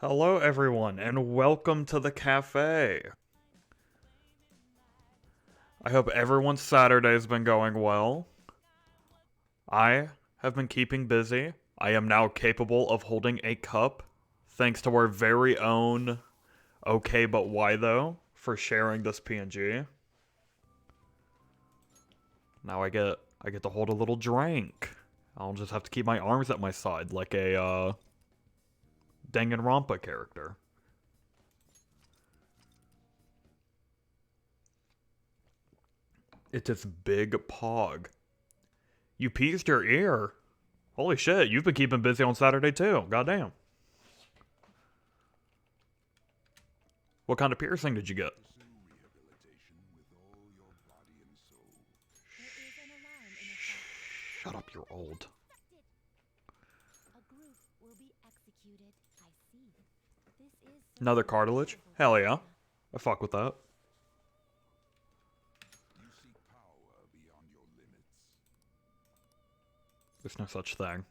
Hello, everyone, and welcome to the cafe. I hope everyone's Saturday's been going well. I have been keeping busy. I am now capable of holding a cup, thanks to our very own Okay But Why Though for sharing this PNG. Now I get to hold a little drink. I'll just have to keep my arms at my side like a Danganronpa character. It's this big pog. You pieced your ear. Holy shit, you've been keeping busy on Saturday too. Goddamn. What kind of piercing did you get? Shut up, you're old. Another cartilage? Hell yeah. I fuck with that. There's no such thing.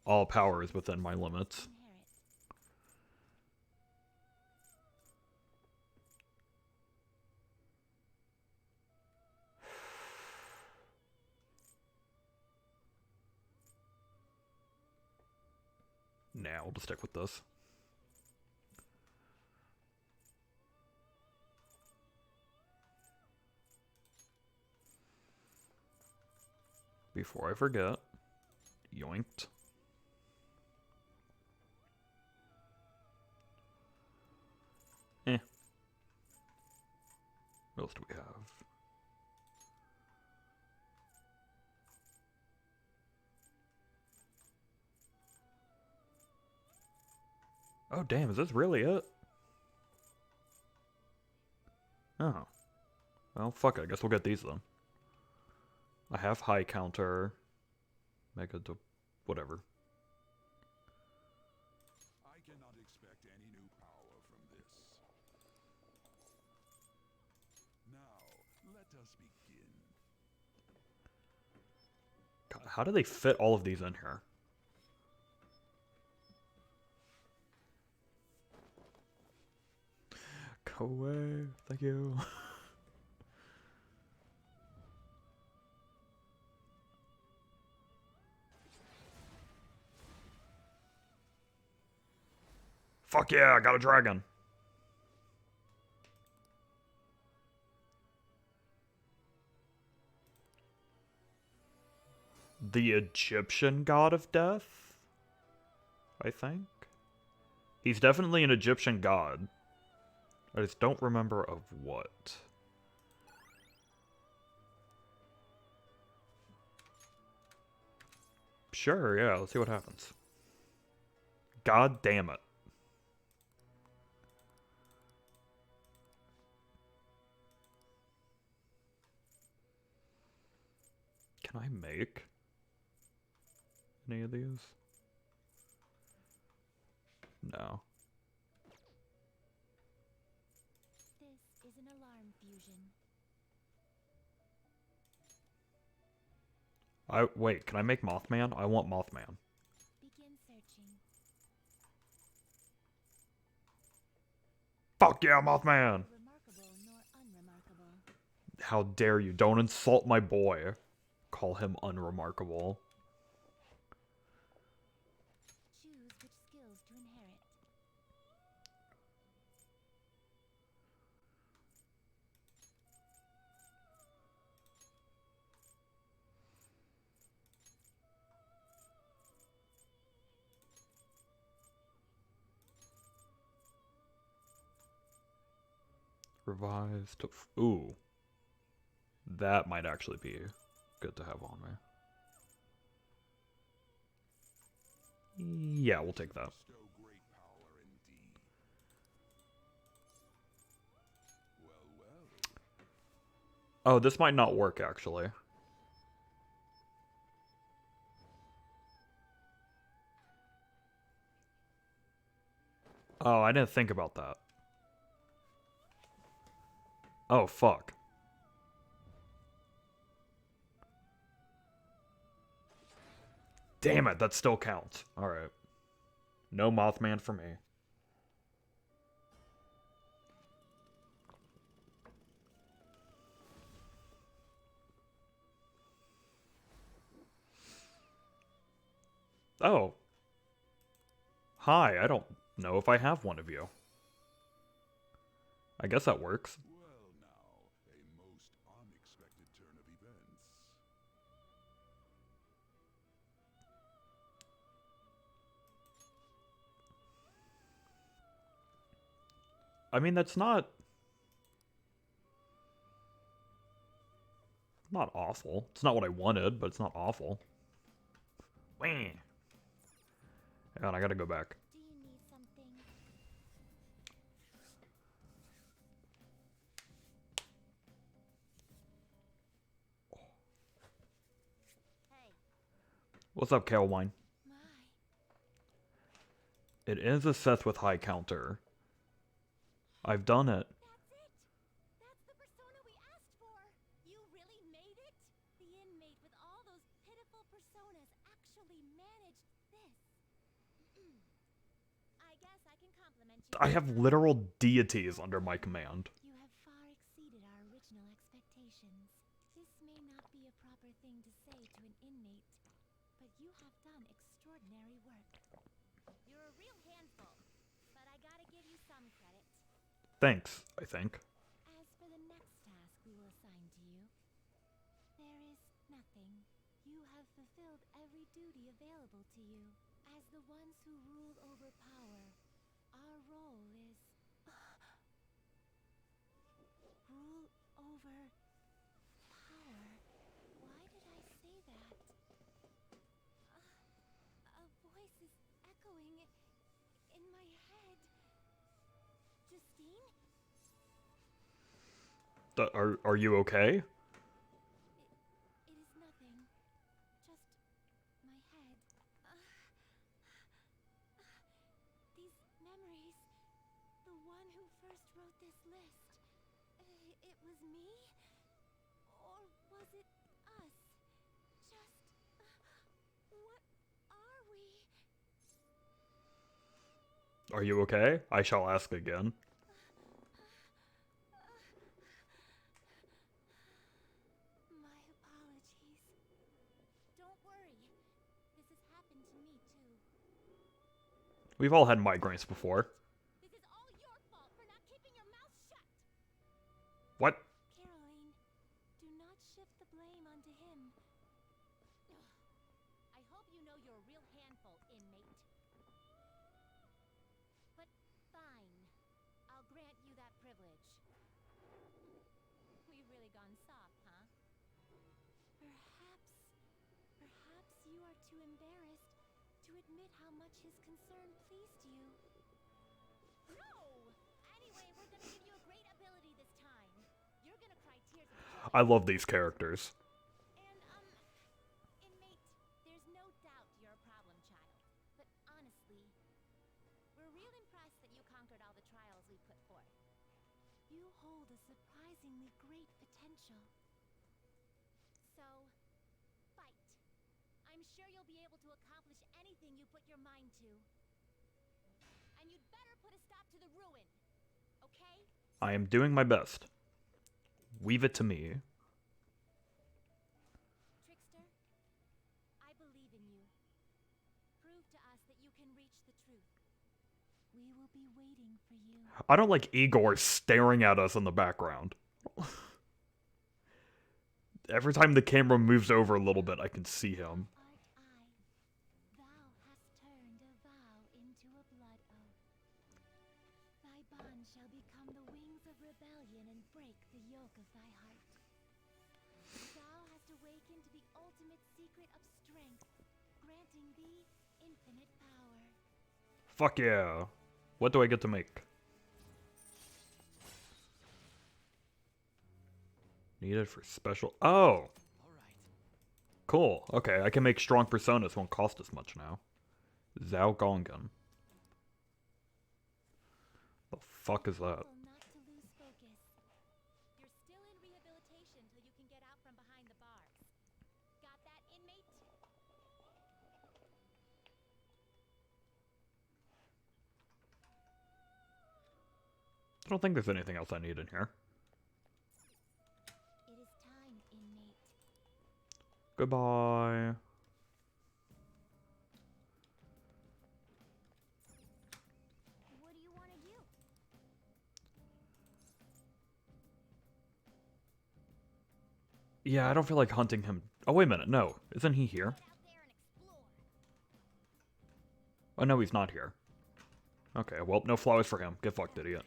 All power is within my limits. Nah, we'll just stick with this. Before I forget. Yoinked. What else do we have? Oh damn, is this really it? Oh. Well, fuck it, I guess we'll get these then. I have high counter. Mega to whatever. I cannot expect any new power from this. Now, let us begin. God, how do they fit all of these in here? Go away. Thank you. Fuck yeah, I got a dragon. The Egyptian god of death? I think. He's definitely an Egyptian god. I just don't remember of what. Sure, yeah, let's see what happens. God damn it. Can I make any of these? No. This is an alarm fusion. Wait, can I make Mothman? I want Mothman. Begin searching. Fuck yeah, Mothman! Remarkable nor unremarkable. How dare you? Don't insult my boy. Call him unremarkable. Choose which skills to inherit. Revised to... Ooh. That might actually be good to have on me. Yeah, we'll take that. Bestow great power indeed. Well. Oh, this might not work, actually. Oh, I didn't think about that. Oh, fuck. Damn it, that still counts. Alright. No Mothman for me. Oh. Hi, I don't know if I have one of you. I guess that works. Well, now, a most unexpected turn of events. I mean, that's not awful. It's not what I wanted, but it's not awful. Wah. Hang on, I gotta go back. Do you need something? Hey, What's up, Kale Wine? my. It is a Seth with high counter. I've done it. That's it! That's the persona we asked for! You really made it? The inmate with all those pitiful personas actually managed this. I guess I can compliment you. I have literal deities under my command. You have far exceeded our original expectations. This may not be a proper thing to say to an inmate, but you have done extraordinary work. You're a real handful, but I gotta give you some credit. Thanks, I think. As for the next task we will assign to you, there is nothing. You have fulfilled every duty available to you. As the ones who rule over power, our role is rule over power. Why did I say that? A voice is echoing in my head. Justine? Are you okay? It is nothing. Just my head. These memories. The one who first wrote this list. It was me? Or was it us? Just. What are we? Are you okay? I shall ask again. My apologies. Don't worry. This has happened to me too. We've all had migraines before. This is all your fault for not keeping your mouth shut. What? Caroline, do not shift the blame onto him. I hope you know you're a real handful, inmate. But fine. I'll grant you that privilege. We've really gone soft, huh? Perhaps you are too embarrassed to admit how much his concern pleased you. No! Anyway, we're gonna give you a great ability this time. You're gonna cry tears of joy. I love these characters. And, inmate, there's no doubt you're a problem child. But honestly, we're real impressed that you conquered all the trials we put forth. You hold a surprisingly great potential. So, fight. I'm sure you'll be able to accomplish anything you put your mind to. And you'd better put a stop to the ruin, okay? I am doing my best. Leave it to me. Trickster, I believe in you. Prove to us that you can reach the truth. We will be waiting for you. I don't like Igor staring at us in the background. Every time the camera moves over a little bit, I can see him. Art I. Thou hast turned a vow into a blood oath. Thy bond shall become the wings of rebellion and break the yoke of thy heart. Thou hast awakened the ultimate secret of strength, granting thee infinite power. Fuck yeah. What do I get to make? Needed for special... Oh! Cool. Okay, I can make strong personas. Won't cost as much now. Zhao Gongan. The fuck is that? Careful not to lose focus. You're still in rehabilitation till you can get out from behind the bars. Got that, inmate? I don't think there's anything else I need in here. It is time, inmate. Goodbye. Yeah, I don't feel like hunting him. Oh, wait a minute. No. Isn't he here? Get out there and explore. Oh, no, he's not here. Okay, well, no flowers for him. Get fucked, idiot.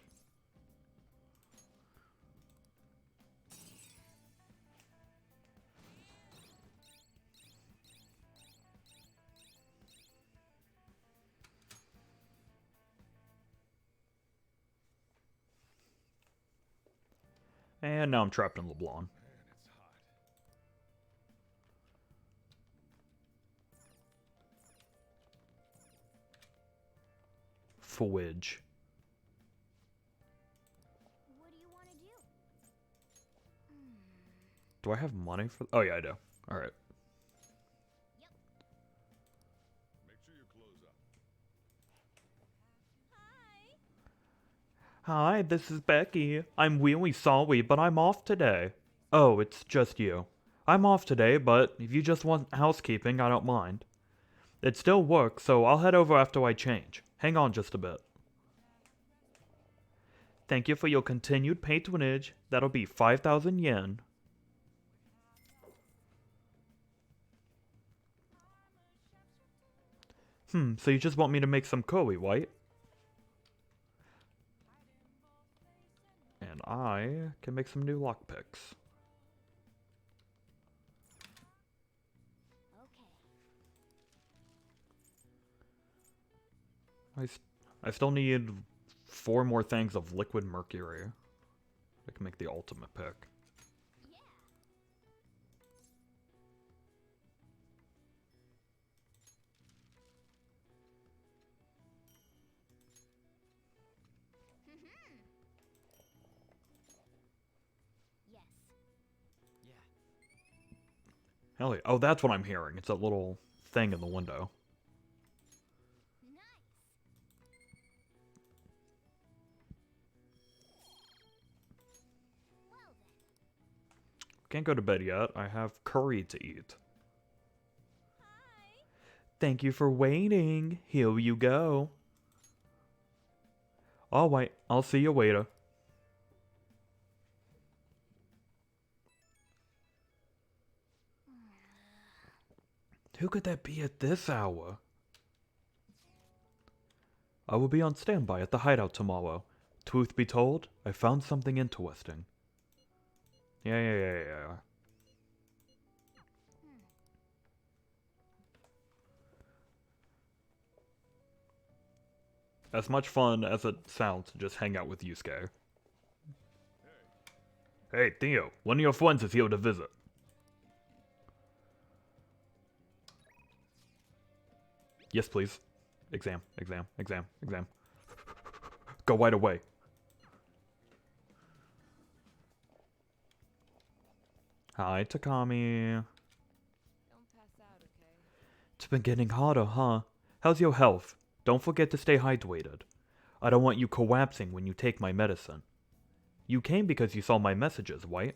And now I'm trapped in LeBlanc. Man, it's hot. Fwidge. What do you want to do? Do I have money for... Oh, yeah, I do. Alright. Yep. Make sure you close up. Hi. Hi, this is Becky. I'm really sorry, but I'm off today. Oh, it's just you. I'm off today, but if you just want housekeeping, I don't mind. It still works, so I'll head over after I change. Hang on just a bit. Thank you for your continued patronage. That'll be 5,000 yen. So you just want me to make some curry, right? And I can make some new lockpicks. Okay. I still need 4 more things of liquid mercury. I can make the ultimate pick. Yeah. Yes. Hell yeah. Oh, that's what I'm hearing. It's that little thing in the window. Nice. Well then. Can't go to bed yet. I have curry to eat. Hi. Thank you for waiting. Here you go. Alright, I'll see you later. Who could that be at this hour? I will be on standby at the hideout tomorrow. Truth be told, I found something interesting. Yeah. As much fun as it sounds to just hang out with Yusuke. Hey, Theo, one of your friends is here to visit. Yes, please. Exam. Go right away. Hi, Takami. Don't pass out, okay? It's been getting hotter, huh? How's your health? Don't forget to stay hydrated. I don't want you collapsing when you take my medicine. You came because you saw my messages, right?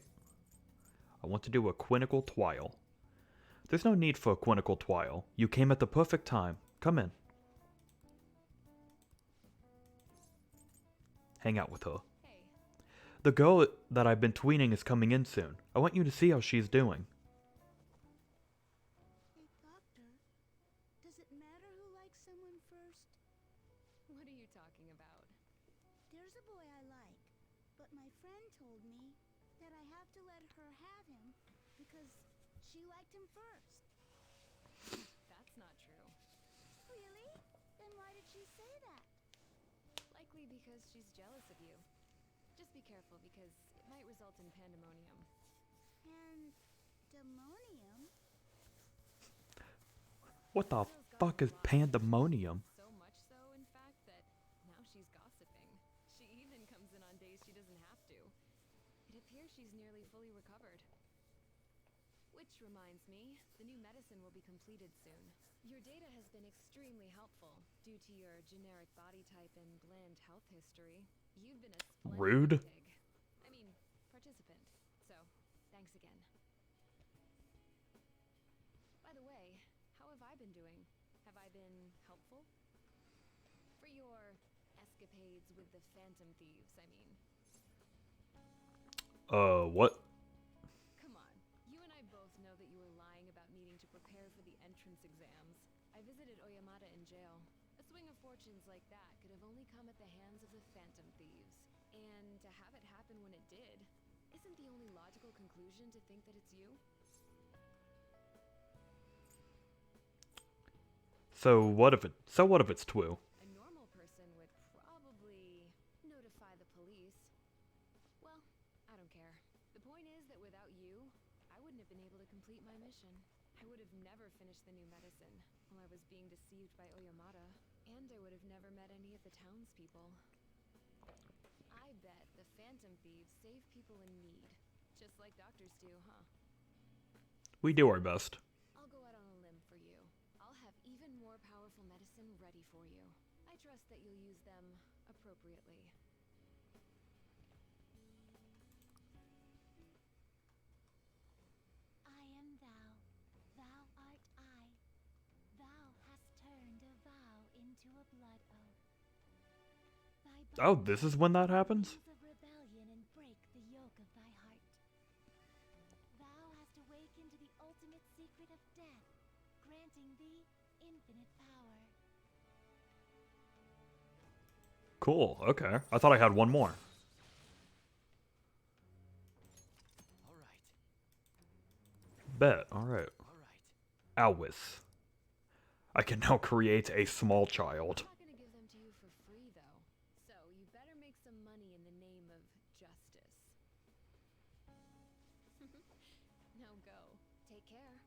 I want to do a clinical trial. There's no need for a clinical trial. You came at the perfect time. Come in. Hang out with her. Hey, The girl that I've been tweeting is coming in soon. I want you to see how she's doing. Hey, Doctor, does it matter who likes someone first? what are you talking about? There's a boy I like, but my friend told me that I have to let her have him because she liked him first. That's not true. Really? Then why did she say that? Likely because she's jealous of you. Just be careful because it might result in pandemonium. Pandemonium? What the Girl's gotten fuck a is lot of pandemonium? So much so, in fact, that now she's gossiping. She even comes in on days she doesn't have to. It appears she's nearly fully recovered. Which reminds me, the new medicine will be completed soon. Your data has been extremely helpful due to your generic body type and bland health history. You've been a splendid Rude. pig. I mean, participant. So, thanks again. By the way, how have I been doing? Have I been helpful? For your escapades with the Phantom Thieves, I mean. What? Come on, you in jail. A swing of fortunes like that could have only come at the hands of the Phantom Thieves. And to have it happen when it did, isn't the only logical conclusion to think that it's you? So what if it's Twu? A normal person would probably notify the police. Well, I don't care. The point is that without you, I wouldn't have been able to complete my mission. I would have never finished the new medicine while I was being deceived by Oyamata, and I would have never met any of the townspeople. I bet the Phantom Thieves save people in need, just like doctors do, huh? We do our best. I'll go out on a limb for you. I'll have even more powerful medicine ready for you. I trust that you'll use them appropriately. I am thou, thou art I. Thou hast turned a vow into a blood oath. Thy Oh, this is when that happens? of rebellion and break the yoke of thy heart. Thou hast awakened to the ultimate secret of death, granting thee infinite power. Cool, okay. I thought I had one more. All right. Bet, alright. All right. Alwis. I can now create a small child. I'm not gonna give them to you for free, though. So you better make some money in the name of justice. Now go. Take care.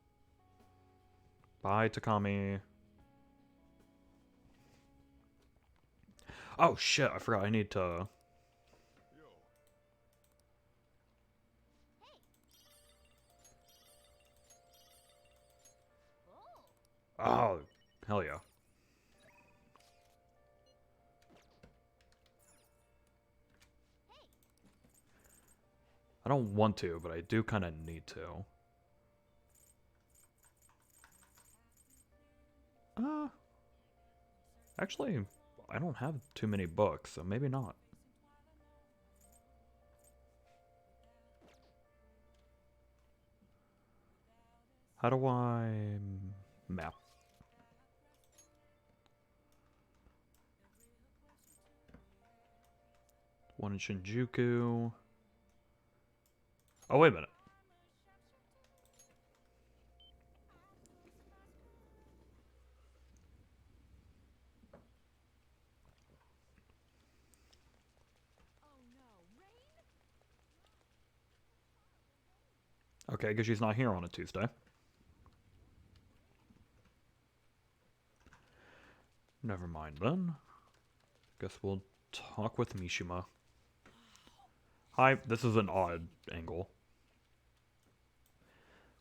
Bye, Takami. Oh shit, I forgot I need to... Yo, Oh, hell yeah. I don't want to, but I do kind of need to. Actually, I don't have too many books, so maybe not. How do I map? One in Shinjuku. Oh, wait a minute. Okay, because she's not here on a Tuesday. Never mind then. Guess we'll talk with Mishima. Hi, this is an odd angle.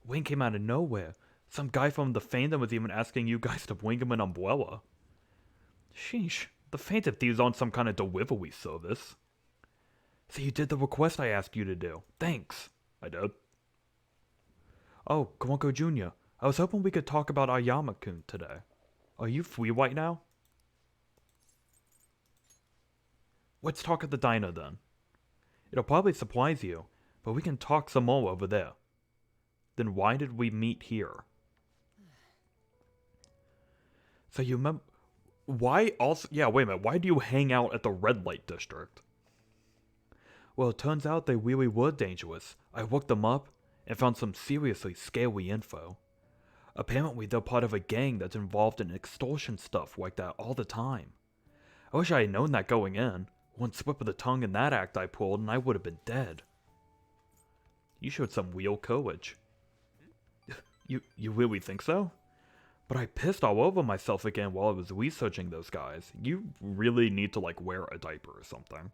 Wing came out of nowhere. Some guy from the Phantom was even asking you guys to wing him an umbrella. Sheesh, the Phantom Thieves on some kind of delivery service. So you did the request I asked you to do. Thanks. I did. Oh, Kawanko Jr., I was hoping we could talk about Ayama-kun today. Are you free right now? Let's talk at the diner then. It'll probably surprise you, but we can talk some more over there. Then why did we meet here? So you remember... Why also... Yeah, wait a minute. Why do you hang out at the red light district? Well, it turns out they really were dangerous. I looked them up and found some seriously scary info. Apparently, they're part of a gang that's involved in extortion stuff like that all the time. I wish I had known that going in. One slip of the tongue in that act I pulled and I would have been dead. You showed some real courage. You really think so? But I pissed all over myself again while I was researching those guys. You really need to, like, wear a diaper or something.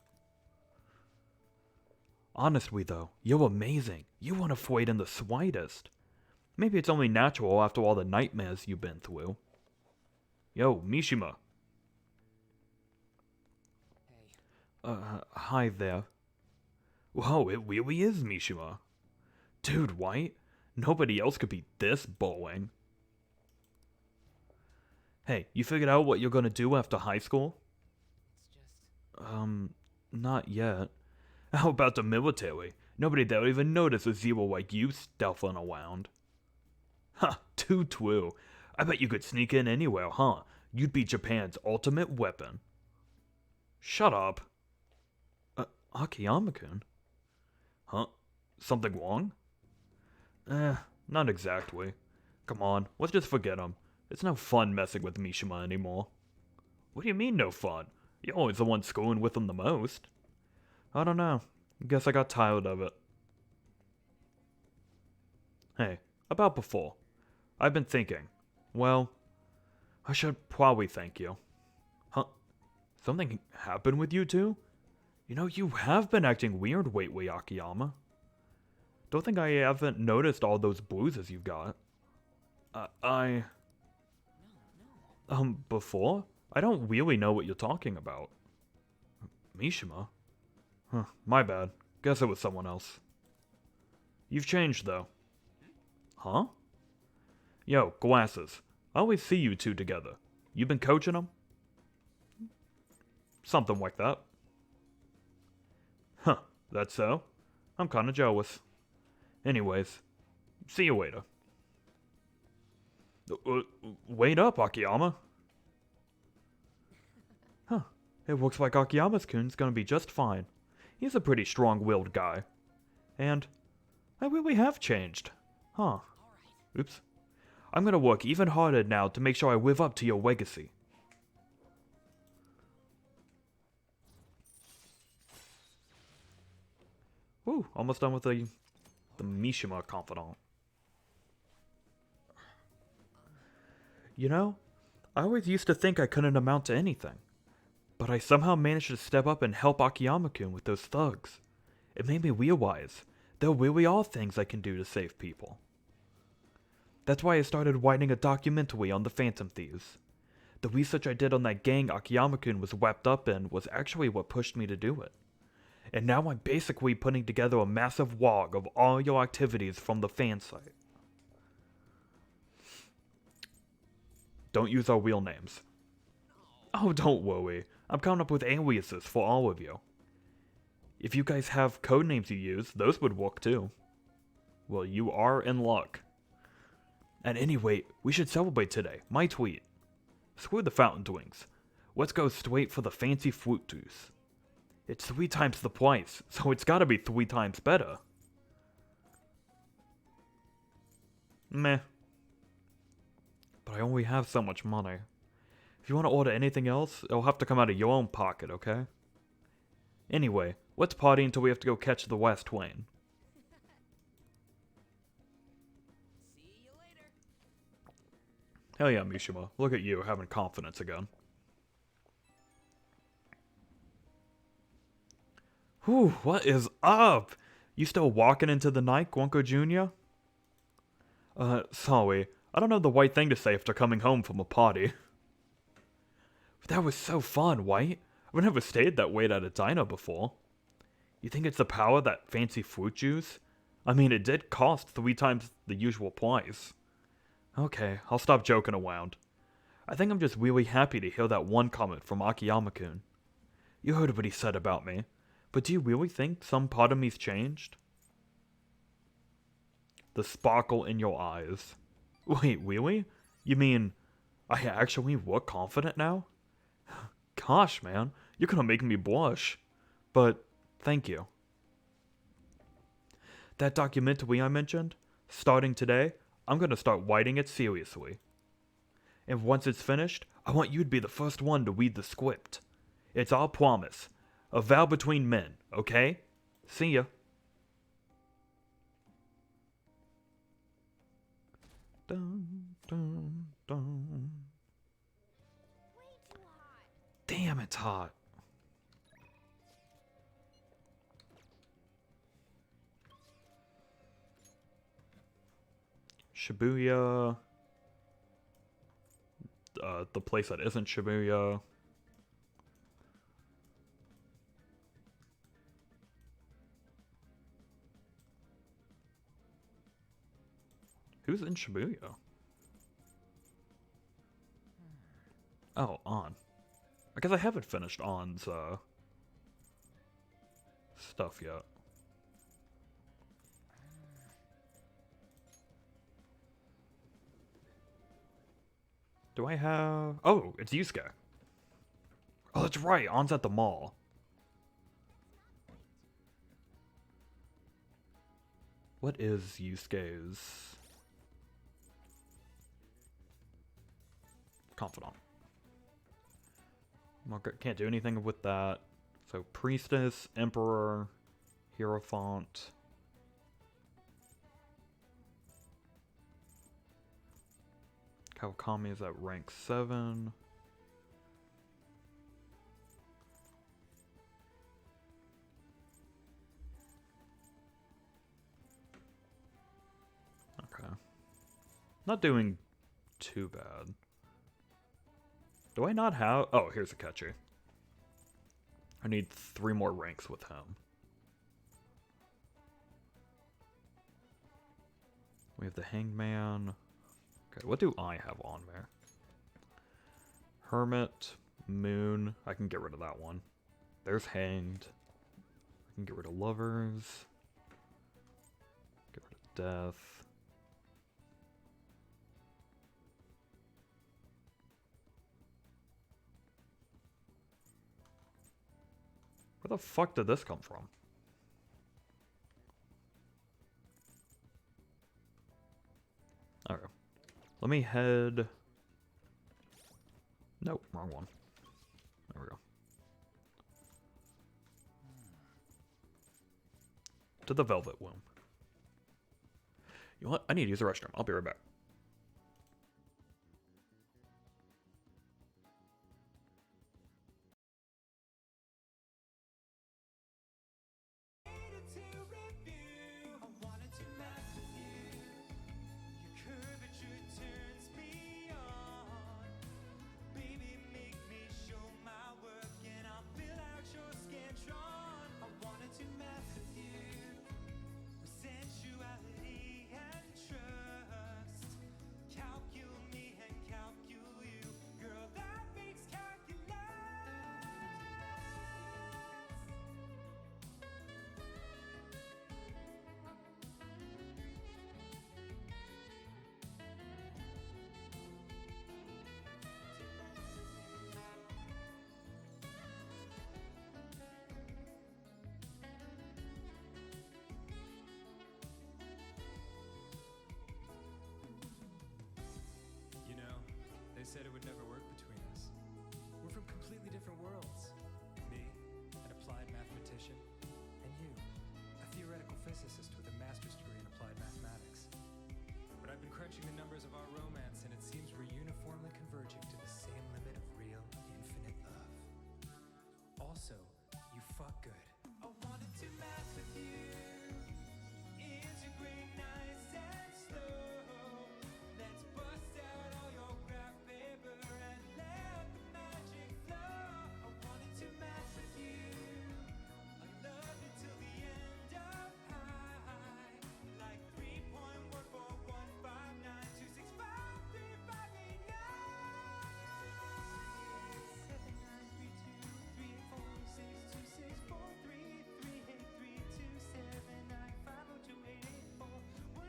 Honestly, though, you're amazing. You weren't afraid in the slightest. Maybe it's only natural after all the nightmares you've been through. Yo, Mishima. Hey. Hi there. Whoa, it really is Mishima. Dude, White, nobody else could be this bowling. Hey, you figured out what you're gonna do after high school? It's just... Not yet. How about the military? Nobody there even noticed a zero like you stealthing around. Ha, too true. I bet you could sneak in anywhere, huh? You'd be Japan's ultimate weapon. Shut up. Akiyama-kun? Huh? Something wrong? Not exactly. Come on, let's just forget him. It's no fun messing with Mishima anymore. What do you mean no fun? You're always the one schooling with him the most. I don't know. Guess I got tired of it. Hey, about before. I've been thinking. Well, I should probably thank you. Huh? Something happened with you two? You know, you have been acting weird lately, Akiyama. Don't think I haven't noticed all those bruises you've got. Before? I don't really know what you're talking about. Mishima? Huh, my bad. Guess it was someone else. You've changed, though. Huh? Yo, glasses. I always see you two together. You been coaching them? Something like that. Huh, that's so? I'm kinda jealous. Anyways, see you later. Wait up, Akiyama. Huh, it looks like Akiyama-kun's gonna be just fine. He's a pretty strong-willed guy. And I really have changed. Huh. Oops. I'm gonna work even harder now to make sure I live up to your legacy. Woo, almost done with the Mishima confidant. You know, I always used to think I couldn't amount to anything. But I somehow managed to step up and help Akiyama-kun with those thugs. It made me realize there really are things I can do to save people. That's why I started writing a documentary on the Phantom Thieves. The research I did on that gang Akiyama-kun was wrapped up in was actually what pushed me to do it. And now I'm basically putting together a massive log of all your activities from the fan site. Don't use our real names. Oh, don't worry. I'm coming up with aliases for all of you. If you guys have code names you use, those would work too. Well, you are in luck. And anyway, we should celebrate today. My tweet. Screw the fountain drinks. Let's go straight for the fancy fruit juice. It's 3 times the price, so it's gotta be 3 times better. Meh. But I only have so much money. If you want to order anything else, it'll have to come out of your own pocket, okay? Anyway, let's party until we have to go catch the West Twain. See you later. Hell yeah, Mishima. Look at you, having confidence again. Whew, what is up? You still walking into the night, Guanco Jr.? Sorry. I don't know the right thing to say after coming home from a party. But that was so fun, right? I've never stayed that late at a diner before. You think it's the power of that fancy fruit juice? I mean, it did cost 3 times the usual price. Okay, I'll stop joking around. I think I'm just really happy to hear that one comment from Akiyama-kun. You heard what he said about me, but do you really think some part of me's changed? The sparkle in your eyes. Wait, really? You mean I actually look confident now? Gosh, man, you're gonna make me blush. But thank you. That documentary I mentioned, starting today, I'm gonna start writing it seriously. And once it's finished, I want you to be the first one to read the script. It's our promise. A vow between men, okay? See ya. Dun, dun, dun. Way too hot. Damn, it's hot. Shibuya. The place that isn't Shibuya. Who's in Shibuya? Oh, On. I guess I haven't finished On's, stuff yet. Do I have... Oh, it's Yusuke. Oh, that's right. On's at the mall. What is Yusuke's confidant? Margaret can't do anything with that. So Priestess, Emperor, Hierophant. Kawakami is at rank 7. Okay. Not doing too bad. Do I not have... Oh, here's Akechi. I need 3 more ranks with him. We have the Hangman. Okay, what do I have on there? Hermit, Moon. I can get rid of that one. There's Hanged. I can get rid of Lovers. Get rid of Death. Where the fuck did this come from? Okay. Let me head... Nope, wrong one. There we go. To the Velvet Womb. You know what? I need to use the restroom. I'll be right back. You know, they said it would never work between us. We're from completely different worlds. Me, an applied mathematician, and you, a theoretical physicist with a master's degree in applied mathematics. But I've been crunching the numbers of our romance, and it seems we're uniformly converging to the same limit of real, infinite love. Also, you fuck good. I wanted to math with you. Integrate nice and slow. Let's bust out all your graph paper and let the magic flow. I wanted to math with you. I love you till the end of high. Like 3.1415926533589. 7932384626433837950284.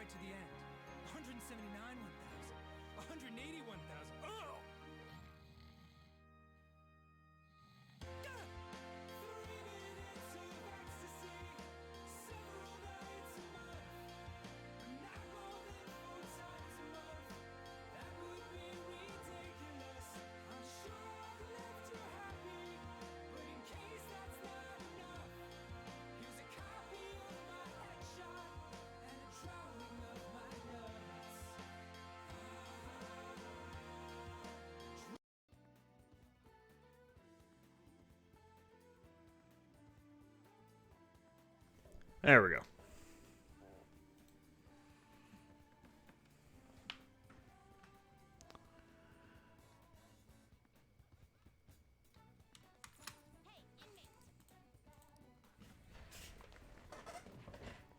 right to the end. 179,000. 181,000. Oh! 3 minutes of ecstasy. Several nights a month. Not more than 4 times a month. That would be ridiculous. I'm sure I've left you happy. But in case that's not enough, here's a copy of my headshot and a drawing of my nuts. There we go.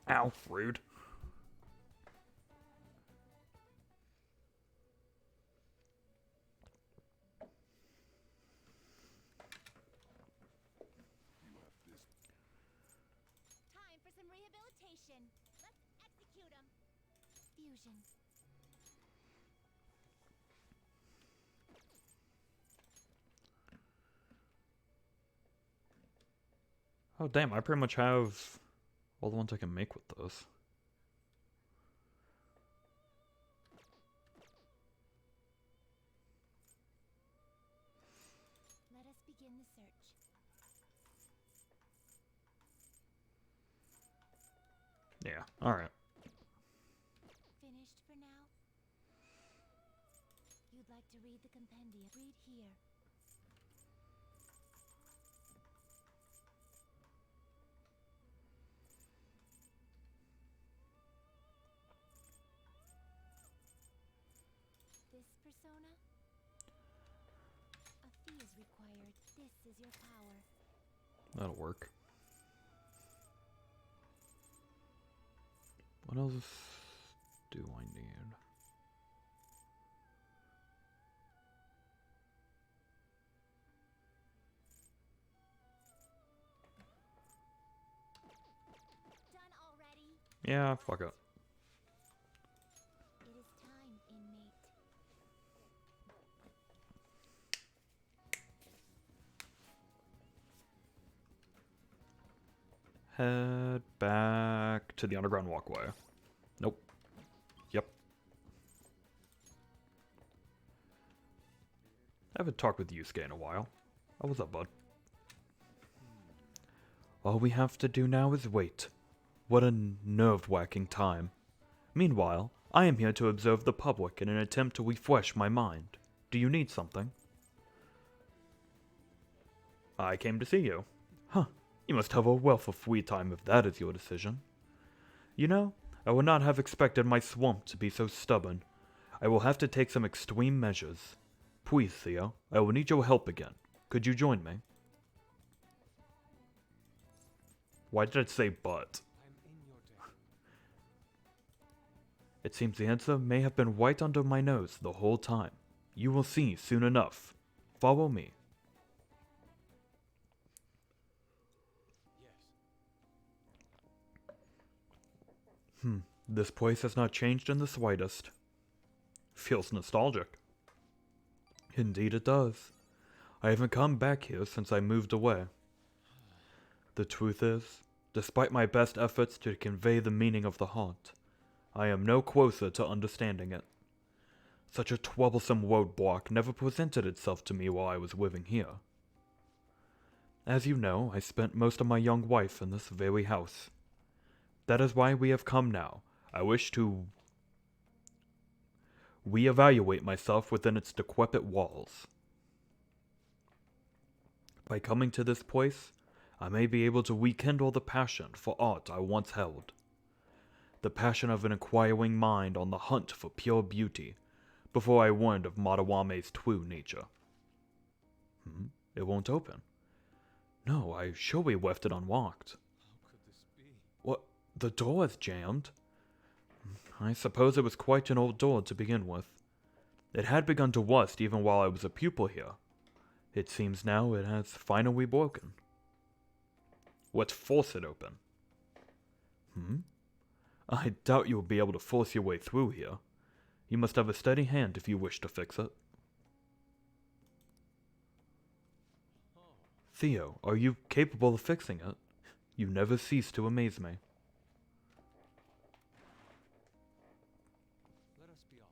Ow, rude. Time for some rehabilitation. Let's execute him. Fusion. Oh, damn, I pretty much have all the ones I can make with those. Let us begin the search. Yeah, alright. Finished for now? You'd like to read the compendium? Read here. This persona? A fee is required. This is your power. That'll work. What else do I need? Done already? Yeah, fuck it. It is time, inmate. Head back to the underground walkway. Nope. Yep. I haven't talked with Yusuke in a while. Oh, what's up, bud? All we have to do now is wait. What a nerve-wracking time. Meanwhile, I am here to observe the public in an attempt to refresh my mind. Do you need something? I came to see you. Huh. You must have a wealth of free time if that is your decision. You know, I would not have expected my swamp to be so stubborn. I will have to take some extreme measures. Please, Theo, I will need your help again. Could you join me? Why did it say but? I'm in your debt. It seems the answer may have been right under my nose the whole time. You will see soon enough. Follow me. Yes. This place has not changed in the slightest. Feels nostalgic. Indeed it does. I haven't come back here since I moved away. The truth is, despite my best efforts to convey the meaning of the haunt, I am no closer to understanding it. Such a troublesome roadblock never presented itself to me while I was living here. As you know, I spent most of my young life in this very house. That is why we have come now. I wish to reevaluate myself within its decrepit walls. By coming to this place, I may be able to rekindle the passion for art I once held. The passion of an inquiring mind on the hunt for pure beauty, before I warned of Madawame's true nature. It won't open. No, I surely left it unlocked. How could this be? What? The door is jammed? I suppose it was quite an old door to begin with. It had begun to rust even while I was a pupil here. It seems now it has finally broken. Let's force it open. I doubt you will be able to force your way through here. You must have a steady hand if you wish to fix it. Theo, are you capable of fixing it? You never cease to amaze me. Let us be off.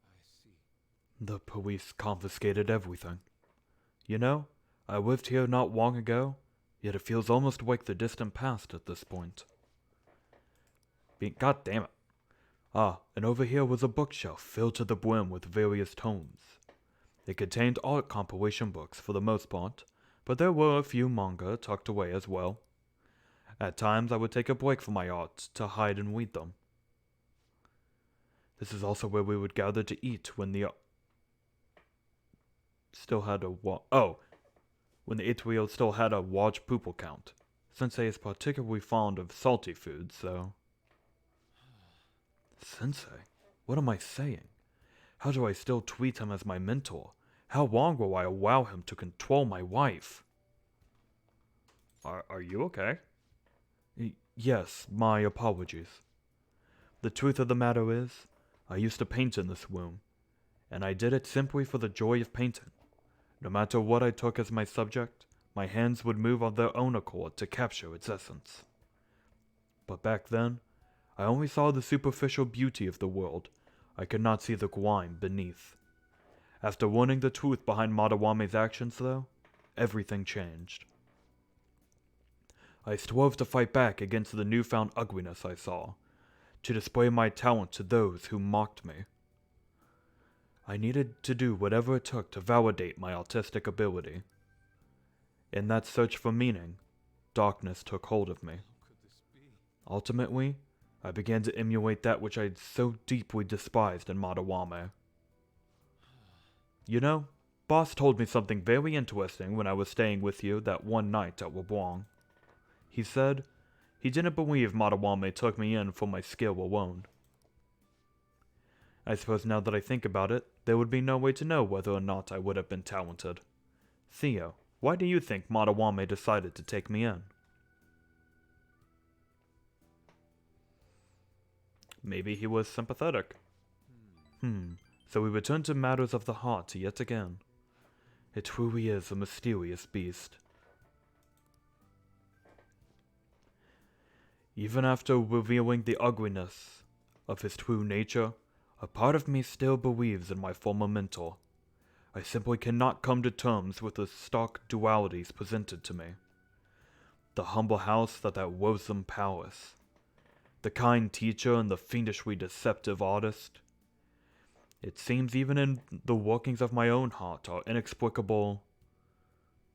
I see. The police confiscated everything. You know, I lived here not long ago, yet it feels almost like the distant past at this point. God damn it. Ah, and over here was a bookshelf filled to the brim with various tomes. It contained art compilation books for the most part, but there were a few manga tucked away as well. At times I would take a break from my art to hide and read them. This is also where we would gather to eat when the when the Itwheel still had a large pupil count. Sensei is particularly fond of salty foods, so... Sensei? What am I saying? How do I still treat him as my mentor? How long will I allow him to control my wife? Are you okay? Yes, my apologies. The truth of the matter is, I used to paint in this room, and I did it simply for the joy of painting. No matter what I took as my subject, my hands would move of their own accord to capture its essence. But back then, I only saw the superficial beauty of the world. I could not see the grime beneath. After learning the truth behind Madawame's actions, though, everything changed. I strove to fight back against the newfound ugliness I saw, to display my talent to those who mocked me. I needed to do whatever it took to validate my artistic ability. In that search for meaning, darkness took hold of me. How could this be? Ultimately, I began to emulate that which I had so deeply despised in Madawame. You know, Boss told me something very interesting when I was staying with you that one night at LeBlanc. He said he didn't believe Madawame took me in for my skill alone. I suppose now that I think about it, there would be no way to know whether or not I would have been talented. Theo, why do you think Madawame decided to take me in? Maybe he was sympathetic. So we return to matters of the heart yet again. It truly is a mysterious beast. Even after revealing the ugliness of his true nature, a part of me still believes in my former mentor. I simply cannot come to terms with the stark dualities presented to me. The humble house that loathsome palace. The kind teacher and the fiendishly deceptive artist. It seems even in the workings of my own heart are inexplicable.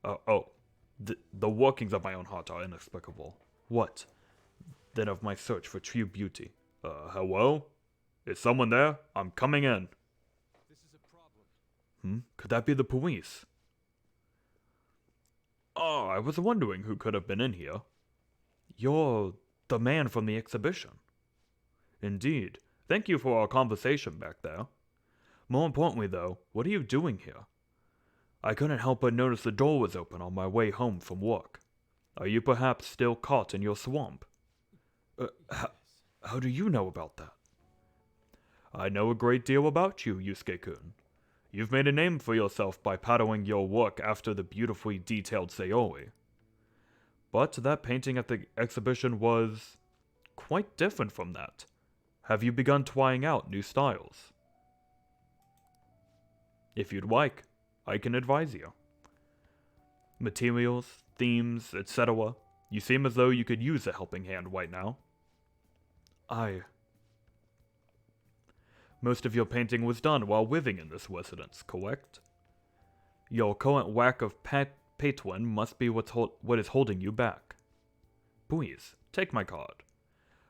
The workings of my own heart are inexplicable. What, then, of my search for true beauty? Hello? Is someone there? I'm coming in. This is a problem. Could that be the police? Oh, I was wondering who could have been in here. You're the man from the exhibition. Indeed. Thank you for our conversation back there. More importantly, though, what are you doing here? I couldn't help but notice the door was open on my way home from work. Are you perhaps still caught in your swamp? How do you know about that? I know a great deal about you, Yusuke-kun. You've made a name for yourself by pattering your work after the beautifully detailed Sayori. But that painting at the exhibition was quite different from that. Have you begun trying out new styles? If you'd like, I can advise you. Materials, themes, etc. You seem as though you could use a helping hand right now. Most of your painting was done while living in this residence, correct? Your current lack of patron must be what is holding you back. Please, take my card.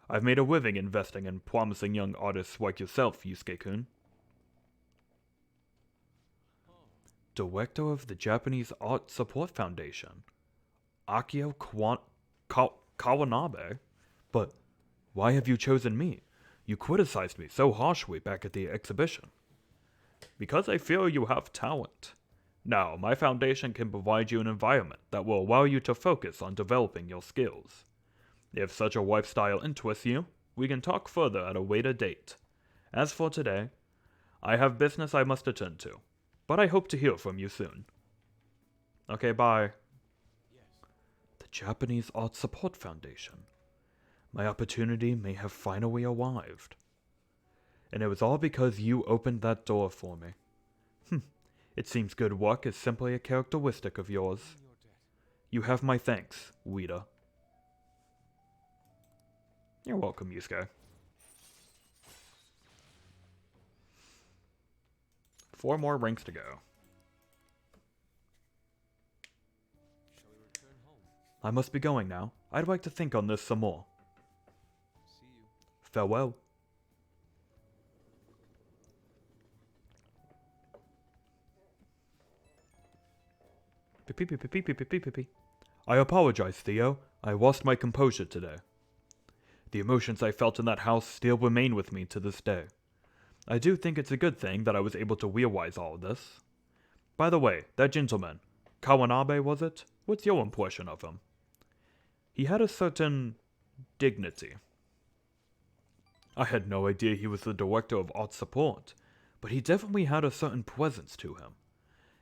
I've made a living investing in promising young artists like yourself, Yusuke-kun. Director of the Japanese Art Support Foundation, Akio Kawanabe? But why have you chosen me? You criticized me so harshly back at the exhibition. Because I feel you have talent. Now, my foundation can provide you an environment that will allow you to focus on developing your skills. If such a lifestyle interests you, we can talk further at a later date. As for today, I have business I must attend to, but I hope to hear from you soon. Okay, bye. The Japanese Art Support Foundation. My opportunity may have finally arrived. And it was all because you opened that door for me. It seems good work is simply a characteristic of yours. You have my thanks, Wida. You're welcome, Yusuke. 4 more ranks to go. Shall we return home? I must be going now. I'd like to think on this some more. See you. Farewell. I apologize, Theo. I lost my composure today. The emotions I felt in that house still remain with me to this day. I do think it's a good thing that I was able to realize all of this. By the way, that gentleman, Kawanabe was it? What's your impression of him? He had a certain dignity. I had no idea he was the director of art support, but he definitely had a certain presence to him.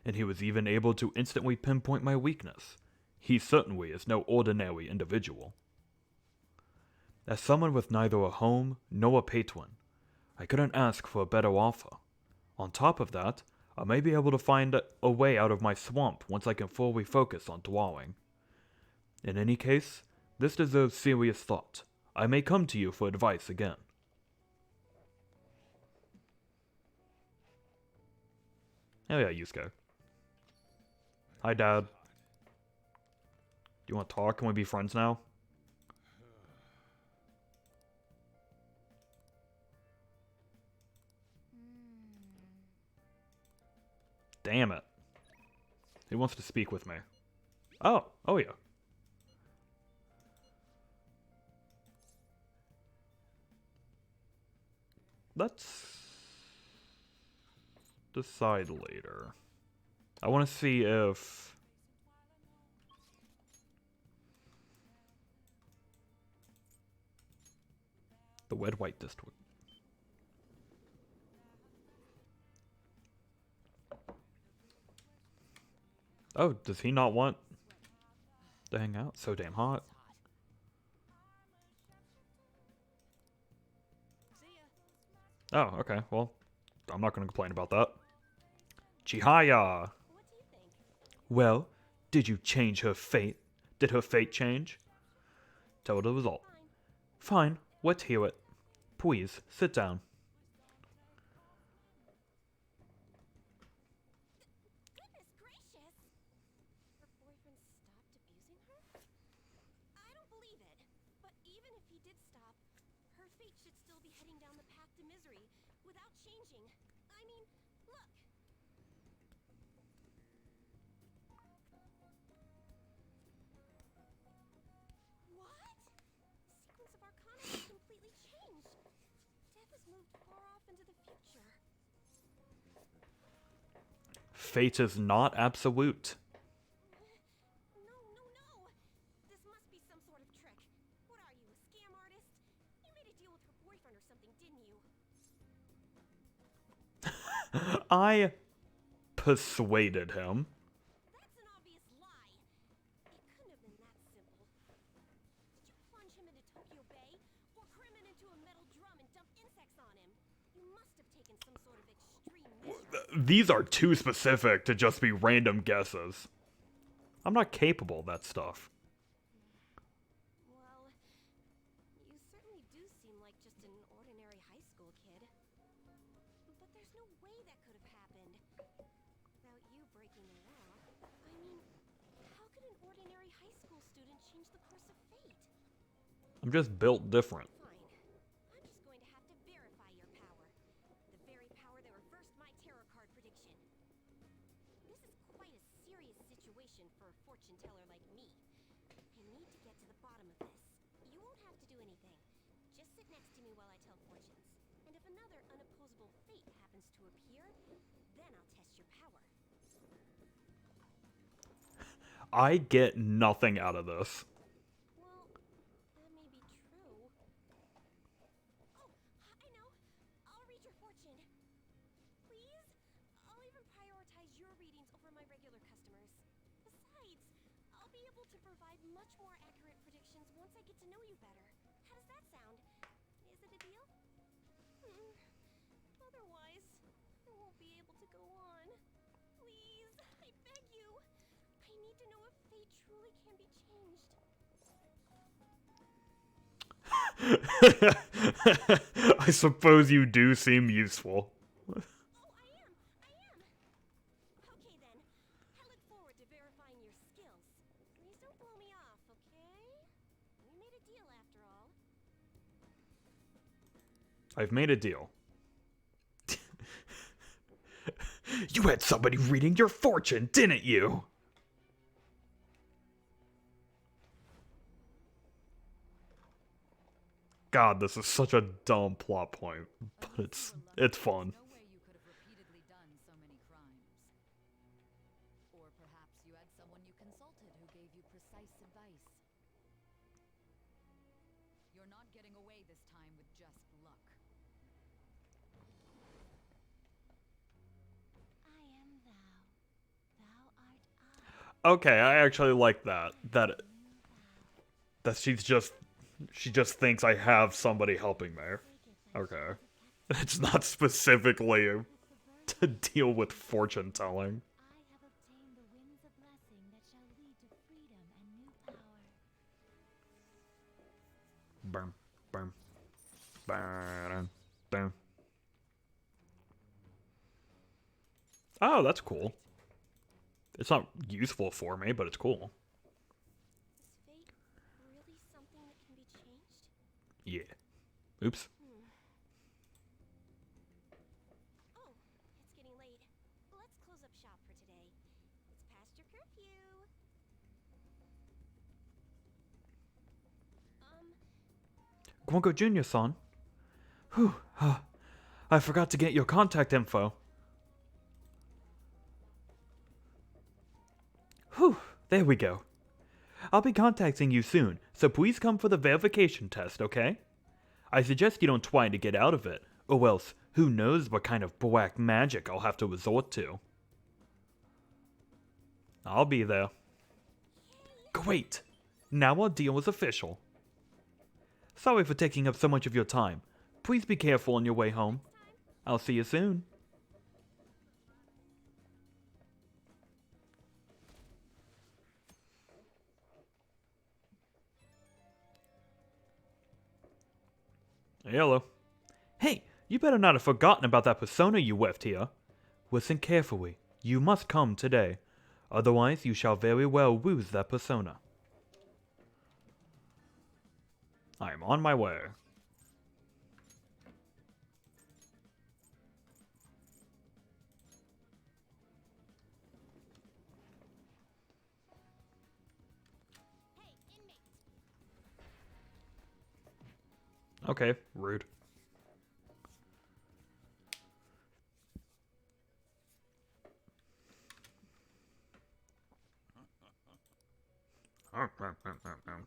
And he was even able to instantly pinpoint my weakness. He certainly is no ordinary individual. As someone with neither a home nor a patron, I couldn't ask for a better offer. On top of that, I may be able to find a way out of my swamp once I can fully focus on drawing. In any case, this deserves serious thought. I may come to you for advice again. Oh yeah, Yusuke. Hi, Dad. Do you want to talk? Can we be friends now? Damn it. He wants to speak with me. Oh yeah. Let's decide later. I want to see if the Red White District. Oh, does he not want to hang out? So damn hot. See ya. Oh, okay. Well, I'm not going to complain about that. Chihaya! What do you think? Well, did you change her fate? Did her fate change? Tell her the result. Fine. Fine, let's hear it. Please, sit down. Goodness gracious! Her boyfriend stopped abusing her? I don't believe it. But even if he did stop, her fate should still be heading down the path to misery without changing. I mean, look. What? The sequence of Arcana has completely changed. Death has moved far off into the future. Fate is not absolute. No. This must be some sort of trick. What are you, a scam artist? You made a deal with her boyfriend or something, didn't you? I persuaded him. That's an obvious lie. It couldn't have been that simple. Did you plunge him into Tokyo Bay? Or cram him into a metal drum and dump insects on him? You must have taken some sort of extreme measure. These are too specific to just be random guesses. I'm not capable of that stuff. Well, you certainly do seem like just an ordinary high school kid. But there's no way that could have happened without you breaking the law. I mean, how could an ordinary high school student change the course of fate? I'm just built different. Fine. I'm just going to have to verify your power. The very power that reversed my tarot card prediction. This is quite a serious situation for a fortune teller like me. I need to get to the bottom of this. You won't have to do anything. Just sit next to me while I tell fortunes. And if another unopposable fate happens to appear, then I'll test your power. I get nothing out of this. Well, that may be true. Oh, I know. I'll read your fortune. Please? I'll even prioritize your readings over my regular customers. Besides, I'll be able to provide much more accurate predictions once I get to know you better. How does that sound? Is it a deal? Otherwise, I won't be able to go on. Please, I beg you. I need to know if fate truly can be changed. I suppose you do seem useful. Oh, I am. Okay then. I look forward to verifying your skills. Please don't blow me off, okay? We made a deal after all. I've made a deal. You had somebody reading your fortune, didn't you? God, this is such a dumb plot point, but it's fun. No way you could have repeatedly done so many crimes. Or perhaps you had someone you consulted who gave you precise advice. You're not getting away this time with just luck. I am thou. Thou art I. Okay, I actually like that. That she just thinks I have somebody helping me. Okay. It's not specifically to deal with fortune telling. I have obtained the winds of blessing that shall lead to freedom and new power. Bam, bam, bam, bam. Oh, that's cool. It's not useful for me, but it's cool. Is fate really something that can be changed? Yeah. Oops. Oh, it's getting late. Let's close up shop for today. It's past your curfew. Gwonko Jr.-san. Whew. I forgot to get your contact info. Whew. There we go. I'll be contacting you soon, so please come for the verification test, okay? I suggest you don't try to get out of it, or else who knows what kind of black magic I'll have to resort to. I'll be there. Great! Now our deal is official. Sorry for taking up so much of your time. Please be careful on your way home. I'll see you soon. Hello. Hey, you better not have forgotten about that persona you left here. Listen carefully. You must come today. Otherwise, you shall very well lose that persona. I am on my way. Hey, inmate. Okay, rude. Turn, Caroline.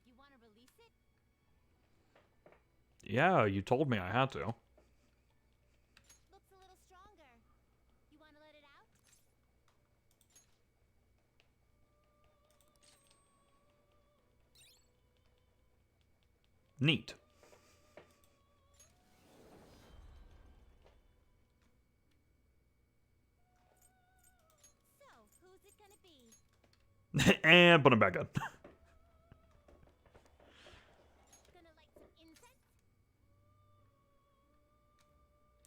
You want to release it? Yeah, you told me I had to. Looks a little stronger. You want to let it out? Neat. So, who's it gonna be? And put him back in. Gonna light some incense?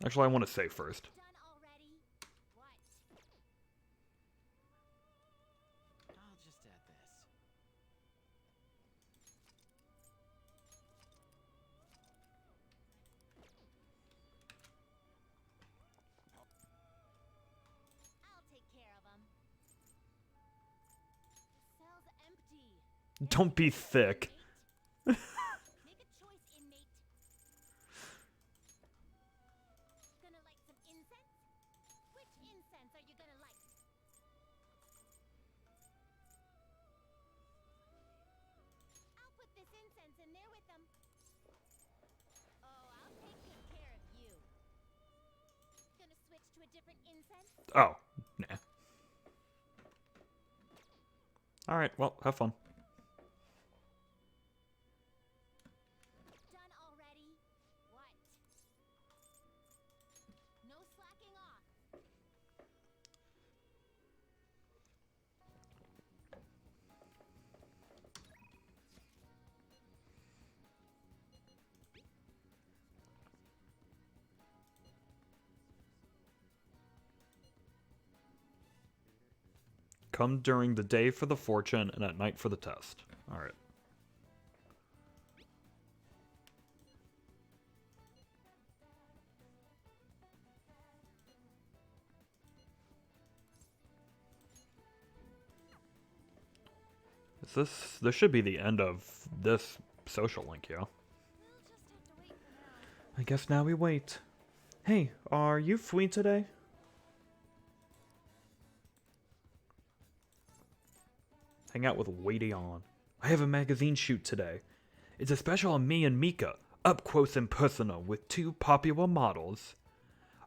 Actually, I want to save first. Done already? What? I'll just add this. I'll take care of him. The cell's empty. Don't be thick. Make a choice, inmate. Oh, nah. Alright, well, have fun. Done already? What? No slacking off. Come during the day for the fortune and at night for the test. Alright. This should be the end of this social link here. We'll just have to wait for now. I guess now we wait. Hey, are you free today? Hang out with Weighty on. I have a magazine shoot today. It's a special on me and Mika, up close and personal with 2 popular models.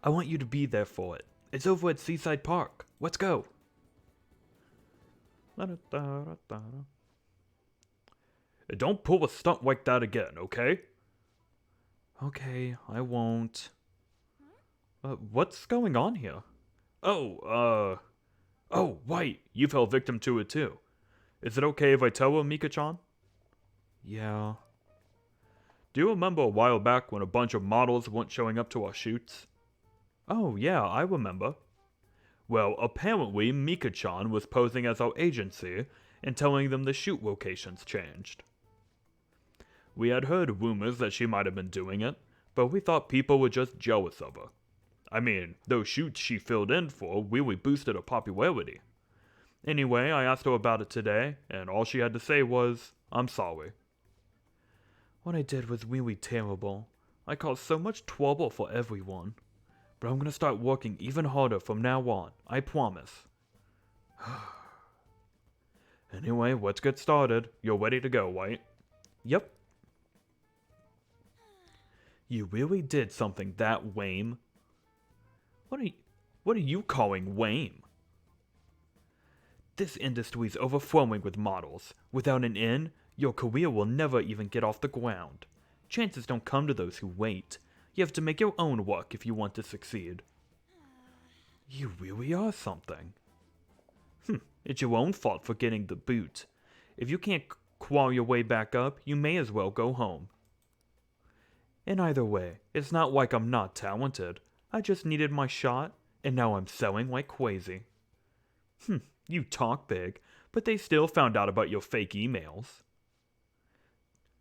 I want you to be there for it. It's over at Seaside Park. Let's go. And don't pull a stunt like that again, okay? Okay, I won't. What's going on here? Oh, White, you fell victim to it too. Is it okay if I tell her, Mika-chan? Yeah. Do you remember a while back when a bunch of models weren't showing up to our shoots? Oh, yeah, I remember. Well, apparently Mika-chan was posing as our agency and telling them the shoot locations changed. We had heard rumors that she might have been doing it, but we thought people were just jealous of her. I mean, those shoots she filled in for really boosted her popularity. Anyway, I asked her about it today, and all she had to say was, I'm sorry. What I did was really terrible. I caused so much trouble for everyone. But I'm gonna start working even harder from now on, I promise. Anyway, let's get started. You're ready to go, White? Yep. You really did something that lame? What are you calling lame? This industry's overflowing with models. Without an in, your career will never even get off the ground. Chances don't come to those who wait. You have to make your own work if you want to succeed. You really are something. It's your own fault for getting the boot. If you can't claw your way back up, you may as well go home. In either way, it's not like I'm not talented. I just needed my shot, and now I'm selling like crazy. You talk big, but they still found out about your fake emails.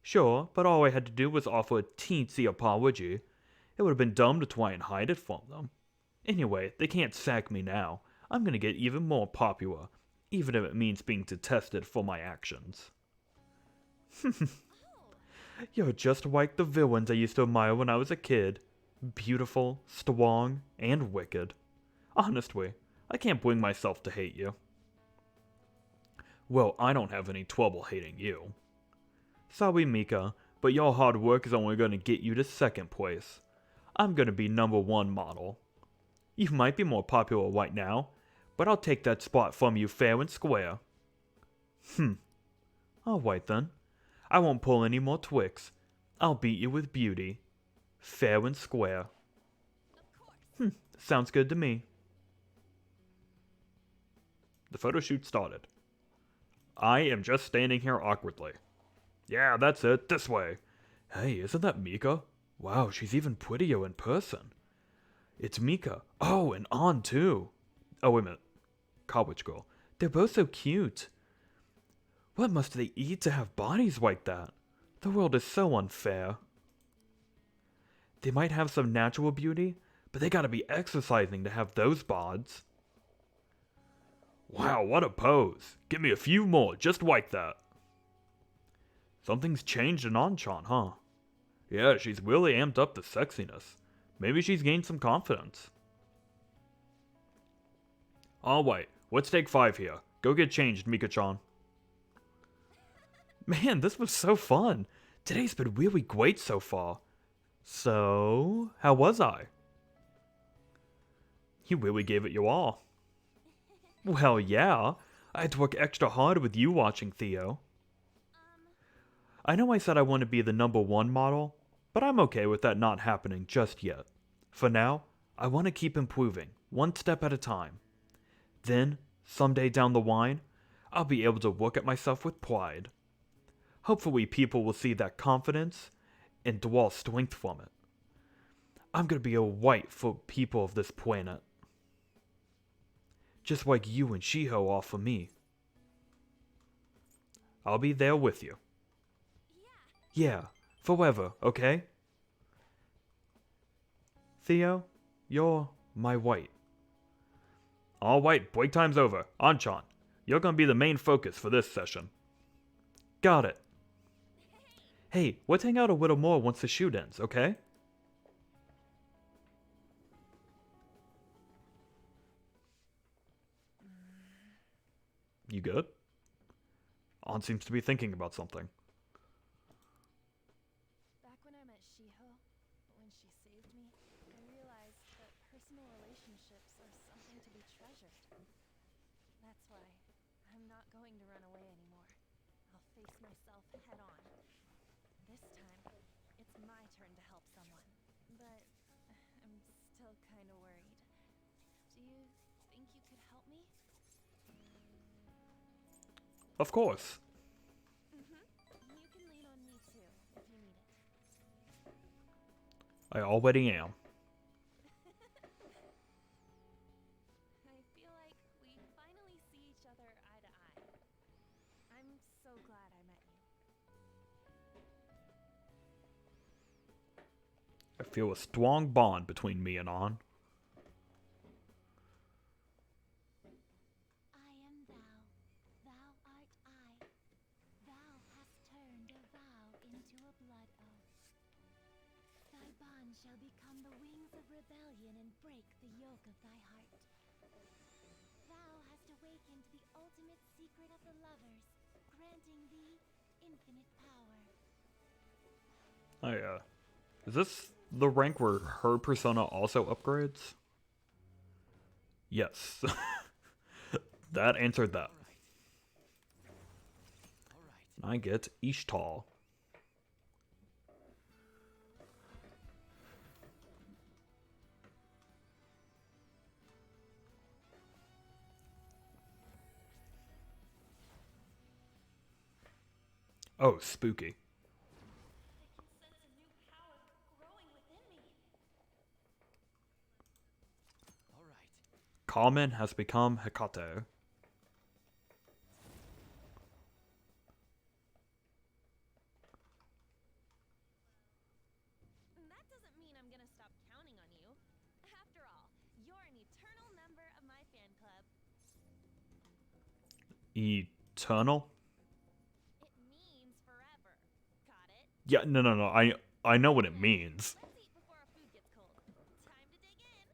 Sure, but all I had to do was offer a teensy apology. It would have been dumb to try and hide it from them. Anyway, they can't sack me now. I'm gonna get even more popular, even if it means being detested for my actions. You're just like the villains I used to admire when I was a kid. Beautiful, strong, and wicked. Honestly, I can't bring myself to hate you. Well, I don't have any trouble hating you. Sorry, Mika, but your hard work is only going to get you to second place. I'm going to be #1 model. You might be more popular right now, but I'll take that spot from you fair and square. Alright then. I won't pull any more tricks. I'll beat you with beauty. Fair and square. Sounds good to me. The photo shoot started. I am just standing here awkwardly. Yeah, that's it, this way. Hey, isn't that Mika? Wow, she's even prettier in person. It's Mika. Oh, and An too. Oh, wait a minute. College girl. They're both so cute. What must they eat to have bodies like that? The world is so unfair. They might have some natural beauty, but they gotta be exercising to have those bods. Wow, what a pose. Give me a few more, just like that. Something's changed in Anchan, huh? Yeah, she's really amped up the sexiness. Maybe she's gained some confidence. Alright, let's take 5 here. Go get changed, Mika-chan. Man, this was so fun. Today's been really great so far. So, how was I? You really gave it your all. Well, yeah. I had to work extra hard with you watching, Theo. I know I said I want to be the #1 model, but I'm okay with that not happening just yet. For now, I want to keep improving, one step at a time. Then, someday down the line, I'll be able to look at myself with pride. Hopefully people will see that confidence and draw strength from it. I'm gonna be a light for people of this planet. Just like you and Shiho are for me. I'll be there with you. Yeah, forever, okay? Theo, you're my white. All right, break time's over. Anchan, you're gonna be the main focus for this session. Got it. Hey, let's hang out a little more once the shoot ends, okay? You good? An seems to be thinking about something. Back when I met Shiho, when she saved me, I realized that personal relationships are something to be treasured. That's why I'm not going to run away anymore. I'll face myself head on. This time, it's my turn to help someone. But I'm still kind of worried. Do you think you could help me? Of course. You can lean on me too, if you need it. I already am. I feel like we finally see each other eye to eye. I'm so glad I met you. I feel a strong bond between me and An. I am thou, thou art I. Thou hast turned a vow into a blood oath. Thy bond shall become the wings of rebellion and break the yoke of thy heart. Thou hast awakened the ultimate secret of the lovers, granting thee infinite power. Is this the rank where her persona also upgrades? Yes. That answered that. All right. I get Ishtal. Oh, spooky. I can sense a new power growing within me. All right. Carmen has become Hecate. That doesn't mean I'm gonna stop counting on you. After all, you're an eternal member of my fan club. Eternal? It means forever. Got it? Yeah, no. I know what it means. Let's eat before our food gets cold. Time to dig in.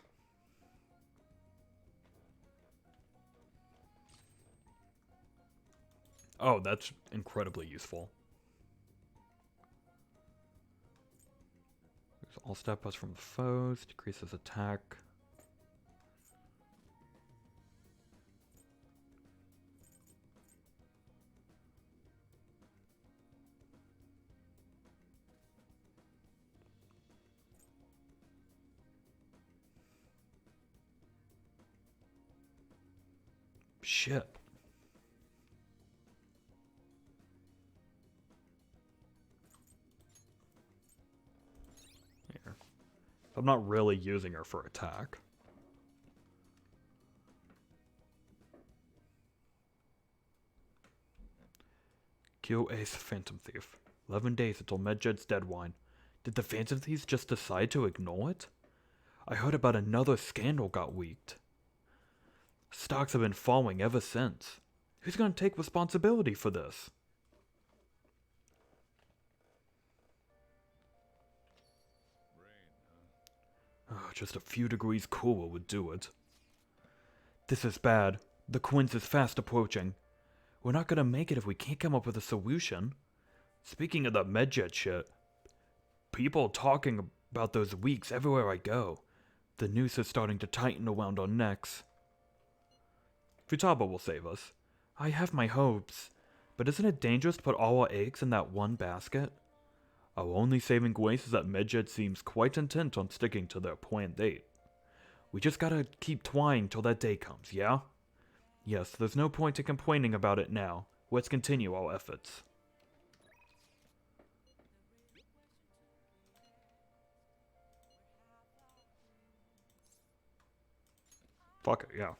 Oh, that's incredibly useful. There's all step us from foes, decreases attack. Shit. Here. I'm not really using her for attack. Kill Ace Phantom Thief. 11 days until Medjed's deadline. Did the Phantom Thieves just decide to ignore it? I heard about another scandal got leaked. Stocks have been falling ever since. Who's gonna take responsibility for this? Oh, just a few degrees cooler would do it. This is bad. The Quinz is fast approaching. We're not gonna make it if we can't come up with a solution. Speaking of the Medjed shit, people talking about those leaks everywhere I go. The noose is starting to tighten around our necks. Futaba will save us. I have my hopes. But isn't it dangerous to put all our eggs in that one basket? Our only saving grace is that Medjed seems quite intent on sticking to their planned date. We just gotta keep trying till that day comes, yeah? Yes, there's no point in complaining about it now. Let's continue our efforts. Fuck it, yeah.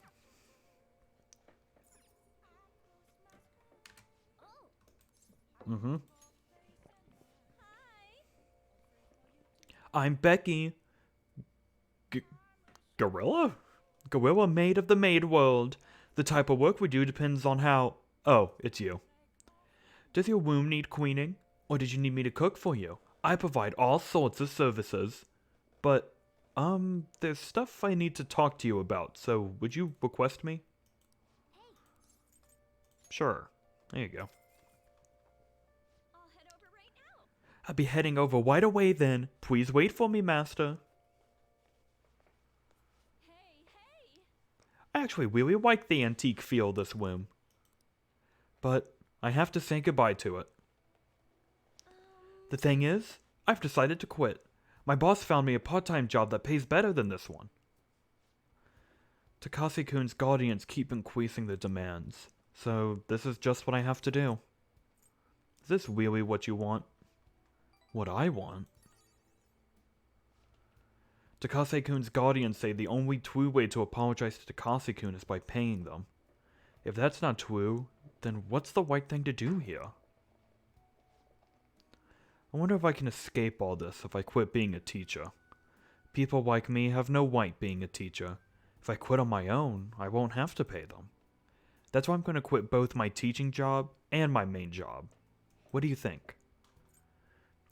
Mm-hmm. I'm Becky. Gorilla? Gorilla maid of the maid world. The type of work we do depends on how... Oh, it's you. Does your womb need cleaning? Or did you need me to cook for you? I provide all sorts of services. But, there's stuff I need to talk to you about, so would you request me? Sure. There you go. I'll head over right now. I'll be heading over right away then. Please wait for me, master. Hey! I actually really like the antique feel of this room. But I have to say goodbye to it. The thing is, I've decided to quit. My boss found me a part-time job that pays better than this one. Takashi-kun's guardians keep increasing the demands, so this is just what I have to do. Is this really what you want? What I want? Takashi-kun's guardians say the only true way to apologize to Takashi-kun is by paying them. If that's not true, then what's the right thing to do here? I wonder if I can escape all this if I quit being a teacher. People like me have no right being a teacher. If I quit on my own, I won't have to pay them. That's why I'm going to quit both my teaching job and my main job. What do you think?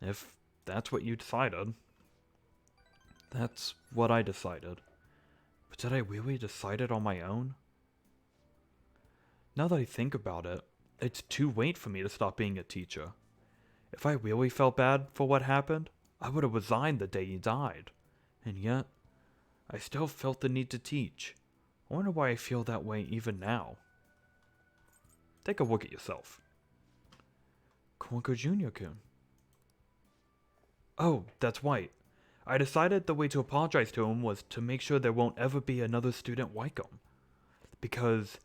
If that's what you decided. That's what I decided. But did I really decide it on my own? Now that I think about it, it's too late for me to stop being a teacher. If I really felt bad for what happened, I would have resigned the day he died. And yet, I still felt the need to teach. I wonder why I feel that way even now. Take a look at yourself. Konko Jr.-kun. Oh, that's right. I decided the way to apologize to him was to make sure there won't ever be another student like him. Because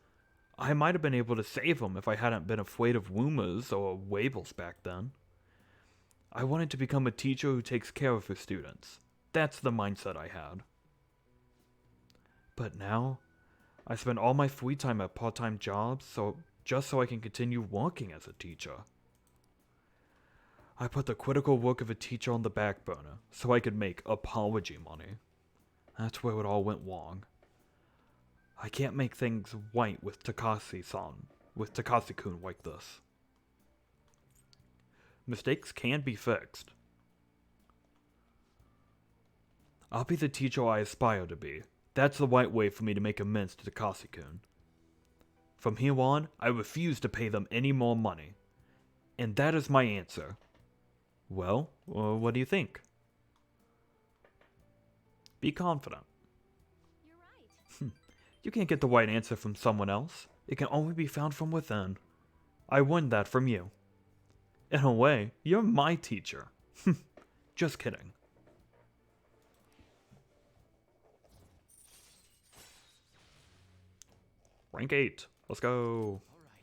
I might have been able to save him if I hadn't been afraid of rumors or labels back then. I wanted to become a teacher who takes care of his students. That's the mindset I had. But now, I spend all my free time at part-time jobs just so I can continue working as a teacher. I put the critical work of a teacher on the back burner so I could make apology money. That's where it all went wrong. I can't make things right with Takashi-kun like this. Mistakes can be fixed. I'll be the teacher I aspire to be. That's the right way for me to make amends to Takashi-kun. From here on, I refuse to pay them any more money. And that is my answer. Well, what do you think? Be confident. You're right. You can't get the right answer from someone else. It can only be found from within. I won that from you. In a way, you're my teacher. Just kidding. Rank 8. Let's go. All right.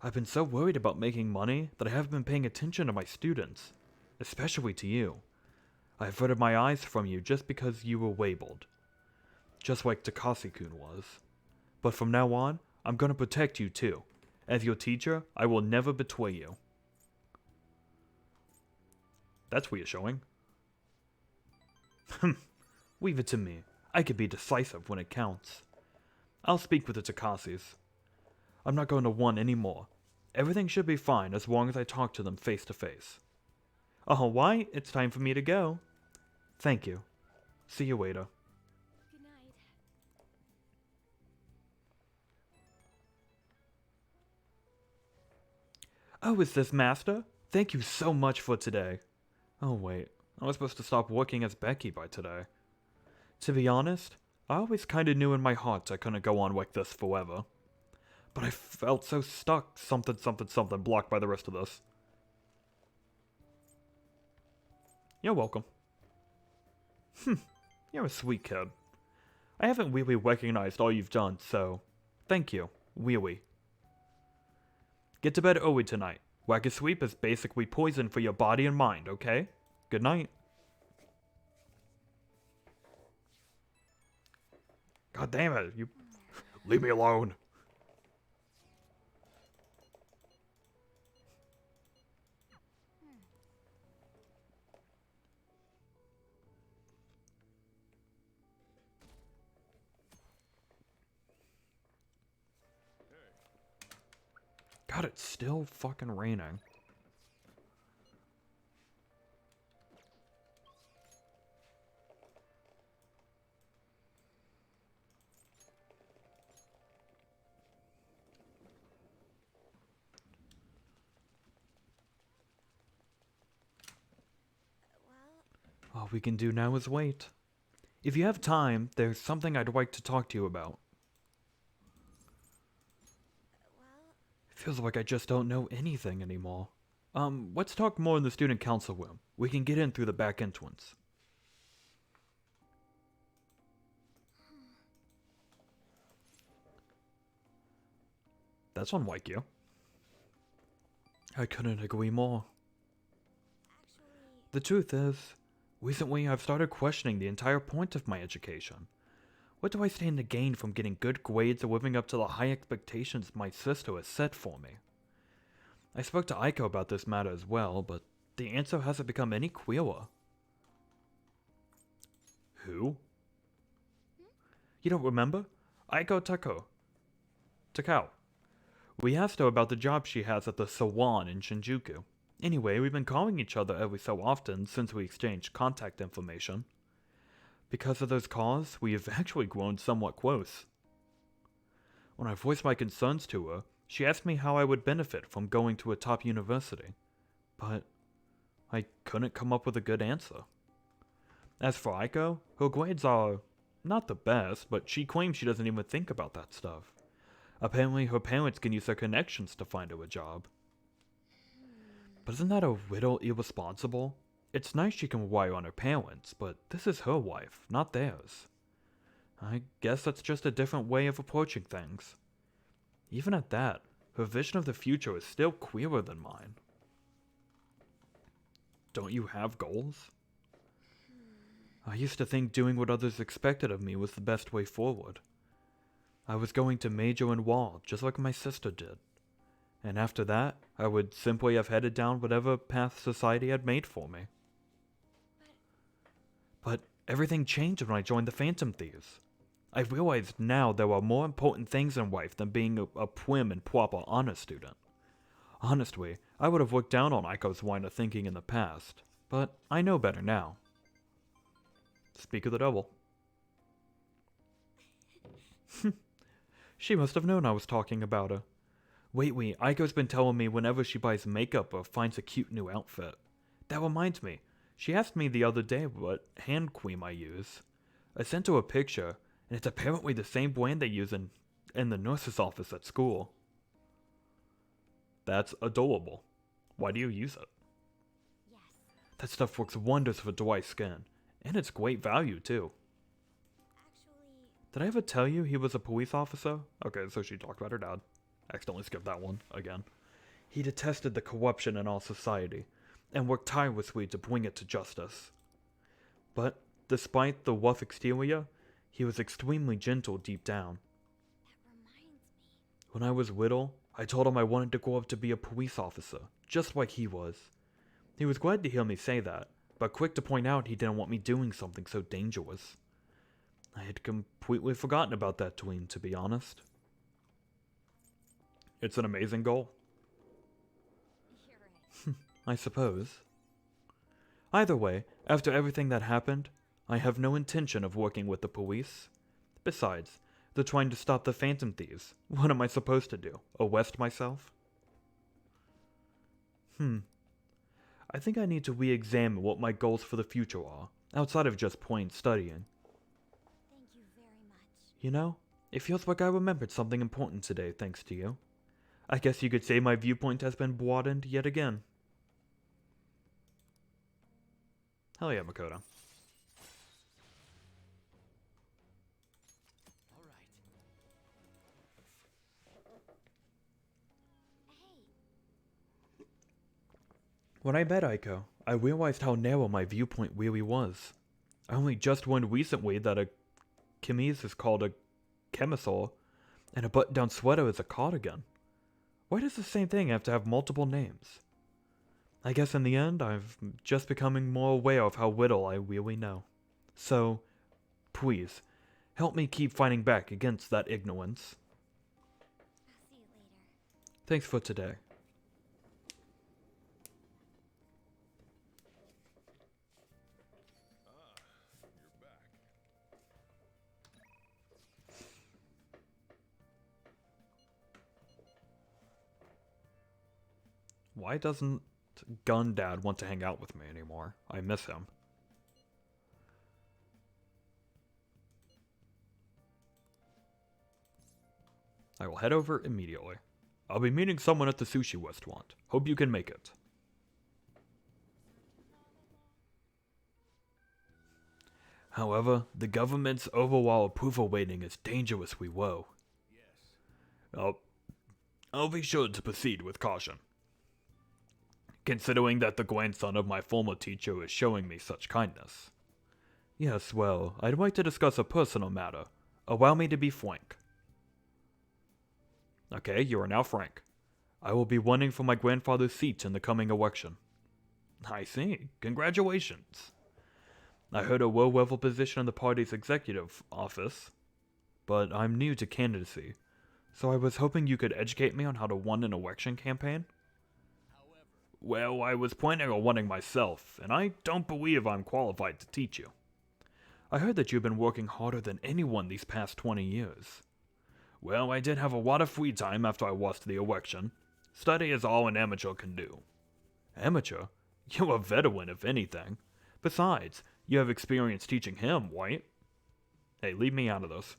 I've been so worried about making money that I haven't been paying attention to my students. Especially to you. I averted my eyes from you just because you were labeled. Just like Takashi-kun was. But from now on, I'm gonna protect you too. As your teacher, I will never betray you. That's reassuring. Leave it to me. I can be decisive when it counts. I'll speak with the Takashis. I'm not going to want any more. Everything should be fine as long as I talk to them face to face. Alright, it's time for me to go. Thank you. See you later. Good night. Oh, is this Master? Thank you so much for today. Oh wait, I was supposed to stop working as Becky by today. To be honest, I always kinda knew in my heart I couldn't go on like this forever. But I felt so stuck, something blocked by the rest of this. You're welcome. You're a sweet kid. I haven't really recognized all you've done, so thank you, really. Get to bed early tonight. Lack of sleep is basically poison for your body and mind, okay? Good night. God damn it, you... Leave me alone. God, it's still fucking raining. Well, All we can do now is wait. If you have time, there's something I'd like to talk to you about. well, It feels like I just don't know anything anymore. Let's talk more in the student council room. We can get in through the back entrance. That's unlike you. I couldn't agree more. actually, The truth is, recently I've started questioning the entire point of my education. What do I stand to gain from getting good grades or living up to the high expectations my sister has set for me? I spoke to Aiko about this matter as well, but the answer hasn't become any clearer. Who? You don't remember? Aiko Takao. We asked her about the job she has at the salon in Shinjuku. Anyway, we've been calling each other every so often since we exchanged contact information. Because of those calls, we have actually grown somewhat close. When I voiced my concerns to her, she asked me how I would benefit from going to a top university. But I couldn't come up with a good answer. As for Aiko, her grades are not the best, but she claims she doesn't even think about that stuff. Apparently, her parents can use their connections to find her a job. But isn't that a little irresponsible? It's nice she can rely on her parents, but this is her life, not theirs. I guess that's just a different way of approaching things. Even at that, her vision of the future is still clearer than mine. Don't you have goals? I used to think doing what others expected of me was the best way forward. I was going to major in law, just like my sister did. And after that, I would simply have headed down whatever path society had made for me. But everything changed when I joined the Phantom Thieves. I realized now there are more important things in life than being a prim and proper honor student. Honestly, I would have looked down on Aiko's line of thinking in the past, but I know better now. Speak of the devil. She must have known I was talking about her. Wait, Aiko's been telling me whenever she buys makeup or finds a cute new outfit. That reminds me, she asked me the other day what hand cream I use. I sent her a picture, and it's apparently the same brand they use in the nurse's office at school. That's adorable. Why do you use it? yes. That stuff works wonders for dry skin, and it's great value too. Actually, Did I ever tell you he was a police officer? Okay, so she talked about her dad. Accidentally skipped that one again. He detested the corruption in our society, and worked tirelessly to bring it to justice. But, despite the rough exterior, he was extremely gentle deep down. that reminds me. When I was little, I told him I wanted to grow up to be a police officer, just like he was. He was glad to hear me say that, but quick to point out he didn't want me doing something so dangerous. I had completely forgotten about that tween, to be honest. It's an amazing goal, You're right. I suppose. Either way, after everything that happened, I have no intention of working with the police. Besides, they're trying to stop the Phantom Thieves. What am I supposed to do? Arrest myself? I think I need to re-examine what my goals for the future are, outside of just plain studying. Thank you very much. You know, it feels like I remembered something important today thanks to you. I guess you could say my viewpoint has been broadened yet again. Hell yeah, Makoto. All right. Hey, When I met Aiko, I realized how narrow my viewpoint really was. I only just learned recently that a chemise is called a chemisol, and a button-down sweater is a cardigan. Why does the same thing have to have multiple names? I guess in the end, I'm just becoming more aware of how little I really know. So, please, help me keep fighting back against that ignorance. I'll see you later. Thanks for today. You're back. Why doesn't Gun Dad want to hang out with me anymore? I miss him. I will head over immediately. I'll be meeting someone at the sushi restaurant. Hope you can make it. However, the government's overall approval rating is dangerously low. Yes. I'll be sure to proceed with caution. Considering that the grandson of my former teacher is showing me such kindness. Yes, well, I'd like to discuss a personal matter. Allow me to be frank. Okay, you are now frank. I will be running for my grandfather's seat in the coming election. I see. Congratulations. I heard a low-level position in the party's executive office, but I'm new to candidacy, so I was hoping you could educate me on how to run an election campaign. Well, I was planning on running myself, and I don't believe I'm qualified to teach you. I heard that you've been working harder than anyone these past 20 years. Well, I did have a lot of free time after I lost the election. Study is all an amateur can do. Amateur? You're a veteran, if anything. Besides, you have experience teaching him, right? Hey, leave me out of this.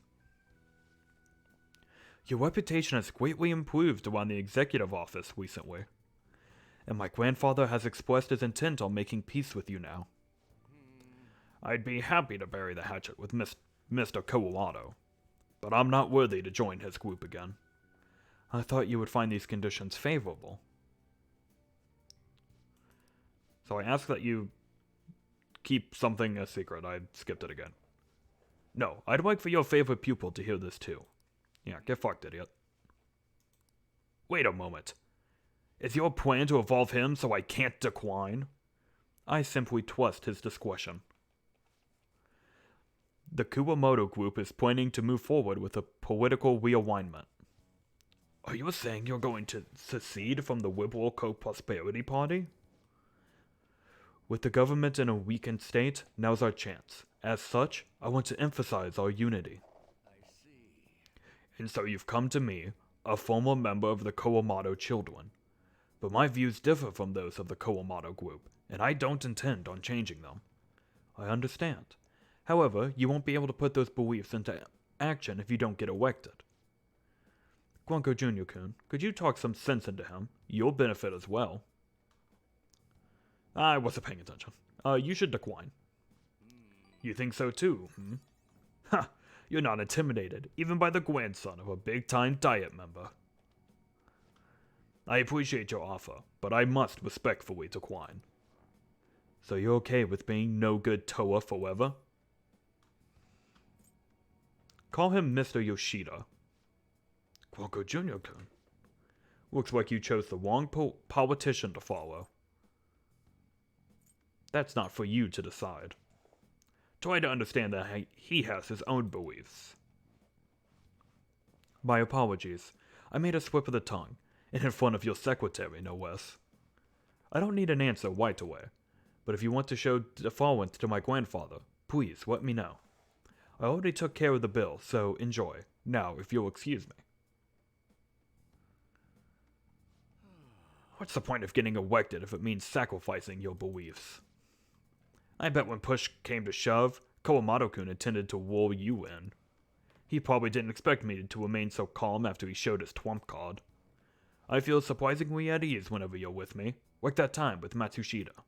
Your reputation has greatly improved around the executive office recently. And my grandfather has expressed his intent on making peace with you now. I'd be happy to bury the hatchet with Mr. Colorado, but I'm not worthy to join his group again. I thought you would find these conditions favorable. So I ask that you keep something a secret. I skipped it again. No, I'd like for your favorite pupil to hear this too. Yeah, get fucked, idiot. Wait a moment. Is your plan to evolve him so I can't decline? I simply trust his discretion. The Kuwamoto group is planning to move forward with a political realignment. Are you saying you're going to secede from the Liberal Co-Prosperity Party? With the government in a weakened state, now's our chance. As such, I want to emphasize our unity. I see. And so you've come to me, a former member of the Kawamoto children. But my views differ from those of the Kawamoto group, and I don't intend on changing them. I understand. However, you won't be able to put those beliefs into action if you don't get elected. Grunko Jr.-kun, could you talk some sense into him? You'll benefit as well. I wasn't paying attention. You should decline. You think so too, hmm? Ha! You're not intimidated, even by the grandson of a big-time Diet member. I appreciate your offer, but I must respectfully decline. So you're okay with being no good Toa forever? Call him Mr. Yoshida. Grunko Jr.-kun. Looks like you chose the wrong politician to follow. That's not for you to decide. Try to understand that he has his own beliefs. My apologies. I made a slip of the tongue, and in front of your secretary, no less. I don't need an answer right away, but if you want to show deference to my grandfather, please let me know. I already took care of the bill, so enjoy. Now, if you'll excuse me. What's the point of getting elected if it means sacrificing your beliefs? I bet when push came to shove, Kawamoto-kun intended to lure you in. He probably didn't expect me to remain so calm after he showed his trump card. I feel surprisingly at ease whenever you're with me, like that time with Matsushita. I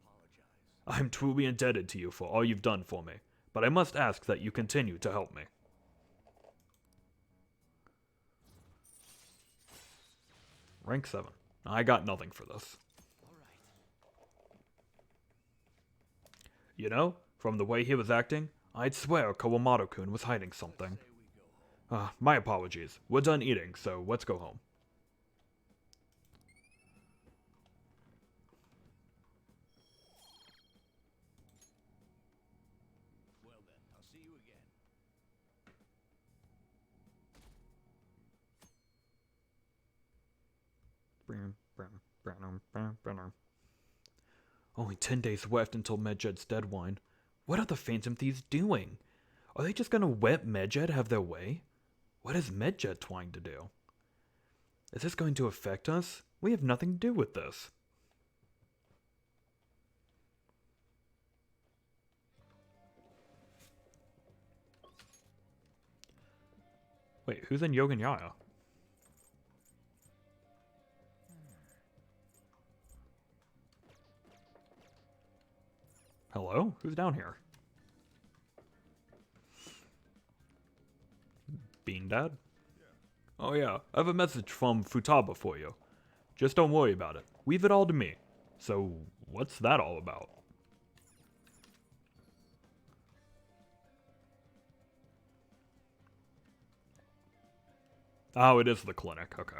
apologize. I'm truly indebted to you for all you've done for me, but I must ask that you continue to help me. Rank 7. I got nothing for this. All right. You know, from the way he was acting, I'd swear Kawamoto-kun was hiding something. Say we go home. My apologies. We're done eating, so let's go home. Well then, I'll see you again. Only 10 days left until Medjed's deadline. What are the Phantom Thieves doing? Are they just gonna let Medjed have their way? What is Medjed trying to do? Is this going to affect us? We have nothing to do with this. Wait, who's in Yoganyaya? Hello? Who's down here? Bean Dad? Oh yeah, I have a message from Futaba for you. Just don't worry about it. Leave it all to me. So, what's that all about? Oh, it is the clinic. Okay.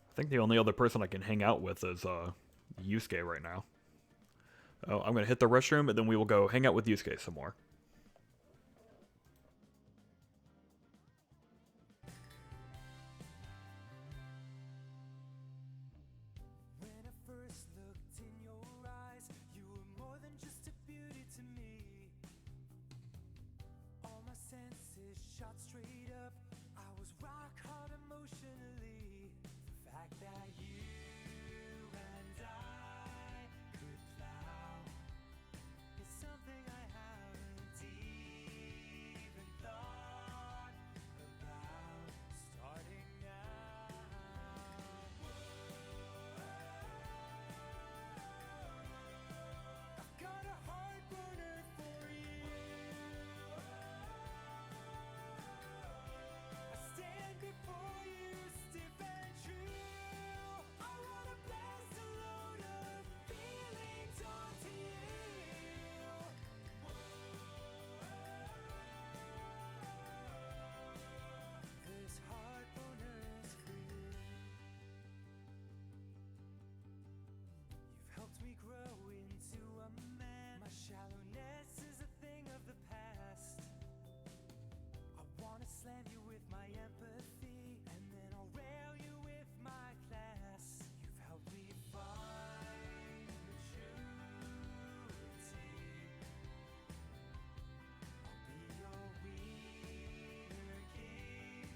I think the only other person I can hang out with is Yusuke right now. Oh, I'm gonna hit the restroom and then we will go hang out with Yusuke some more. When I first looked in your eyes, you were more than just a beauty to me. All my senses shot straight up. I was rock hard emotionally. The fact that you and I could plow is something I haven't even thought about starting now. I've got a heart burner for you. I stand before you, stiff and true. I wanna blast a load of feelings onto you. This heart burner is for you. You've helped me grow into a man. My shallowness is a thing of the past. I wanna slam you with my empathy, and then I'll rail you with my class. You've helped me find maturity. I'll be your wiener king.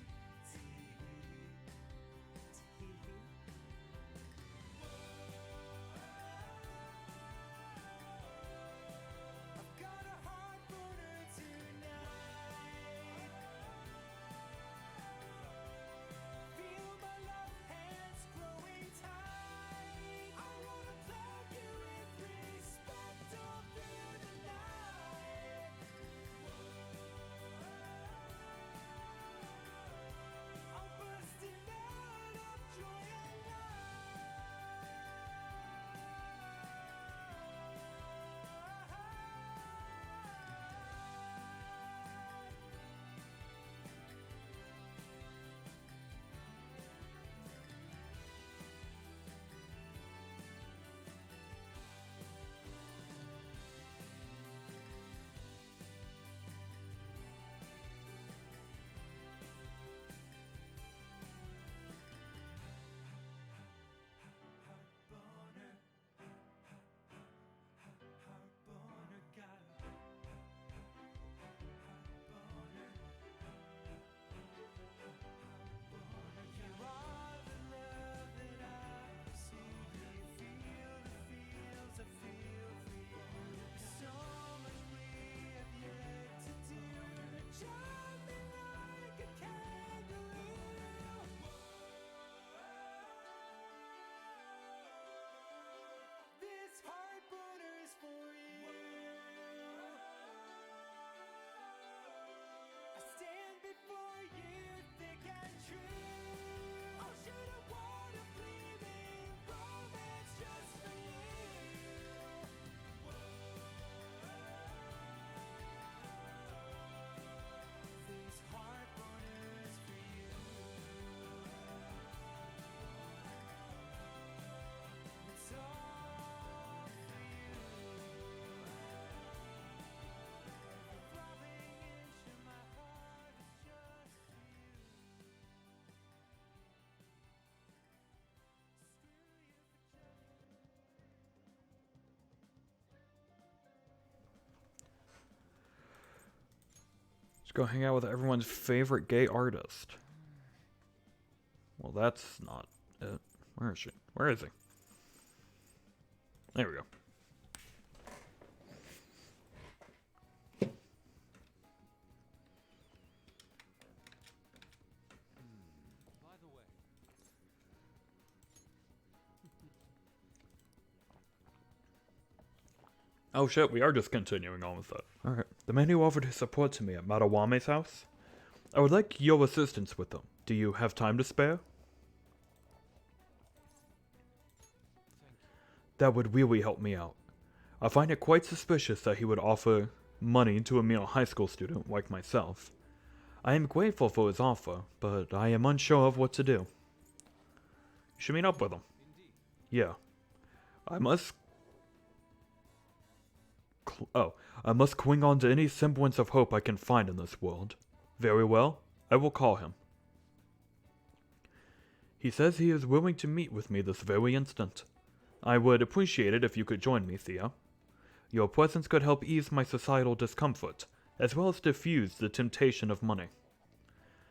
I've got a heart burner tonight. Let's go hang out with everyone's favorite gay artist. Well, that's not it. Where is she? Where is he? There we go. By the way, Oh shit, we are just continuing on with that. Alright. The man who offered his support to me at Madawame's house? I would like your assistance with them. Do you have time to spare? That would really help me out. I find it quite suspicious that he would offer money to a mere high school student like myself. I am grateful for his offer, but I am unsure of what to do. You should meet up with him. indeed. Yeah. I must cling on to any semblance of hope I can find in this world. Very well, I will call him. He says he is willing to meet with me this very instant. I would appreciate it if you could join me, Thea. Your presence could help ease my societal discomfort, as well as diffuse the temptation of money.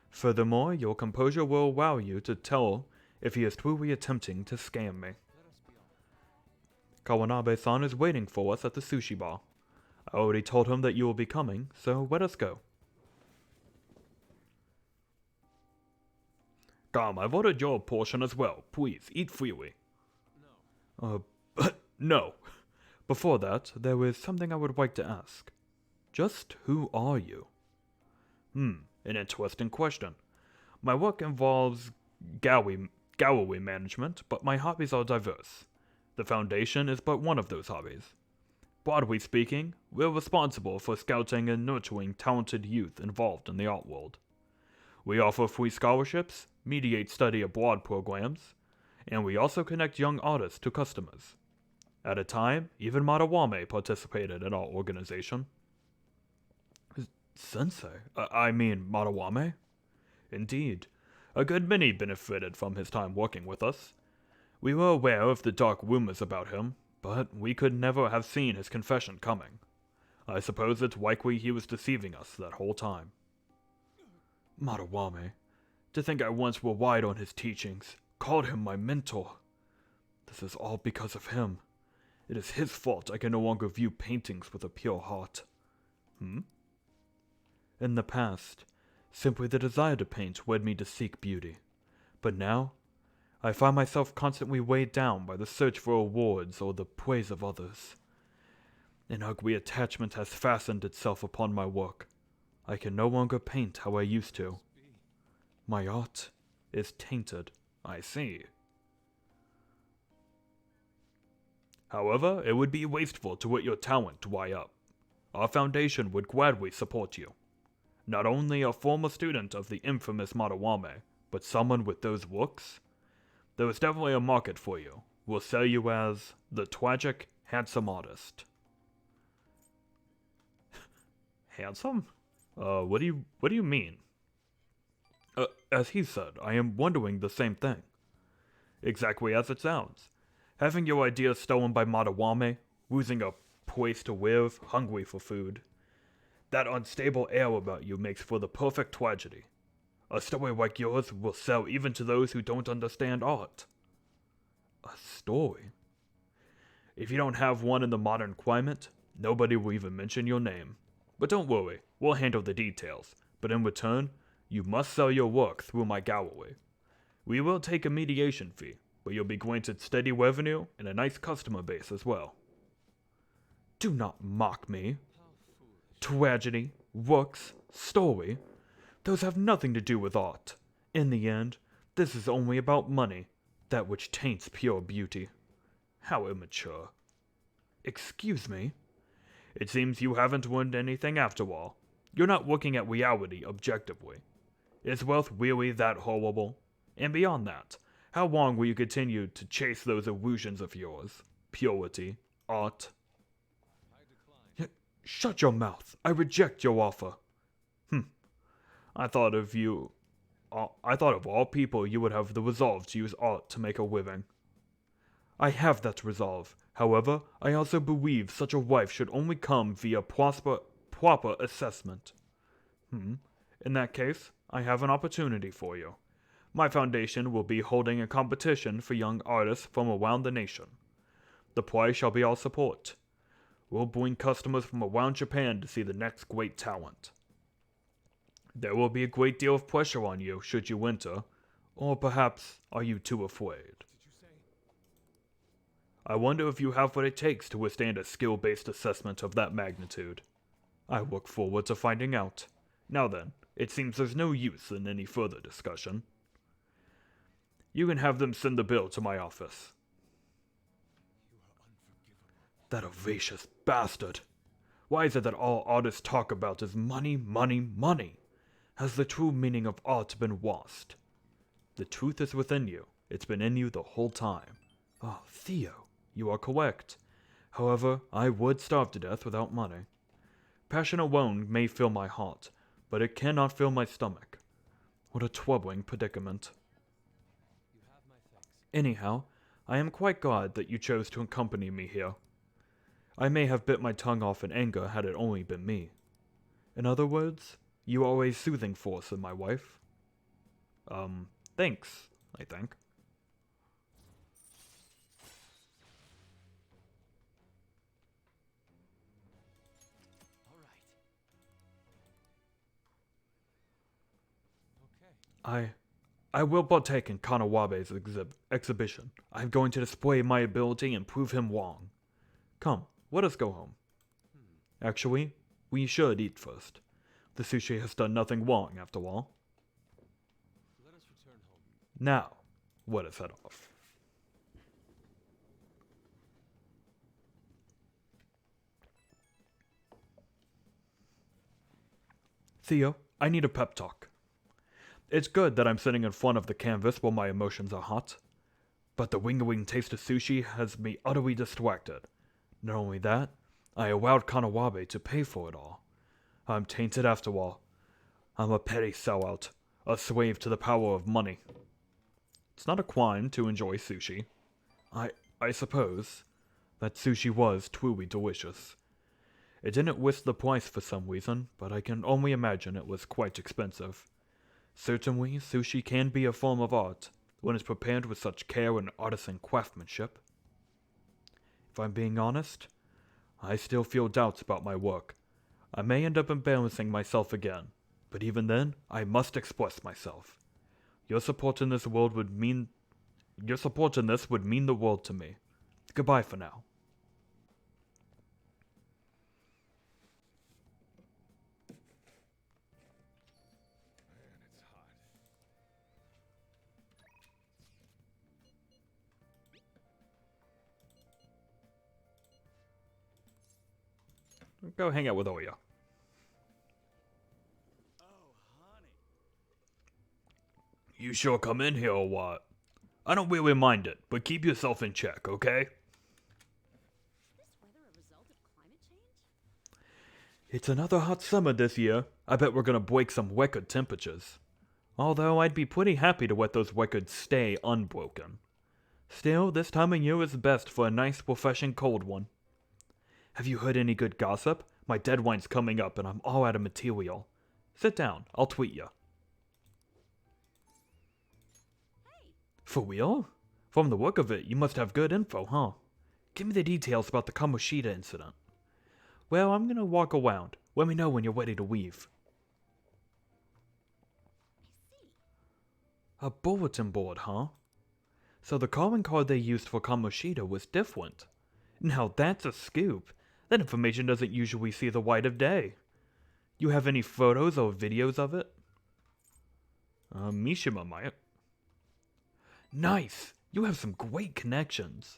Furthermore, your composure will allow you to tell if he is truly attempting to scam me. Kawanabe-san is waiting for us at the sushi bar. I already told him that you will be coming, so let us go. Come, I've ordered your portion as well. Please, eat freely. No. No. Before that, there is something I would like to ask. Just who are you? An interesting question. My work involves gallery management, but my hobbies are diverse. The Foundation is but one of those hobbies. Broadly speaking, we're responsible for scouting and nurturing talented youth involved in the art world. We offer free scholarships, mediate study abroad programs, and we also connect young artists to customers. At a time, even Madawame participated in our organization. Sensei? I mean Madawame? Indeed. A good many benefited from his time working with us. We were aware of the dark rumors about him, but we could never have seen his confession coming. I suppose it's likely he was deceiving us that whole time. Madawame. To think I once relied on his teachings, called him my mentor. This is all because of him. It is his fault I can no longer view paintings with a pure heart. In the past, simply the desire to paint led me to seek beauty. But now, I find myself constantly weighed down by the search for awards or the praise of others. An ugly attachment has fastened itself upon my work. I can no longer paint how I used to. My art is tainted, I see. However, it would be wasteful to let your talent dry up. Our foundation would gladly support you. Not only a former student of the infamous Madawame, but someone with those looks? There is definitely a market for you. We'll sell you as the tragic, handsome artist. Handsome? What do you mean? As he said, I am wondering the same thing. Exactly as it sounds. Having your ideas stolen by Madawame, losing a place to live, hungry for food. That unstable air about you makes for the perfect tragedy. A story like yours will sell even to those who don't understand art. A story? If you don't have one in the modern climate, nobody will even mention your name. But don't worry, we'll handle the details. But in return, you must sell your work through my gallery. We will take a mediation fee, but you'll be granted steady revenue and a nice customer base as well. Do not mock me. Tragedy, works, story, those have nothing to do with art. In the end, this is only about money, that which taints pure beauty. How immature. Excuse me? It seems you haven't learned anything after all. You're not looking at reality objectively. Is wealth really that horrible? And beyond that, how long will you continue to chase those illusions of yours? Purity, art. Shut your mouth. I reject your offer. I thought of all people you would have the resolve to use art to make a living. I have that resolve. However, I also believe such a wife should only come via proper assessment. In that case, I have an opportunity for you. My foundation will be holding a competition for young artists from around the nation. The prize shall be our support. We'll bring customers from around Japan to see the next great talent. There will be a great deal of pressure on you should you enter, or perhaps are you too afraid? I wonder if you have what it takes to withstand a skill-based assessment of that magnitude. I look forward to finding out. Now then, it seems there's no use in any further discussion. You can have them send the bill to my office. That audacious bastard! Why is it that all artists talk about is money, money, money? Has the true meaning of art been lost? The truth is within you. It's been in you the whole time. Oh, Theo, you are correct. However, I would starve to death without money. Passion alone may fill my heart, but it cannot fill my stomach. What a troubling predicament. Anyhow, I am quite glad that you chose to accompany me here. I may have bit my tongue off in anger had it only been me. In other words, you are a soothing force in my life. Thanks, I think. All right. Okay. I will partake in Kanawabe's exhibition. I am going to display my ability and prove him wrong. Come, let us go home. Actually, we should eat first. The sushi has done nothing wrong, after all. Let us return home. Now, let us head off. Theo, I need a pep talk. It's good that I'm sitting in front of the canvas while my emotions are hot, but the wing taste of sushi has me utterly distracted. Not only that, I allowed Kanawabe to pay for it all. I'm tainted after all. I'm a petty sellout, a slave to the power of money. It's not a crime to enjoy sushi. I suppose that sushi was truly delicious. It didn't list the price for some reason, but I can only imagine it was quite expensive. Certainly, sushi can be a form of art when it's prepared with such care and artisan craftsmanship. If I'm being honest, I still feel doubts about my work. I may end up embarrassing myself again, but even then, I must express myself. Your support in this would mean the world to me. Goodbye for now. Man, it's hot. Go hang out with Oya. Oh, honey. You sure come in here or what? I don't really mind it, but keep yourself in check, okay? Is this weather a result of climate change? It's another hot summer this year. I bet we're gonna break some record temperatures. Although I'd be pretty happy to let those records stay unbroken. Still, this time of year is best for a nice, refreshing cold one. Have you heard any good gossip? My deadline's coming up and I'm all out of material. Sit down, I'll tweet you. Hey, For real? From the look of it, you must have good info, huh? Give me the details about the Kamoshida incident. Well, I'm gonna walk around. Let me know when you're ready to leave. I see. A bulletin board, huh? So the calling card they used for Kamoshida was different. Now that's a scoop. That information doesn't usually see the light of day. You have any photos or videos of it? Mishima might. Nice! You have some great connections.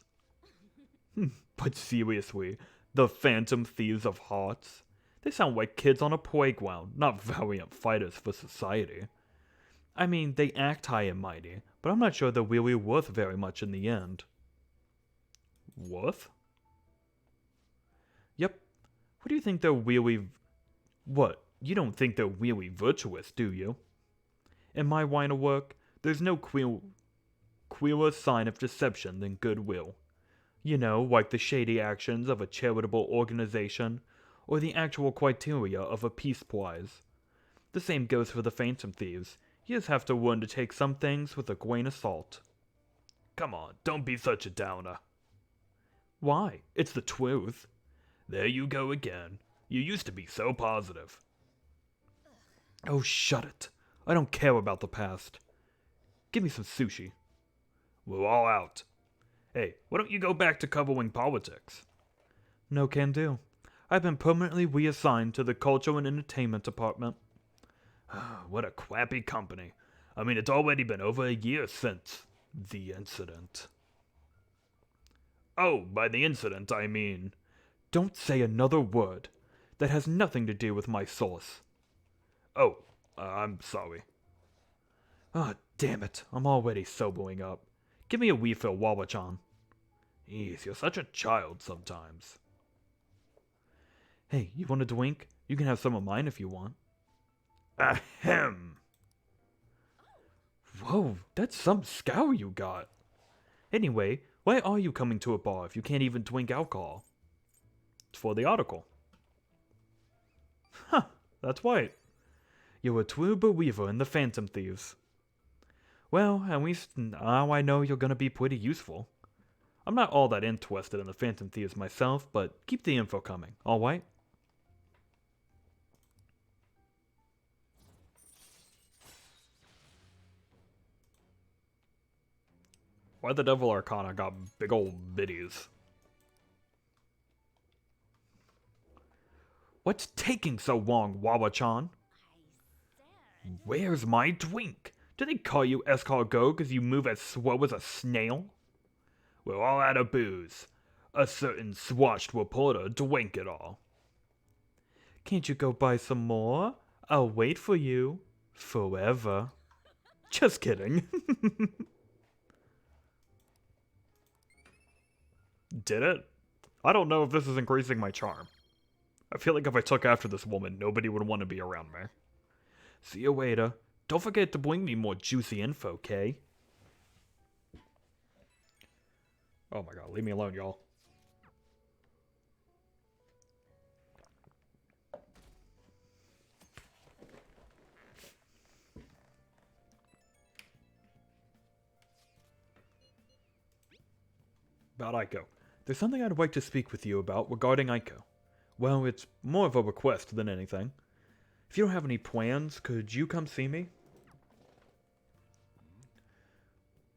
But seriously, the Phantom Thieves of Hearts? They sound like kids on a playground, not valiant fighters for society. I mean, they act high and mighty, but I'm not sure they're really worth very much in the end. Worth? Yep. What do you think they're really... What? You don't think they're really virtuous, do you? In my line of work, there's no queerer sign of deception than goodwill. You know, like the shady actions of a charitable organization, or the actual criteria of a peace prize. The same goes for the Phantom Thieves. You just have to learn to take some things with a grain of salt. Come on, don't be such a downer. Why? It's the truth. There you go again. You used to be so positive. Oh, shut it. I don't care about the past. Give me some sushi. We're all out. Hey, why don't you go back to covering politics? No can do. I've been permanently reassigned to the Culture and Entertainment Department. What a crappy company. I mean, it's already been over a year since the incident. Oh, by the incident, I mean... Don't say another word. That has nothing to do with my source. Oh, I'm sorry. Ah, damn it. I'm already sobering up. Give me a refill, Wawa-chan. Ease, you're such a child sometimes. Hey, you want a drink? You can have some of mine if you want. Ahem. Whoa, that's some scowl you got. Anyway, why are you coming to a bar if you can't even drink alcohol? It's for the article. Huh, that's right. You're a true believer in the Phantom Thieves. Well, at least now I know you're gonna be pretty useful. I'm not all that interested in the Phantom Thieves myself, but keep the info coming, alright? Why the Devil Arcana got big old biddies? What's taking so long, Wawa-chan? Where's my drink? Do they call you escargot because you move as slow as a snail? We're all out of booze. A certain swatched reporter drank it all. Can't you go buy some more? I'll wait for you. Forever. Just kidding. Did it? I don't know if this is increasing my charm. I feel like if I took after this woman, nobody would want to be around me. See you later. Don't forget to bring me more juicy info, Kay. Oh my god, leave me alone, y'all. About Aiko. There's something I'd like to speak with you about regarding Aiko. Well, it's more of a request than anything. If you don't have any plans, could you come see me?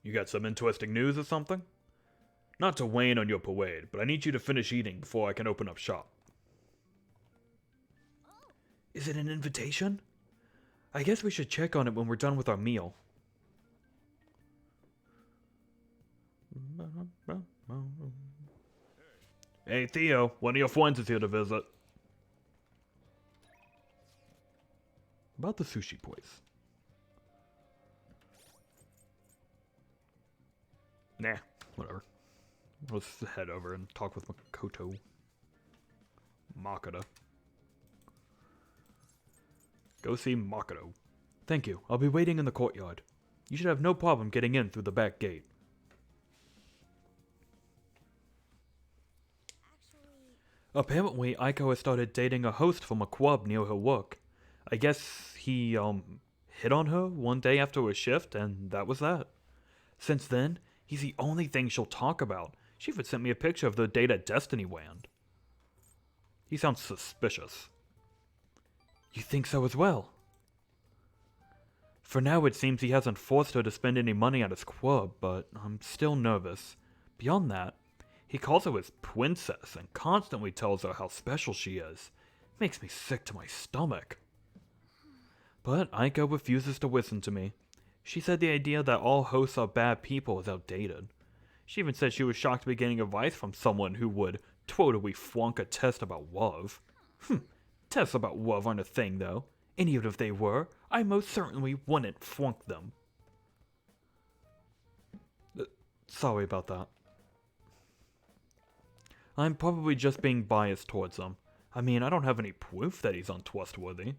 You got some interesting news or something? Not to wane on your parade, but I need you to finish eating before I can open up shop. Is it an invitation? I guess we should check on it when we're done with our meal. Hey Theo, one of your friends is here to visit. About the sushi place. Nah, whatever. Let's head over and talk with Makoto. Makoto. Go see Makoto. Thank you. I'll be waiting in the courtyard. You should have no problem getting in through the back gate. Apparently, Aiko has started dating a host from a club near her work. I guess he, hit on her one day after her shift, and that was that. Since then, he's the only thing she'll talk about. She even sent me a picture of their date at Destiny Land. He sounds suspicious. You think so as well? For now, it seems he hasn't forced her to spend any money at his club, but I'm still nervous. Beyond that, he calls her his princess and constantly tells her how special she is. Makes me sick to my stomach. But Aiko refuses to listen to me. She said the idea that all hosts are bad people is outdated. She even said she was shocked to be getting advice from someone who would totally flunk a test about love. Tests about love aren't a thing, though. And even if they were, I most certainly wouldn't flunk them. Sorry about that. I'm probably just being biased towards him. I mean, I don't have any proof that he's untrustworthy.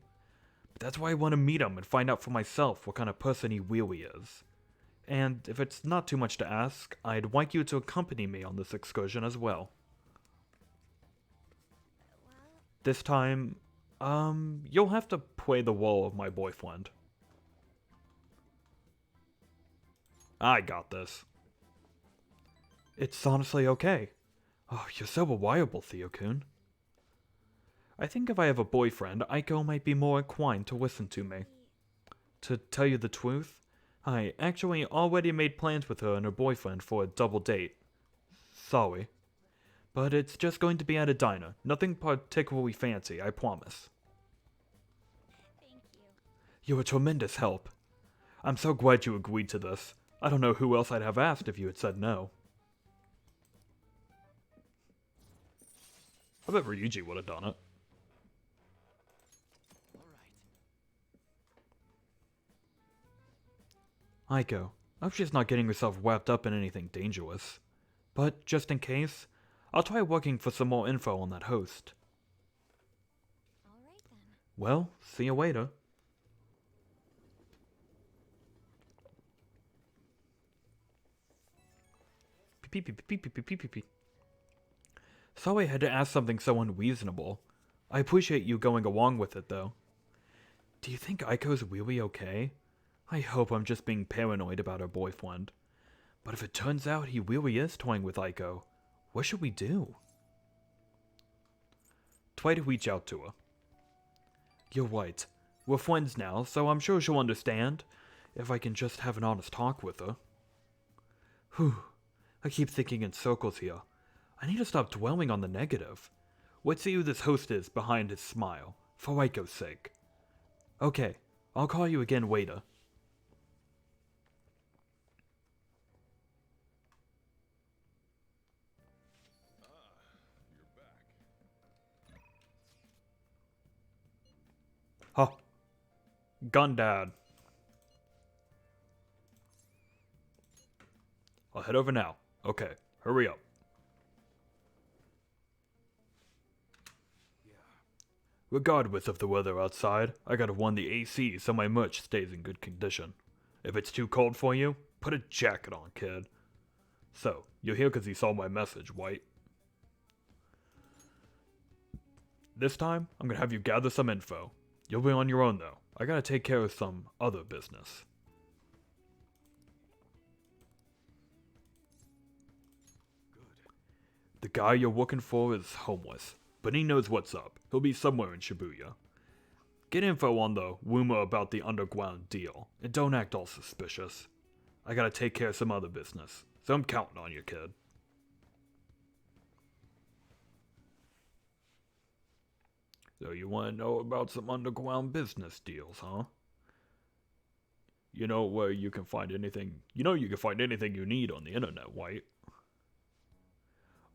But that's why I want to meet him and find out for myself what kind of person he really is. And if it's not too much to ask, I'd like you to accompany me on this excursion as well. This time, You'll have to play the role of my boyfriend. I got this. It's honestly okay. Oh, you're so reliable, Theo-kun. I think if I have a boyfriend, Aiko might be more inclined to listen to me. To tell you the truth, I actually already made plans with her and her boyfriend for a double date. Sorry. But it's just going to be at a diner. Nothing particularly fancy, I promise. Thank you. You're a tremendous help. I'm so glad you agreed to this. I don't know who else I'd have asked if you had said no. I bet Ryuji would have done it. All right. Aiko, I hope she's not getting herself wrapped up in anything dangerous. But just in case, I'll try working for some more info on that host. All right then. Well, see you later. Sorry I had to ask something so unreasonable. I appreciate you going along with it, though. Do you think Aiko's really okay? I hope I'm just being paranoid about her boyfriend. But if it turns out he really is toying with Aiko, what should we do? Try to reach out to her. You're right. We're friends now, so I'm sure she'll understand. If I can just have an honest talk with her. Whew. I keep thinking in circles here. I need to stop dwelling on the negative. Let's see who this host is behind his smile, for Aiko's sake. Okay, I'll call you again later. You're back. Huh. Gundad. I'll head over now. Okay, hurry up. Regardless of the weather outside, I gotta warm the AC so my merch stays in good condition. If it's too cold for you, put a jacket on, kid. So, you're here because you saw my message, White. This time, I'm gonna have you gather some info. You'll be on your own, though. I gotta take care of some other business. The guy you're looking for is homeless, but he knows what's up. He'll be somewhere in Shibuya. Get info on the rumor about the underground deal, and don't act all suspicious. I gotta take care of some other business, so I'm counting on you, kid. So you want to know about some underground business deals, huh? You know where you can find anything. You know you can find anything you need on the internet, White.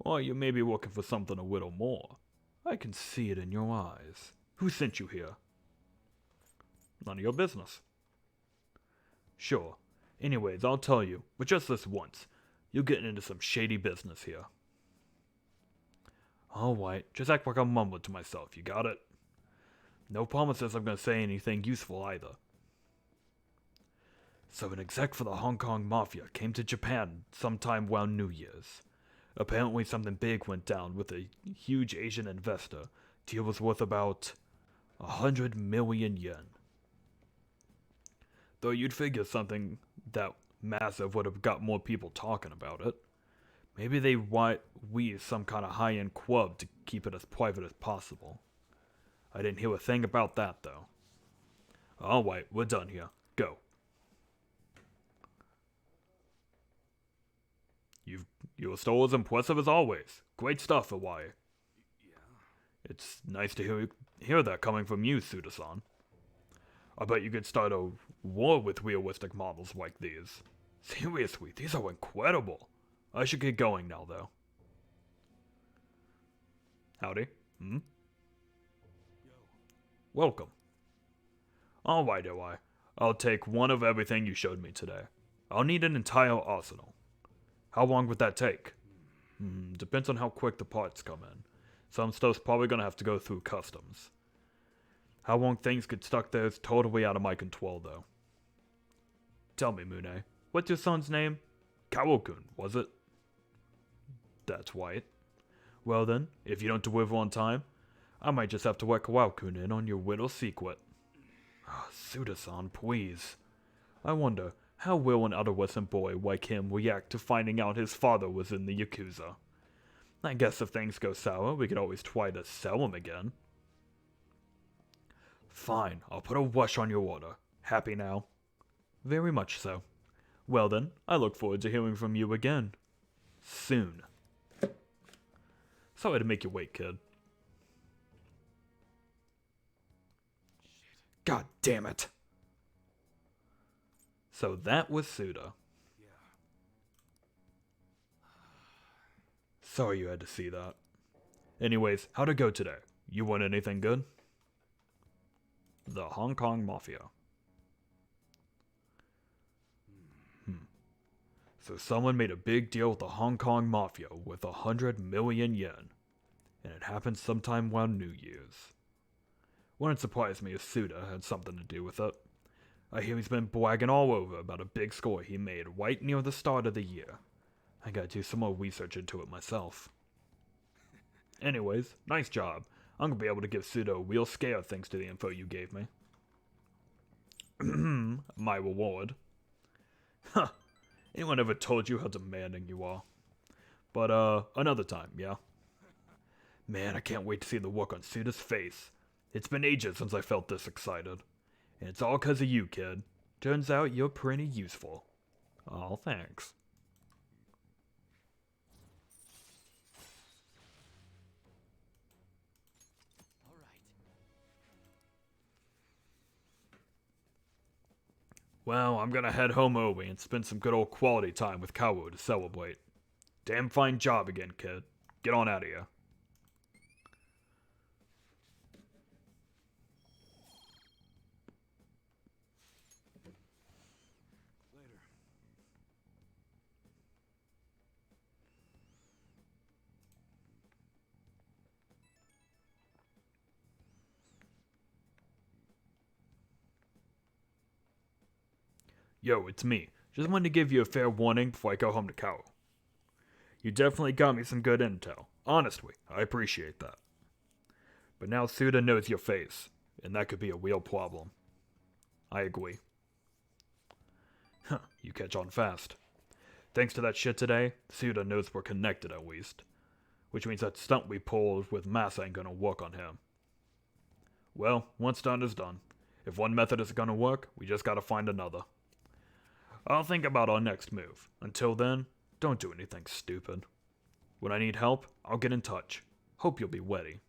Or you may be looking for something a little more. I can see it in your eyes. Who sent you here? None of your business. Sure. Anyways, I'll tell you, but just this once. You're getting into some shady business here. Alright, just act like I'm mumbling to myself, you got it? No promises I'm gonna say anything useful either. So an exec for the Hong Kong Mafia came to Japan sometime around New Year's. Apparently something big went down with a huge Asian investor. Deal was worth about 100 million yen. Though you'd figure something that massive would have got more people talking about it. Maybe they want we some kind of high-end club to keep it as private as possible. I didn't hear a thing about that, though. Alright, we're done here. Go. You're still as impressive as always. Great stuff, Hawaii. Yeah. It's nice to hear that coming from you, Suda-san. I bet you could start a war with realistic models like these. Seriously, these are incredible. I should get going now, though. Howdy. Yo. Welcome. Alright, OI. I'll take one of everything you showed me today. I'll need an entire arsenal. How long would that take? Depends on how quick the parts come in. Some stuff's probably gonna have to go through customs. How long things get stuck there is totally out of my control, though. Tell me, Mune, what's your son's name? Kawo-kun, was it? That's right. Well then, if you don't deliver on time, I might just have to let Kawaku in on your little secret. Suda-san, please. I wonder, how will an adolescent boy like him react to finding out his father was in the Yakuza? I guess if things go sour, we could always try to sell him again. Fine, I'll put a rush on your order. Happy now? Very much so. Well then, I look forward to hearing from you again. Soon. Sorry to make you wait, kid. God damn it. So that was Suda. Yeah. Sorry you had to see that. Anyways, how'd it go today? You want anything good? The Hong Kong Mafia. So someone made a big deal with the Hong Kong Mafia with 100 million yen. And it happened sometime around New Year's. Wouldn't surprise me if Suda had something to do with it. I hear he's been bragging all over about a big score he made right near the start of the year. I gotta do some more research into it myself. Anyways, nice job. I'm gonna be able to give Suda a real scare thanks to the info you gave me. My reward. Huh. Anyone ever told you how demanding you are? But, another time, yeah? Man, I can't wait to see the look on Suda's face. It's been ages since I felt this excited. And it's all 'cause of you, kid. Turns out you're pretty useful. Oh, thanks. All right. Well, I'm gonna head home early and spend some good old quality time with Kawo to celebrate. Damn fine job again, kid. Get on out of here. Later. Yo, it's me. Just wanted to give you a fair warning before I go home to Kawo. You definitely got me some good intel. Honestly, I appreciate that. But now Suda knows your face, and that could be a real problem. I agree. Huh, you catch on fast. Thanks to that shit today, Suda knows we're connected at least. Which means that stunt we pulled with Massa ain't gonna work on him. Well, once done is done. If one method isn't gonna work, we just gotta find another. I'll think about our next move. Until then, don't do anything stupid. When I need help, I'll get in touch. Hope you'll be ready.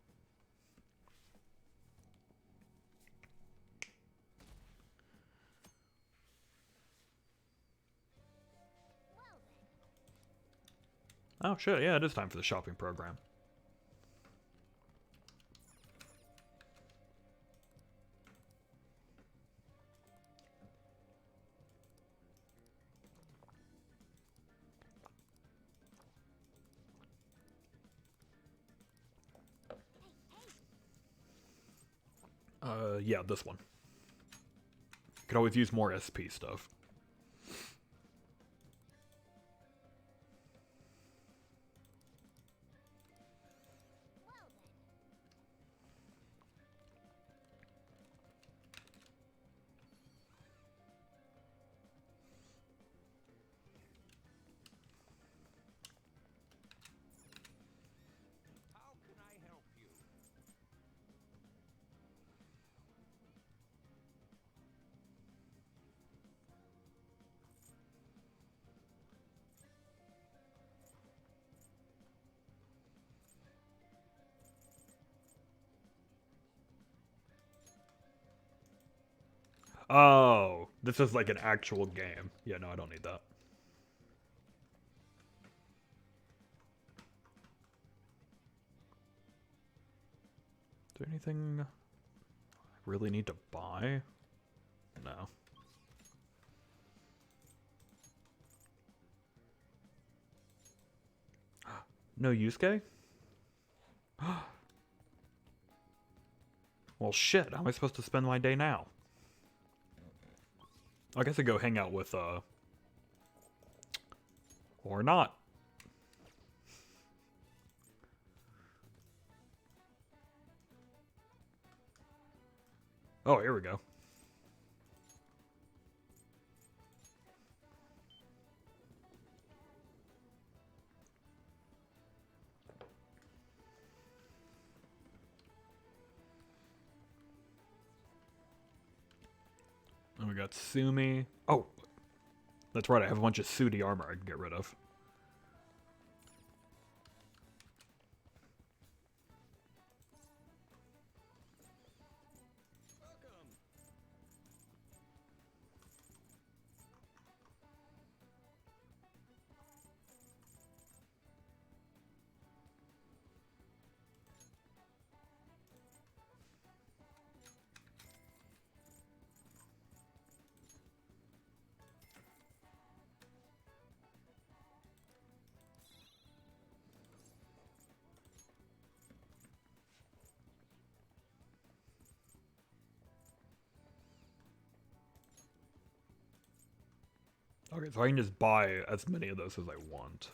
Oh shit, yeah, it is time for the shopping program. Yeah, this one. Could always use more SP stuff. How can I help you? Oh, this is like an actual game. Yeah, no, I don't need that. Is there anything I really need to buy? No. No Yusuke? Well, shit, how am I supposed to spend my day now? I guess I go hang out with, or not. Oh, here we go. And we got Sumi. Oh, that's right. I have a bunch of Sudi armor I can get rid of. Okay, so I can just buy as many of those as I want.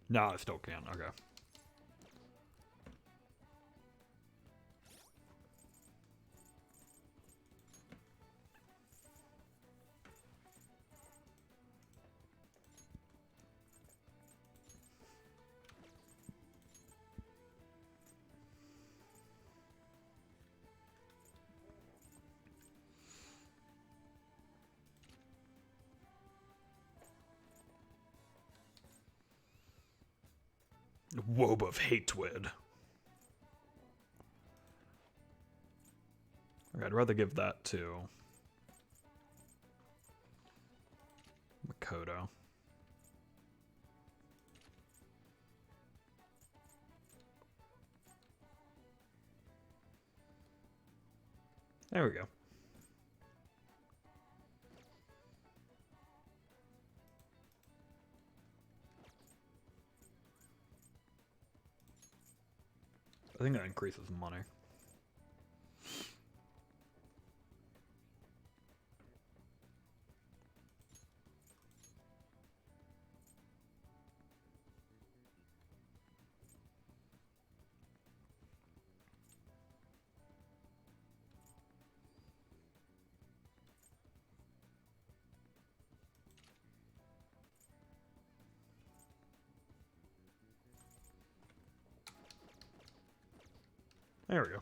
No, I still can't. Okay. Wobe of Hatewid. Okay, I'd rather give that to Makoto. There we go. I think that increases money. There we go.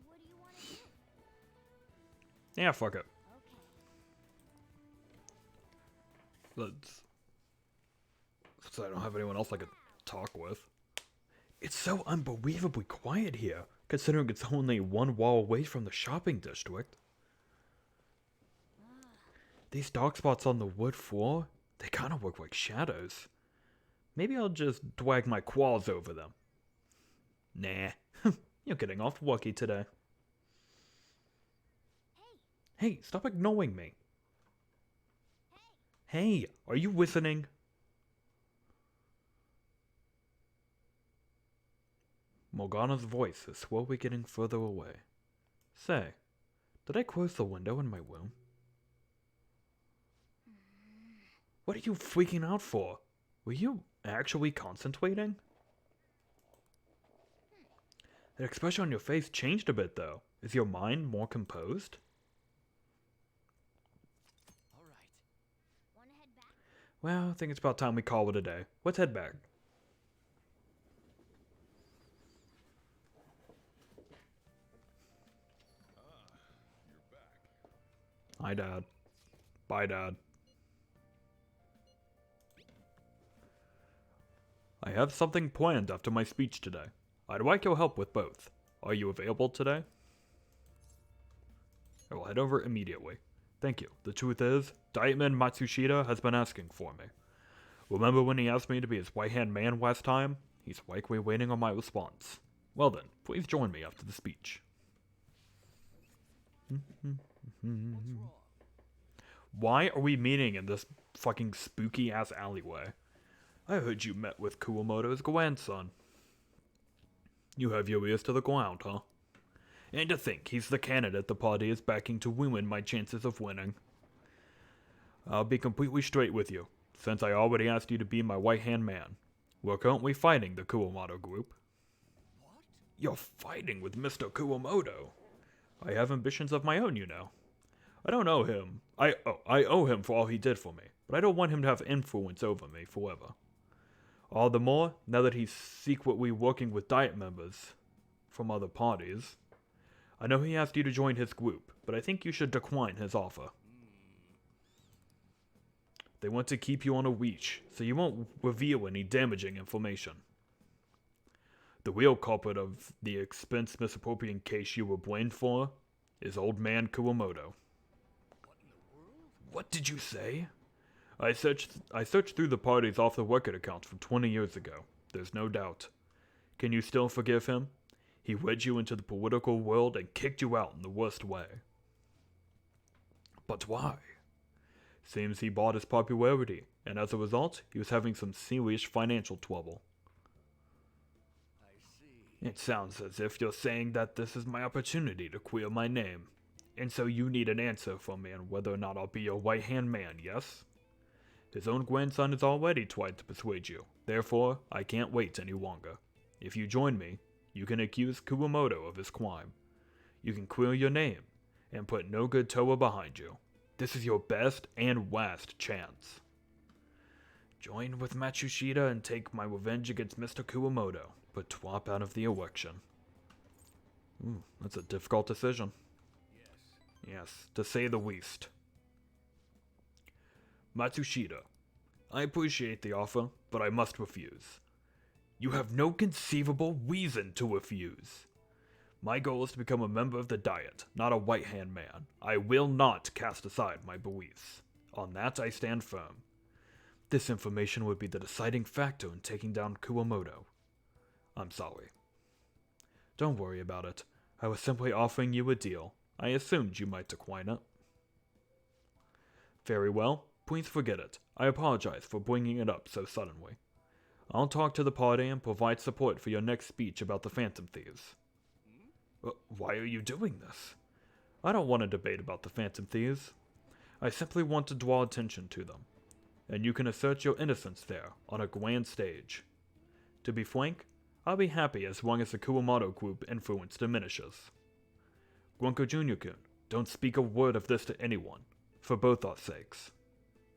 What do you want to do? Yeah, fuck it. Okay. Let's. So I don't have anyone else I could talk with. It's so unbelievably quiet here, considering it's only one wall away from the shopping district. These dark spots on the wood floor, they kind of look like shadows. Maybe I'll just drag my claws over them. Nah, you're getting off lucky today. Hey, stop ignoring me. Hey, are you listening? Morgana's voice is slowly getting further away. Say, did I close the window in my room? What are you freaking out for? Were you actually concentrating? That expression on your face changed a bit, though. Is your mind more composed? All right. Want to head back? Well, I think it's about time we call it a day. Let's head back. You're back. Hi, Dad. Bye, Dad. have something planned after my speech today. I'd like your help with both. Are you available today? I will head over immediately. Thank you. The truth is, Diamond Matsushita has been asking for me. Remember when he asked me to be his right-hand man last time? He's likely waiting on my response. Well then, please join me after the speech. Why are we meeting in this fucking spooky-ass alleyway? I heard you met with Kuwamoto's grandson. You have your ears to the ground, huh? And to think he's the candidate the party is backing to ruin my chances of winning. I'll be completely straight with you, since I already asked you to be my right-hand man. We're currently fighting the Kuwamoto group. What? You're fighting with Mr. Kuwamoto. I have ambitions of my own, you know. I don't owe him. I owe him for all he did for me, but I don't want him to have influence over me forever. All the more, now that he's secretly working with Diet members from other parties. I know he asked you to join his group, but I think you should decline his offer. They want to keep you on a leash, so you won't reveal any damaging information. The real culprit of the expense misappropriation case you were blamed for is Old Man Kuwamoto. What in the world? What did you say? I searched through the party's off-the-record accounts from 20 years ago. There's no doubt. Can you still forgive him? He led you into the political world and kicked you out in the worst way. But why? Seems he bought his popularity, and as a result, he was having some serious financial trouble. I see. It sounds as if you're saying that this is my opportunity to clear my name. And so you need an answer from me on whether or not I'll be your right-hand man, yes? His own grandson has already tried to persuade you. Therefore, I can't wait any longer. If you join me, you can accuse Kuwamoto of his crime. You can clear your name, and put no good Toa behind you. This is your best and last chance. Join with Matsushita and take my revenge against Mr. Kuwamoto, but drop out of the election. That's a difficult decision. Yes. Yes, to say the least. Matsushita, I appreciate the offer, but I must refuse. You have no conceivable reason to refuse. My goal is to become a member of the Diet, not a right-hand man. I will not cast aside my beliefs. On that I stand firm. This information would be the deciding factor in taking down Kuwamoto. I'm sorry. Don't worry about it. I was simply offering you a deal. I assumed you might decline it. Very well. Please forget it. I apologize for bringing it up so suddenly. I'll talk to the party and provide support for your next speech about the Phantom Thieves. Why are you doing this? I don't want to debate about the Phantom Thieves. I simply want to draw attention to them, and you can assert your innocence there, on a grand stage. To be frank, I'll be happy as long as the Kuwamoto group influence diminishes. Grunko Jr.-kun, don't speak a word of this to anyone, for both our sakes.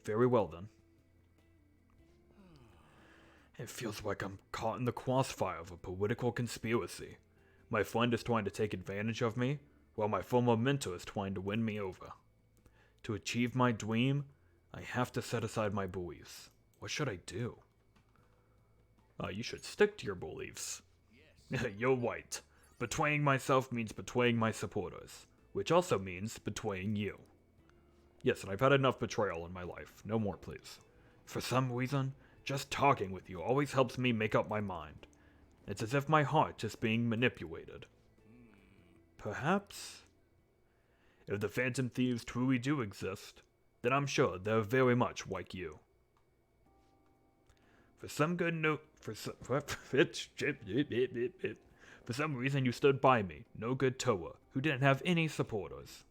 Very well then. It feels like I'm caught in the crossfire of a political conspiracy. My friend is trying to take advantage of me, while my former mentor is trying to win me over. To achieve my dream, I have to set aside my beliefs. What should I do? You should stick to your beliefs. Yes. You're right. Betraying myself means betraying my supporters, which also means betraying you. Yes, and I've had enough betrayal in my life. No more, please. For some reason, just talking with you always helps me make up my mind. It's as if my heart is being manipulated. Perhaps? If the Phantom Thieves truly do exist, then I'm sure they're very much like you. For some reason you stood by me, no good Toa, who didn't have any supporters.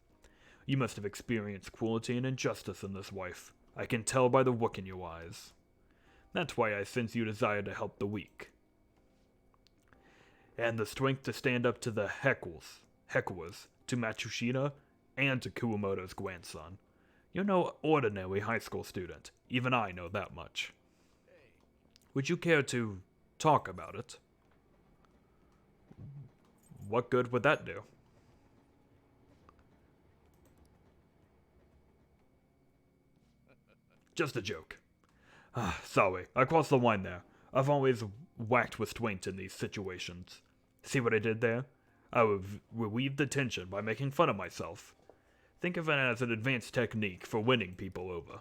You must have experienced cruelty and injustice in this life. I can tell by the look in your eyes. That's why I sense you desire to help the weak. And the strength to stand up to the hecklers, to Matsushita, and to Kuwamoto's grandson. You're no ordinary high school student. Even I know that much. Would you care to talk about it? What good would that do? Just a joke. Sorry, I crossed the line there. I've always whacked with strength in these situations. See what I did there? I relieved the tension by making fun of myself. Think of it as an advanced technique for winning people over.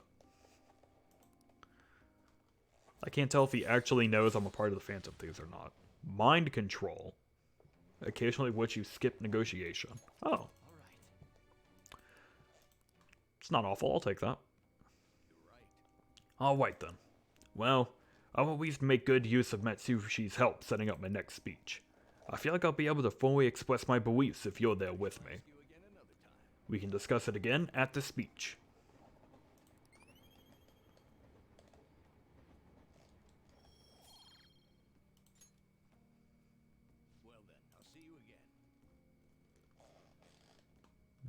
I can't tell if he actually knows I'm a part of the Phantom Thieves or not. Mind control. Occasionally which you skip negotiation. Oh. All right. It's not awful, I'll take that. You're right. Alright then. Well, I'll always make good use of Matsushi's help setting up my next speech. I feel like I'll be able to fully express my beliefs if you're there with me. You again another time. We can discuss it again at the speech. Well then, I'll see you again.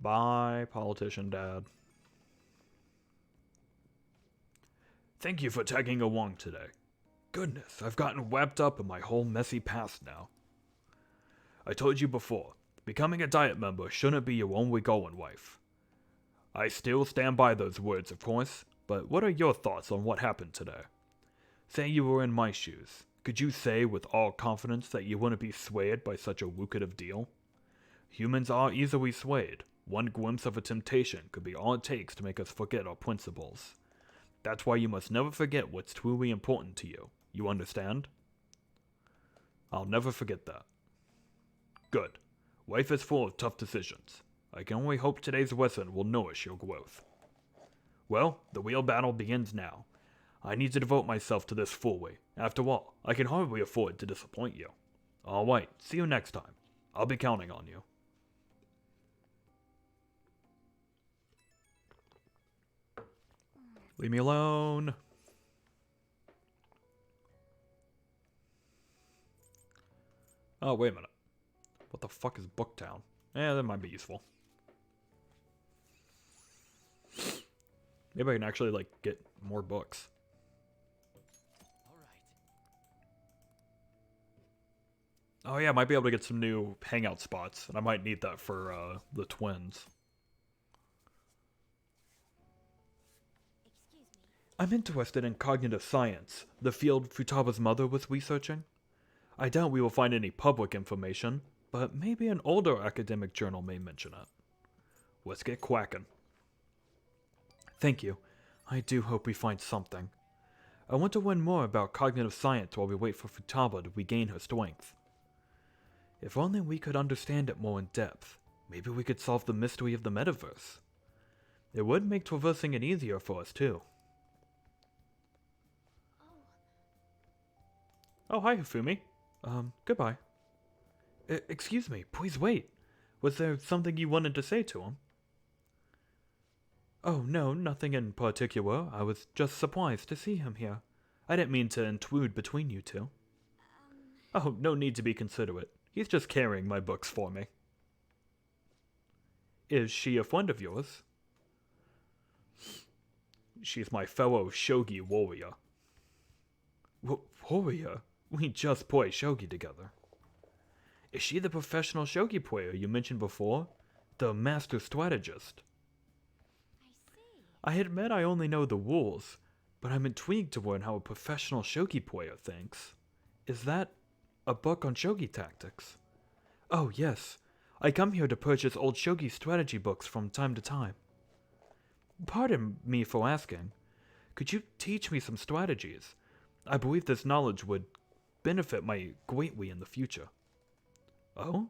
Bye, politician dad. Thank you for tagging along today. Goodness, I've gotten wrapped up in my whole messy past now. I told you before, becoming a diet member shouldn't be your only goal in life. I still stand by those words, of course, but what are your thoughts on what happened today? Say you were in my shoes. Could you say with all confidence that you wouldn't be swayed by such a lucrative deal? Humans are easily swayed. One glimpse of a temptation could be all it takes to make us forget our principles. That's why you must never forget what's truly important to you. You understand? I'll never forget that. Good. Life is full of tough decisions. I can only hope today's lesson will nourish your growth. Well, the real battle begins now. I need to devote myself to this fully. After all, I can hardly afford to disappoint you. Alright, see you next time. I'll be counting on you. Leave me alone. Oh, wait a minute. What the fuck is Booktown? Yeah, that might be useful. Maybe I can actually, like, get more books. All right. Oh yeah, I might be able to get some new hangout spots, and I might need that for, the twins. Excuse me. I'm interested in cognitive science, the field Futaba's mother was researching. I doubt we will find any public information, but maybe an older academic journal may mention it. Let's get quacking. Thank you. I do hope we find something. I want to learn more about cognitive science while we wait for Futaba to regain her strength. If only we could understand it more in depth, maybe we could solve the mystery of the metaverse. It would make traversing it easier for us too. Oh, hi, Hifumi. Goodbye. Excuse me, please wait. Was there something you wanted to say to him? Oh, no, nothing in particular. I was just surprised to see him here. I didn't mean to intrude between you two. Oh, no need to be considerate. He's just carrying my books for me. Is she a friend of yours? She's my fellow shogi warrior. Warrior? We just play shogi together. Is she the professional shogi player you mentioned before? The master strategist? I see. I admit I only know the rules, but I'm intrigued to learn how a professional shogi player thinks. Is that a book on shogi tactics? Oh, yes. I come here to purchase old shogi strategy books from time to time. Pardon me for asking. Could you teach me some strategies? I believe this knowledge would benefit me greatly in the future. Oh?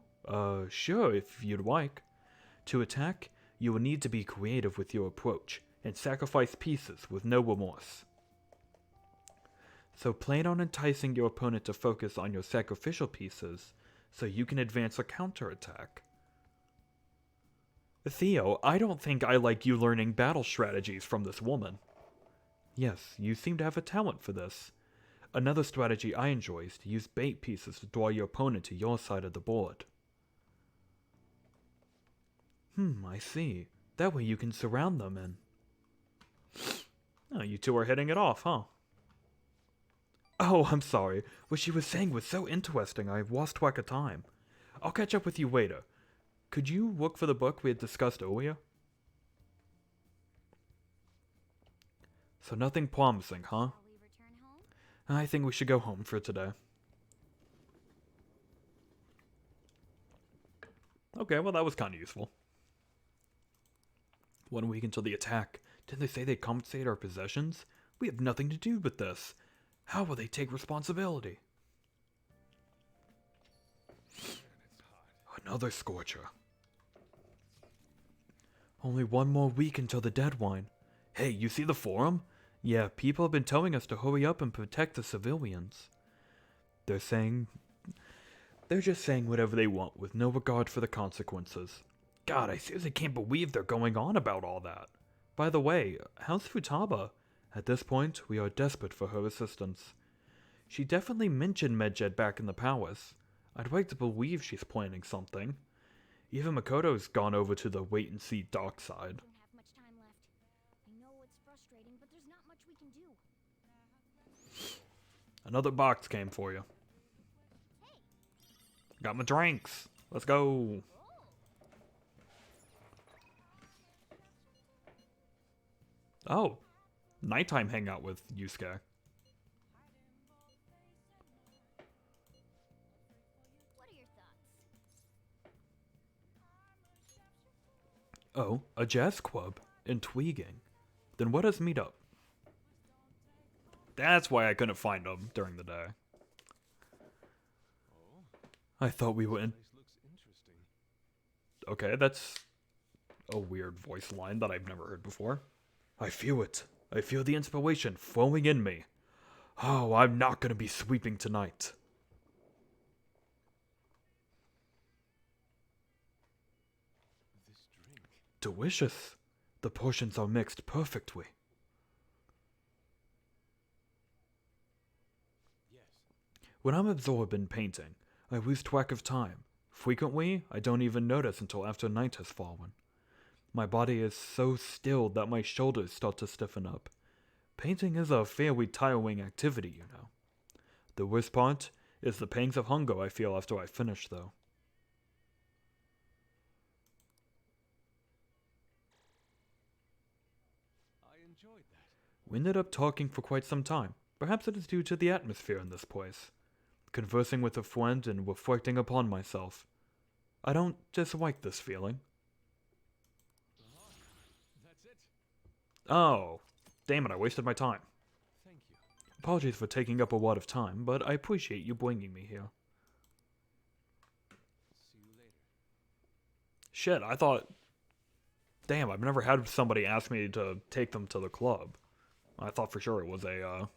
Sure, if you'd like. To attack, you will need to be creative with your approach, and sacrifice pieces with no remorse. So plan on enticing your opponent to focus on your sacrificial pieces, so you can advance a counterattack. Theo, I don't think I like you learning battle strategies from this woman. Yes, you seem to have a talent for this. Another strategy I enjoy is to use bait pieces to draw your opponent to your side of the board. I see. That way you can surround them and... Oh, you two are hitting it off, huh? Oh, I'm sorry. What she was saying was so interesting I lost track of time. I'll catch up with you later. Could you look for the book we had discussed earlier? So nothing promising, huh? Shall we return I think we should go home for today. Okay, well that was kind of useful. 1 week until the attack. Didn't they say they'd confiscate our possessions? We have nothing to do with this. How will they take responsibility? Another scorcher. Only 1 more week until the deadline. Hey, you see the forum? Yeah, people have been telling us to hurry up and protect the civilians. They're just saying whatever they want with no regard for the consequences. God, I seriously can't believe they're going on about all that. By the way, how's Futaba? At this point, we are desperate for her assistance. She definitely mentioned Medjed back in the palace. I'd like to believe she's planning something. Even Makoto's gone over to the wait-and-see dark side. Don't have much time left. I know it's frustrating, but there's not much we can do. Another box came for you. Got my drinks. Let's go. Oh, nighttime hangout with Yusuke. What are your thoughts? Oh, a jazz club. Intriguing. Then let us meet up. That's why I couldn't find them during the day. I thought we were in... Okay, that's a weird voice line that I've never heard before. I feel it. I feel the inspiration flowing in me. Oh, I'm not gonna be sweeping tonight. This drink. Delicious. The portions are mixed perfectly. Yes. When I'm absorbed in painting, I lose track of time. Frequently, I don't even notice until after night has fallen. My body is so still that my shoulders start to stiffen up. Painting is a fairly tiring activity, you know. The worst part is the pangs of hunger I feel after I finish, though. I enjoyed that. We ended up talking for quite some time. Perhaps it is due to the atmosphere in this place. Conversing with a friend and reflecting upon myself. I don't dislike this feeling. That's it. Oh, damn it, I wasted my time. Thank you. Apologies for taking up a lot of time, but I appreciate you bringing me here. See you later. Shit, I thought... Damn, I've never had somebody ask me to take them to the club. I thought for sure it was a,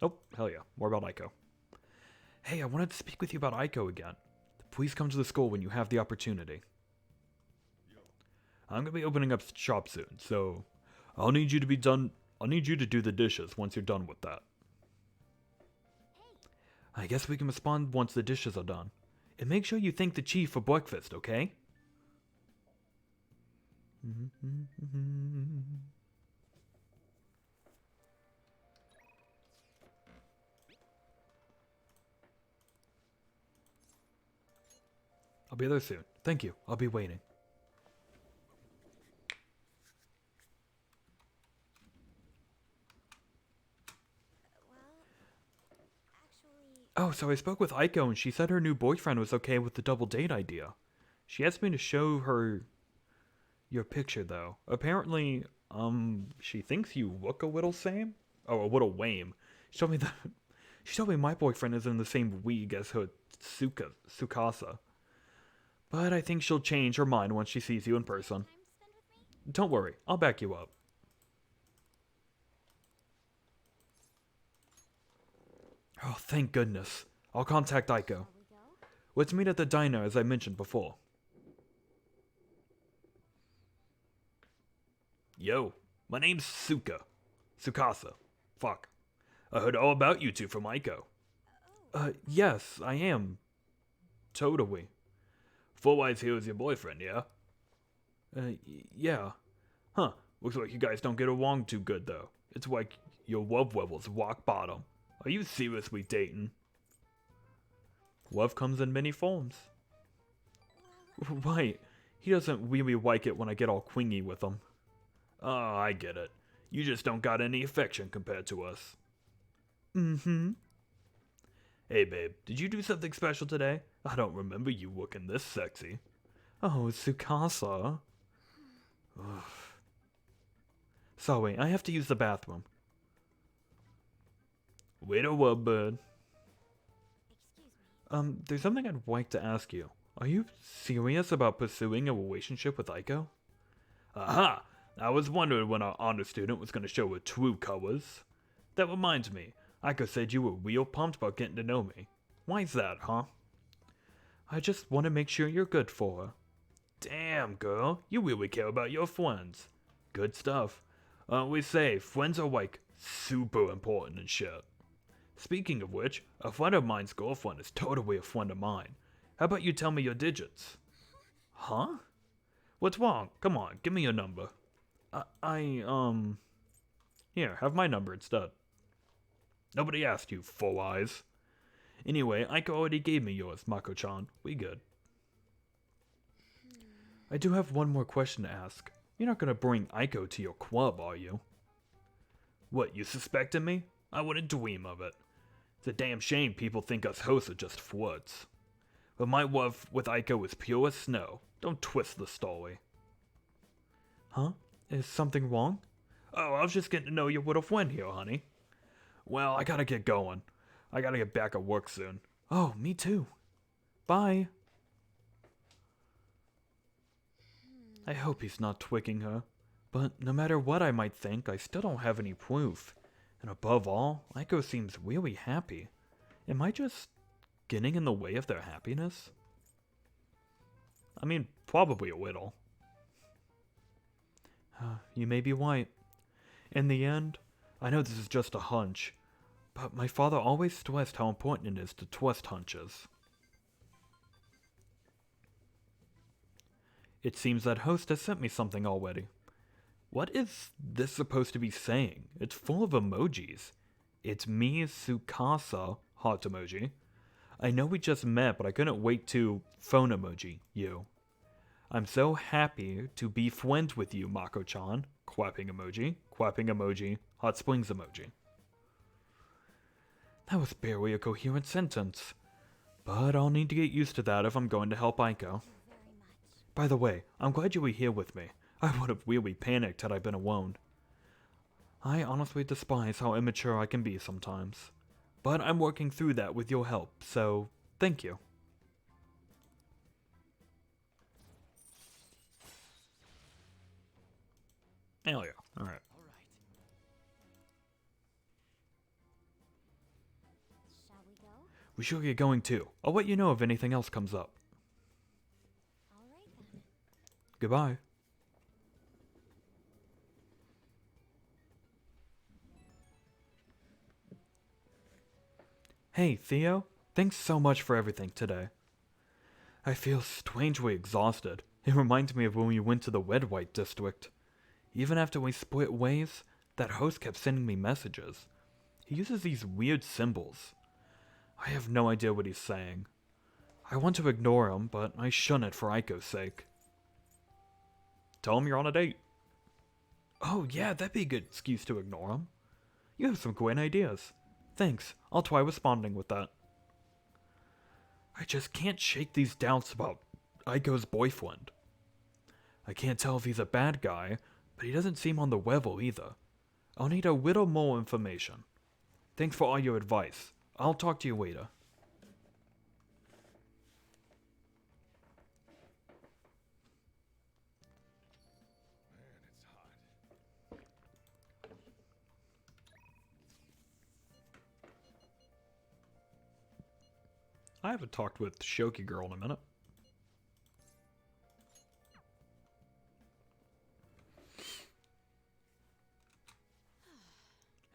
Oh, hell yeah. More about Aiko. Hey, I wanted to speak with you about Aiko again. Please come to the school when you have the opportunity. I'm gonna be opening up shop soon, so I'll need you to do the dishes once you're done with that. I guess we can respond once the dishes are done. And make sure you thank the chief for breakfast, okay? I'll be there soon. Thank you. I'll be waiting. Oh, so I spoke with Aiko and she said her new boyfriend was okay with the double date idea. She asked me to show her your picture though. Apparently, she thinks you look a little same. Oh, a little lame. She told me my boyfriend is in the same league as her Tsukasa. But I think she'll change her mind once she sees you in person. Don't worry, I'll back you up. Oh, thank goodness. I'll contact Aiko. Let's meet at the diner as I mentioned before. Yo, my name's Tsukasa. Fuck. I heard all about you two from Aiko. Yes, I am. Totally. Four Eyes here is your boyfriend, yeah? Yeah. Huh, looks like you guys don't get along too good, though. It's like your love level's rock bottom. Are you seriously dating? Love comes in many forms. Right. He doesn't really like it when I get all clingy with him. Oh, I get it. You just don't got any affection compared to us. Mm-hmm. Hey, babe, did you do something special today? I don't remember you looking this sexy. Oh, Tsukasa. Ugh. Sorry, I have to use the bathroom. Wait a while, bud. Excuse me. There's something I'd like to ask you. Are you serious about pursuing a relationship with Aiko? Aha! I was wondering when our honor student was going to show her true colors. That reminds me, Aiko said you were real pumped about getting to know me. Why's that, huh? I just want to make sure you're good for her. Damn, girl, you really care about your friends. Good stuff. We say friends are like super important and shit. Speaking of which, a friend of mine's girlfriend is totally a friend of mine. How about you tell me your digits? Huh? What's wrong? Come on, give me your number. Here, have my number instead. Nobody asked you, full eyes. Anyway, Aiko already gave me yours, Mako-chan. We good. I do have one more question to ask. You're not gonna bring Aiko to your club, are you? What, you suspecting me? I wouldn't dream of it. It's a damn shame people think us hosts are just floods. But my love with Aiko is pure as snow. Don't twist the story. Huh? Is something wrong? Oh, I was just getting to know your little friend here, honey. Well, I gotta get going. I gotta get back at work soon. Oh, me too. Bye. I hope he's not twigging her. But no matter what I might think, I still don't have any proof. And above all, Aiko seems really happy. Am I just getting in the way of their happiness? I mean, probably a little. You may be right. In the end, I know this is just a hunch, but my father always stressed how important it is to trust hunches. It seems that host has sent me something already. What is this supposed to be saying? It's full of emojis. It's me, Tsukasa, heart emoji. I know we just met, but I couldn't wait to phone emoji, you. I'm so happy to be friends with you, Mako-chan. Clapping emoji, hot springs emoji. That was barely a coherent sentence. But I'll need to get used to that if I'm going to help Aiko. Very much. By the way, I'm glad you were here with me. I would have really panicked had I been alone. I honestly despise how immature I can be sometimes. But I'm working through that with your help, so thank you. Hell yeah. Alright. All right. Shall we go? We should get going too. I'll let you know if anything else comes up. All right then. Goodbye. Hey, Theo. Thanks so much for everything today. I feel strangely exhausted. It reminds me of when we went to the Red White District. Even after we split ways, that host kept sending me messages. He uses these weird symbols. I have no idea what he's saying. I want to ignore him, but I shouldn't for Aiko's sake. Tell him you're on a date. Oh yeah, that'd be a good excuse to ignore him. You have some great ideas. Thanks, I'll try responding with that. I just can't shake these doubts about Aiko's boyfriend. I can't tell if he's a bad guy, but he doesn't seem on the level either. I'll need a little more information. Thanks for all your advice. I'll talk to you later. Man, it's hot. I haven't talked with Shoki Girl in a minute.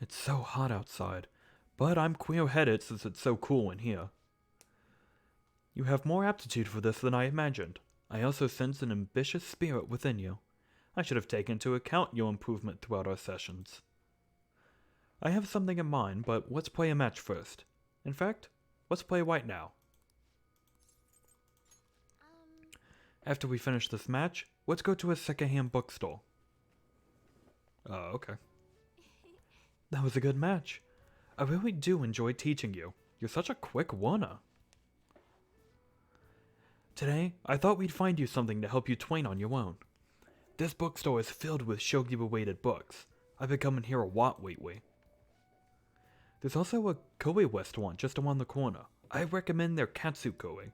It's so hot outside, but I'm clear-headed since it's so cool in here. You have more aptitude for this than I imagined. I also sense an ambitious spirit within you. I should have taken into account your improvement throughout our sessions. I have something in mind, but let's play a match first. In fact, let's play right now. After we finish this match, let's go to a secondhand bookstore. Oh, okay. That was a good match. I really do enjoy teaching you. You're such a quick learner. Today, I thought we'd find you something to help you train on your own. This bookstore is filled with shogi-related books. I've been coming here a lot lately. There's also a koi restaurant just around the corner. I recommend their katsu koi.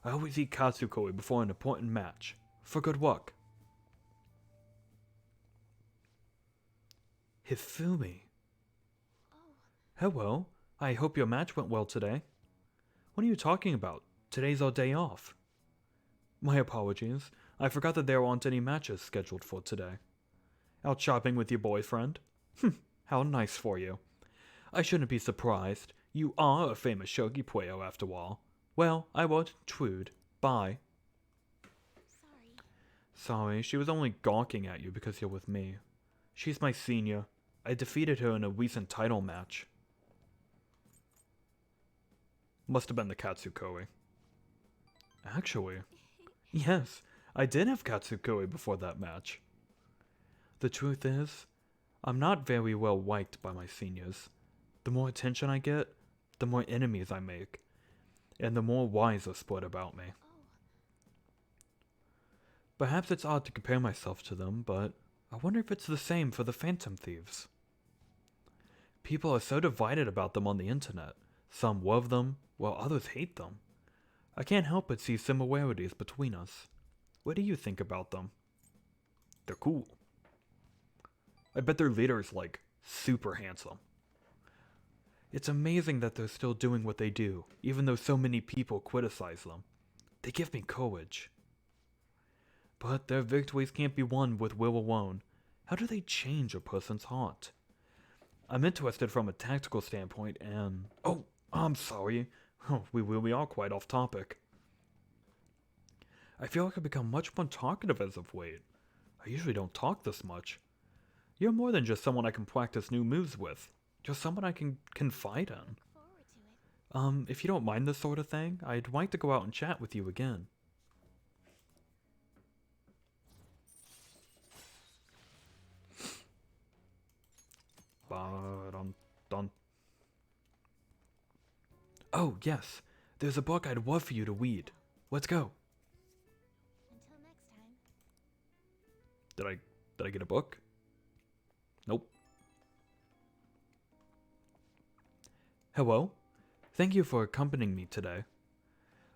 I always eat katsu koi before an important match. For good luck. Hifumi. Oh, Hello. I hope your match went well today. What are you talking about? Today's our day off. My apologies. I forgot that there aren't any matches scheduled for today. Out shopping with your boyfriend? How nice for you. I shouldn't be surprised. You are a famous shogi player after all. Well, I won't intrude. Bye. sorry. Sorry, she was only gawking at you because you're with me. She's my senior. I defeated her in a recent title match. Must have been the Katsukoi. Actually, yes, I did have Katsukoi before that match. The truth is, I'm not very well liked by my seniors. The more attention I get, the more enemies I make, and the more lies are spread about me. Oh, Perhaps it's odd to compare myself to them, but I wonder if it's the same for the Phantom Thieves. People are so divided about them on the internet. Some love them, while others hate them. I can't help but see similarities between us. What do you think about them? They're cool. I bet their leader's like super handsome. It's amazing that they're still doing what they do, even though so many people criticize them. They give me courage. But their victories can't be won with will alone. How do they change a person's heart? I'm interested from a tactical standpoint and... Oh, I'm sorry. We really are quite off topic. I feel like I've become much more talkative as of late. I usually don't talk this much. You're more than just someone I can practice new moves with. You're someone I can confide in. look forward to it. If you don't mind this sort of thing, I'd like to go out and chat with you again. Ba-dum-dum. Oh, yes. There's a book I'd love for you to read. Let's go. Until next time. Did I get a book? Nope. Hello? Thank you for accompanying me today.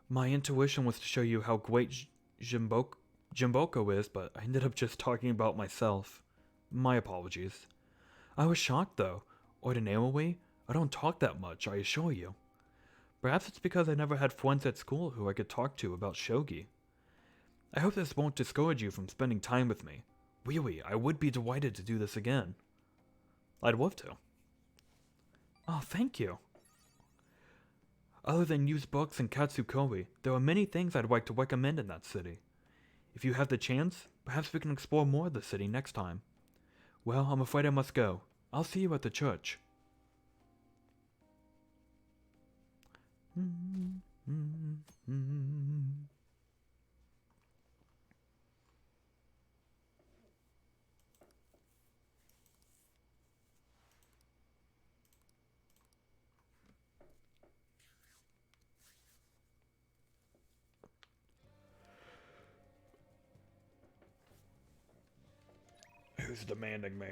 My intuition was to show you how great Jimboko is, but I ended up just talking about myself. My apologies. I was shocked though. Ordinarily, I don't talk that much, I assure you. Perhaps it's because I never had friends at school who I could talk to about shogi. I hope this won't discourage you from spending time with me. Really, I would be delighted to do this again. I'd love to. Oh, thank you. Other than used books and Katsukoi, there are many things I'd like to recommend in that city. If you have the chance, perhaps we can explore more of the city next time. Well, I'm afraid I must go. I'll see you at the church. Who's demanding me?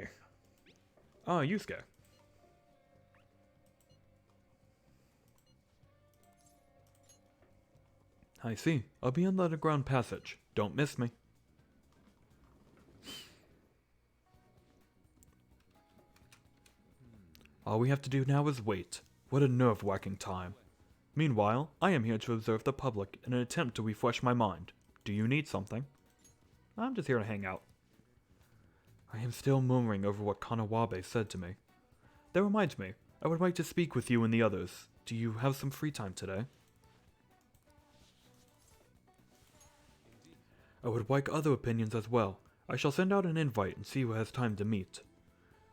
Oh, Yusuke. I see. I'll be in the underground passage. Don't miss me. All we have to do now is wait. What a nerve-wracking time. Meanwhile, I am here to observe the public in an attempt to refresh my mind. Do you need something? I'm just here to hang out. I am still murmuring over what Kanawabe said to me. That reminds me, I would like to speak with you and the others. Do you have some free time today? I would like other opinions as well. I shall send out an invite and see who has time to meet.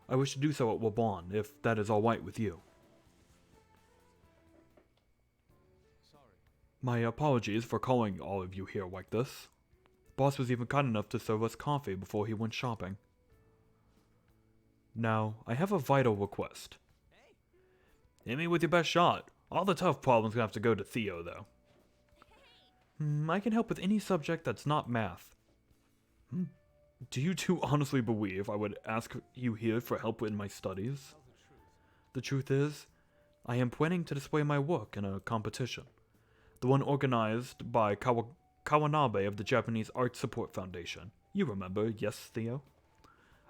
I wish to do so at Wabon, if that is alright with you. Sorry. My apologies for calling all of you here like this. Boss was even kind enough to serve us coffee before he went shopping. Now, I have a vital request. Hit me with your best shot. All the tough problems gonna have to go to Theo, though. I can help with any subject that's not math. Do you two honestly believe I would ask you here for help in my studies? The truth is, I am planning to display my work in a competition. The one organized by Kawanabe of the Japanese Art Support Foundation. You remember, yes, Theo?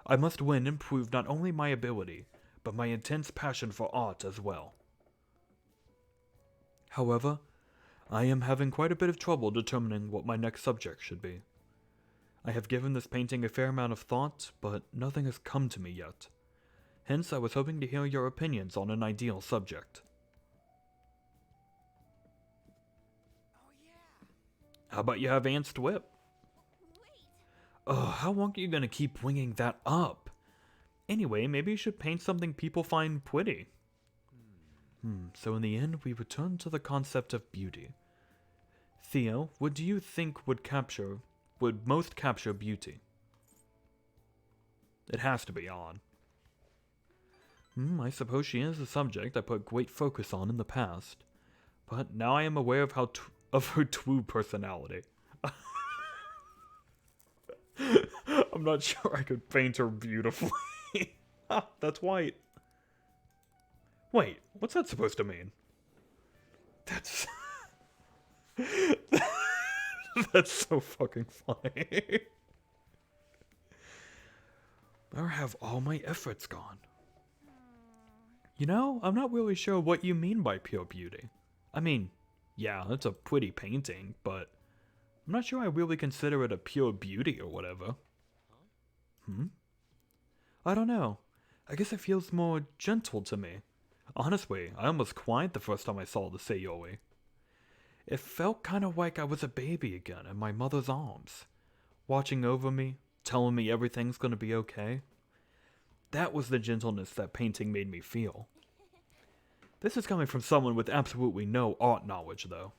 I must win and prove not only my ability, but my intense passion for art as well. However, I am having quite a bit of trouble determining what my next subject should be. I have given this painting a fair amount of thought, but nothing has come to me yet. Hence, I was hoping to hear your opinions on an ideal subject. Oh, yeah. How about you have Ant's whip? Wait. How long are you gonna keep winging that up? Anyway, maybe you should paint something people find pretty. So in the end, we return to the concept of beauty. Theo, what do you think would most capture beauty? It has to be on. I suppose she is a subject I put great focus on in the past, but now I am aware of of her true personality. I'm not sure I could paint her beautifully. That's white. Wait, what's that supposed to mean? That's... That's so fucking funny. Or have all my efforts gone? You know, I'm not really sure what you mean by pure beauty. I mean, yeah, it's a pretty painting, but I'm not sure I really consider it a pure beauty or whatever. I don't know. I guess it feels more gentle to me. Honestly, I almost cried the first time I saw the Sayori. It felt kind of like I was a baby again in my mother's arms, watching over me, telling me everything's gonna be okay. That was the gentleness that painting made me feel. This is coming from someone with absolutely no art knowledge, though.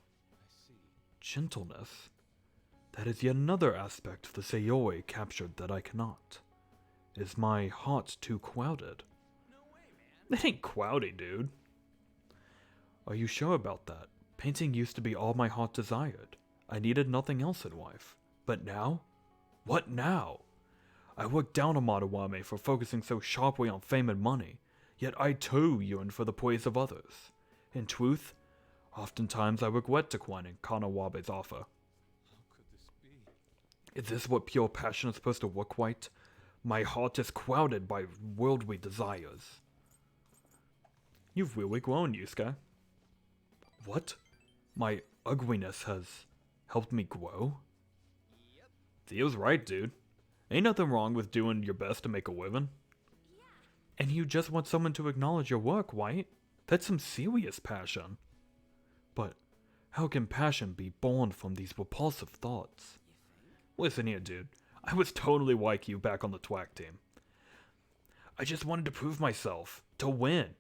Gentleness. That is yet another aspect of the Sayori captured that I cannot. Is my heart too clouded? No way, man. It ain't cloudy, dude. Are you sure about that? Painting used to be all my heart desired. I needed nothing else in life. But now? What now? I look down on Maruame for focusing so sharply on fame and money, yet I too yearn for the praise of others. In truth, oftentimes I regret declining Kanawabe's offer. How could this be? Is this what pure passion is supposed to look like? My heart is clouded by worldly desires. You've really grown, Yusuke. What? My ugliness has helped me grow? Yep. Theo's right, dude. Ain't nothing wrong with doing your best to make a living. And you just want someone to acknowledge your work, right? That's some serious passion. But how can passion be born from these repulsive thoughts? Listen here, dude. I was totally like you back on the TWAC team. I just wanted to prove myself, to win,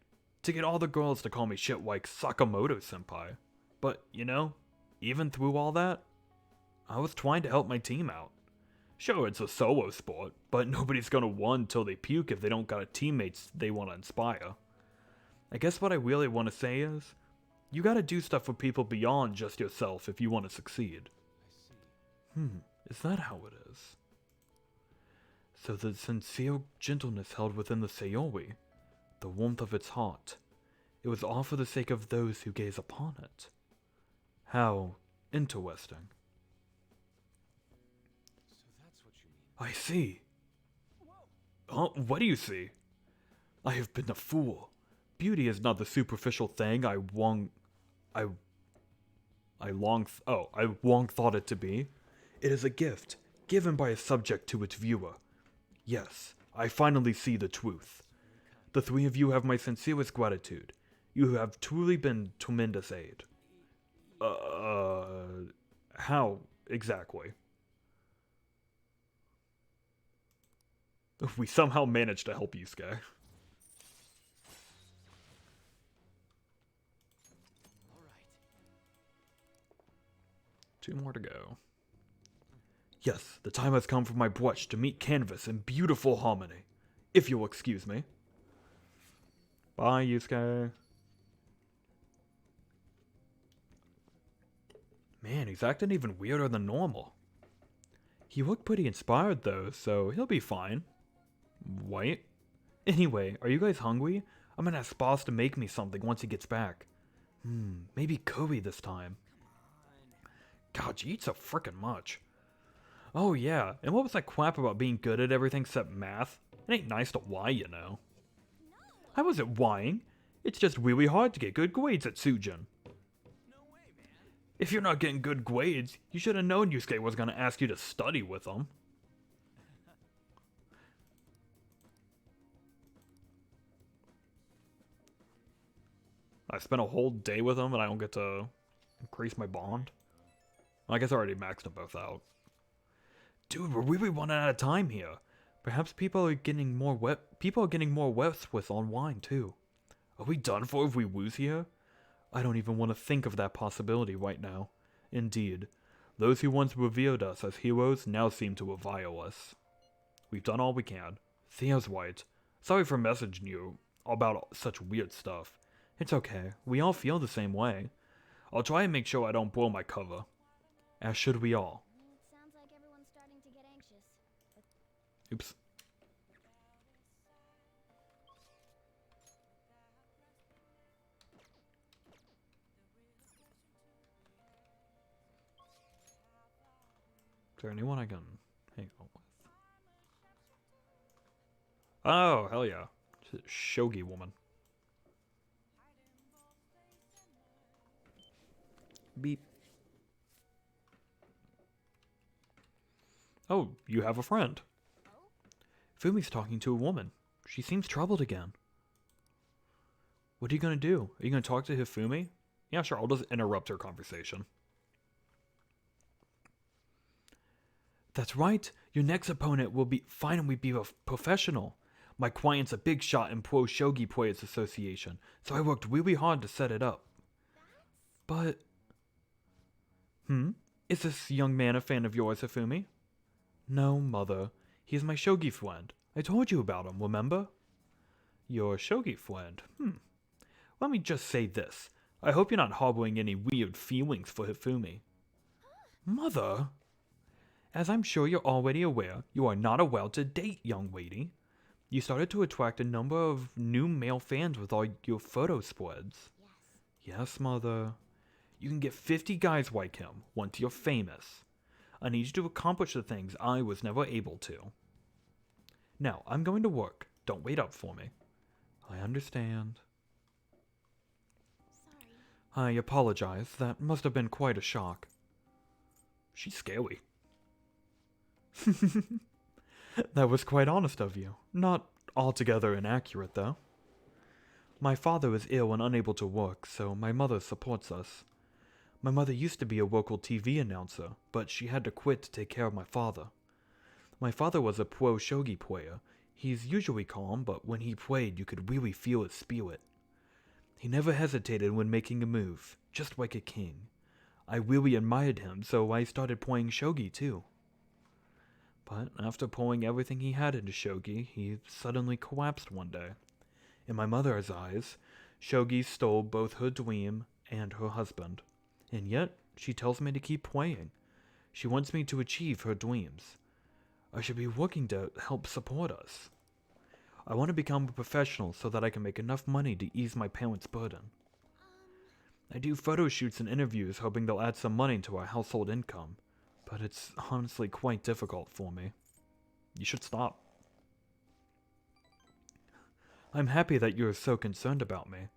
to get all the girls to call me shit like Sakamoto-senpai. But, you know, even through all that, I was trying to help my team out. Sure, it's a solo sport, but nobody's gonna win till they puke if they don't got a teammates they want to inspire. I guess what I really want to say is, you gotta do stuff for people beyond just yourself if you want to succeed. I see. Is that how it is? So the sincere gentleness held within the Sayori, the warmth of its heart, it was all for the sake of those who gaze upon it. How interesting. So that's what you mean. I see. What do you see? I have been a fool. Beauty is not the superficial thing I long thought it to be. It is a gift, given by a subject to its viewer. Yes, I finally see the truth. The three of you have my sincerest gratitude. You have truly been tremendous aid. How exactly? We somehow managed to help you, Sky. All right. 2 more to go. Yes, the time has come for my brush to meet canvas in beautiful harmony. if you'll excuse me. Bye, Yusuke. Man, he's acting even weirder than normal. He looked pretty inspired though, so he'll be fine. Wait. Anyway, are you guys hungry? I'm gonna ask Boss to make me something once he gets back. Maybe curry this time. God, you eat so frickin' much. Oh yeah, and what was that crap about being good at everything except math? It ain't nice to lie, you know. I wasn't lying. It's just really hard to get good grades at Sujin. No way, man. If you're not getting good grades, you should have known Yusuke was gonna ask you to study with him. I spent a whole day with him and I don't get to increase my bond. I guess I already maxed them both out. Dude, we're really running out of time here. Perhaps people are getting more with online too. Are we done for if we lose here? I don't even want to think of that possibility right now. Indeed, those who once revered us as heroes now seem to revile us. We've done all we can. Thea's right. Sorry for messaging you about such weird stuff. It's okay. We all feel the same way. I'll try and make sure I don't blow my cover. As should we all. It sounds like everyone's starting to get anxious. Oops. Is there anyone I can hang out with? Oh, hell yeah. Shogi woman. Beep. Oh, you have a friend. Fumi's talking to a woman. She seems troubled again. What are you gonna do? Are you gonna talk to Hifumi? Yeah, sure, I'll just interrupt her conversation. That's right. Your next opponent will finally be a professional. My client's a big shot in Pro Shogi Players Association, so I worked really hard to set it up. But... Is this young man a fan of yours, Hifumi? No, mother. He's my shogi friend. I told you about him, remember? Your shogi friend? Let me just say this. I hope you're not harboring any weird feelings for Hifumi. Mother? As I'm sure you're already aware, you are not allowed to date, young lady. You started to attract a number of new male fans with all your photo spreads. Yes, mother. You can get 50 guys like him once you're famous. I need you to accomplish the things I was never able to. Now, I'm going to work. Don't wait up for me. I understand. Sorry. I apologize. That must have been quite a shock. She's scary. That was quite honest of you. Not altogether inaccurate, though. My father is ill and unable to work, so my mother supports us. My mother used to be a local TV announcer, but she had to quit to take care of my father. My father was a pro shogi player. He's usually calm, but when he played, you could really feel his spirit. He never hesitated when making a move, just like a king. I really admired him, so I started playing shogi too. But after pouring everything he had into shogi, he suddenly collapsed one day. In my mother's eyes, shogi stole both her dream and her husband. And yet, she tells me to keep playing. She wants me to achieve her dreams. I should be working to help support us. I want to become a professional so that I can make enough money to ease my parents' burden. I do photo shoots and interviews hoping they'll add some money to our household income, but it's honestly quite difficult for me. You should stop. I'm happy that you're so concerned about me,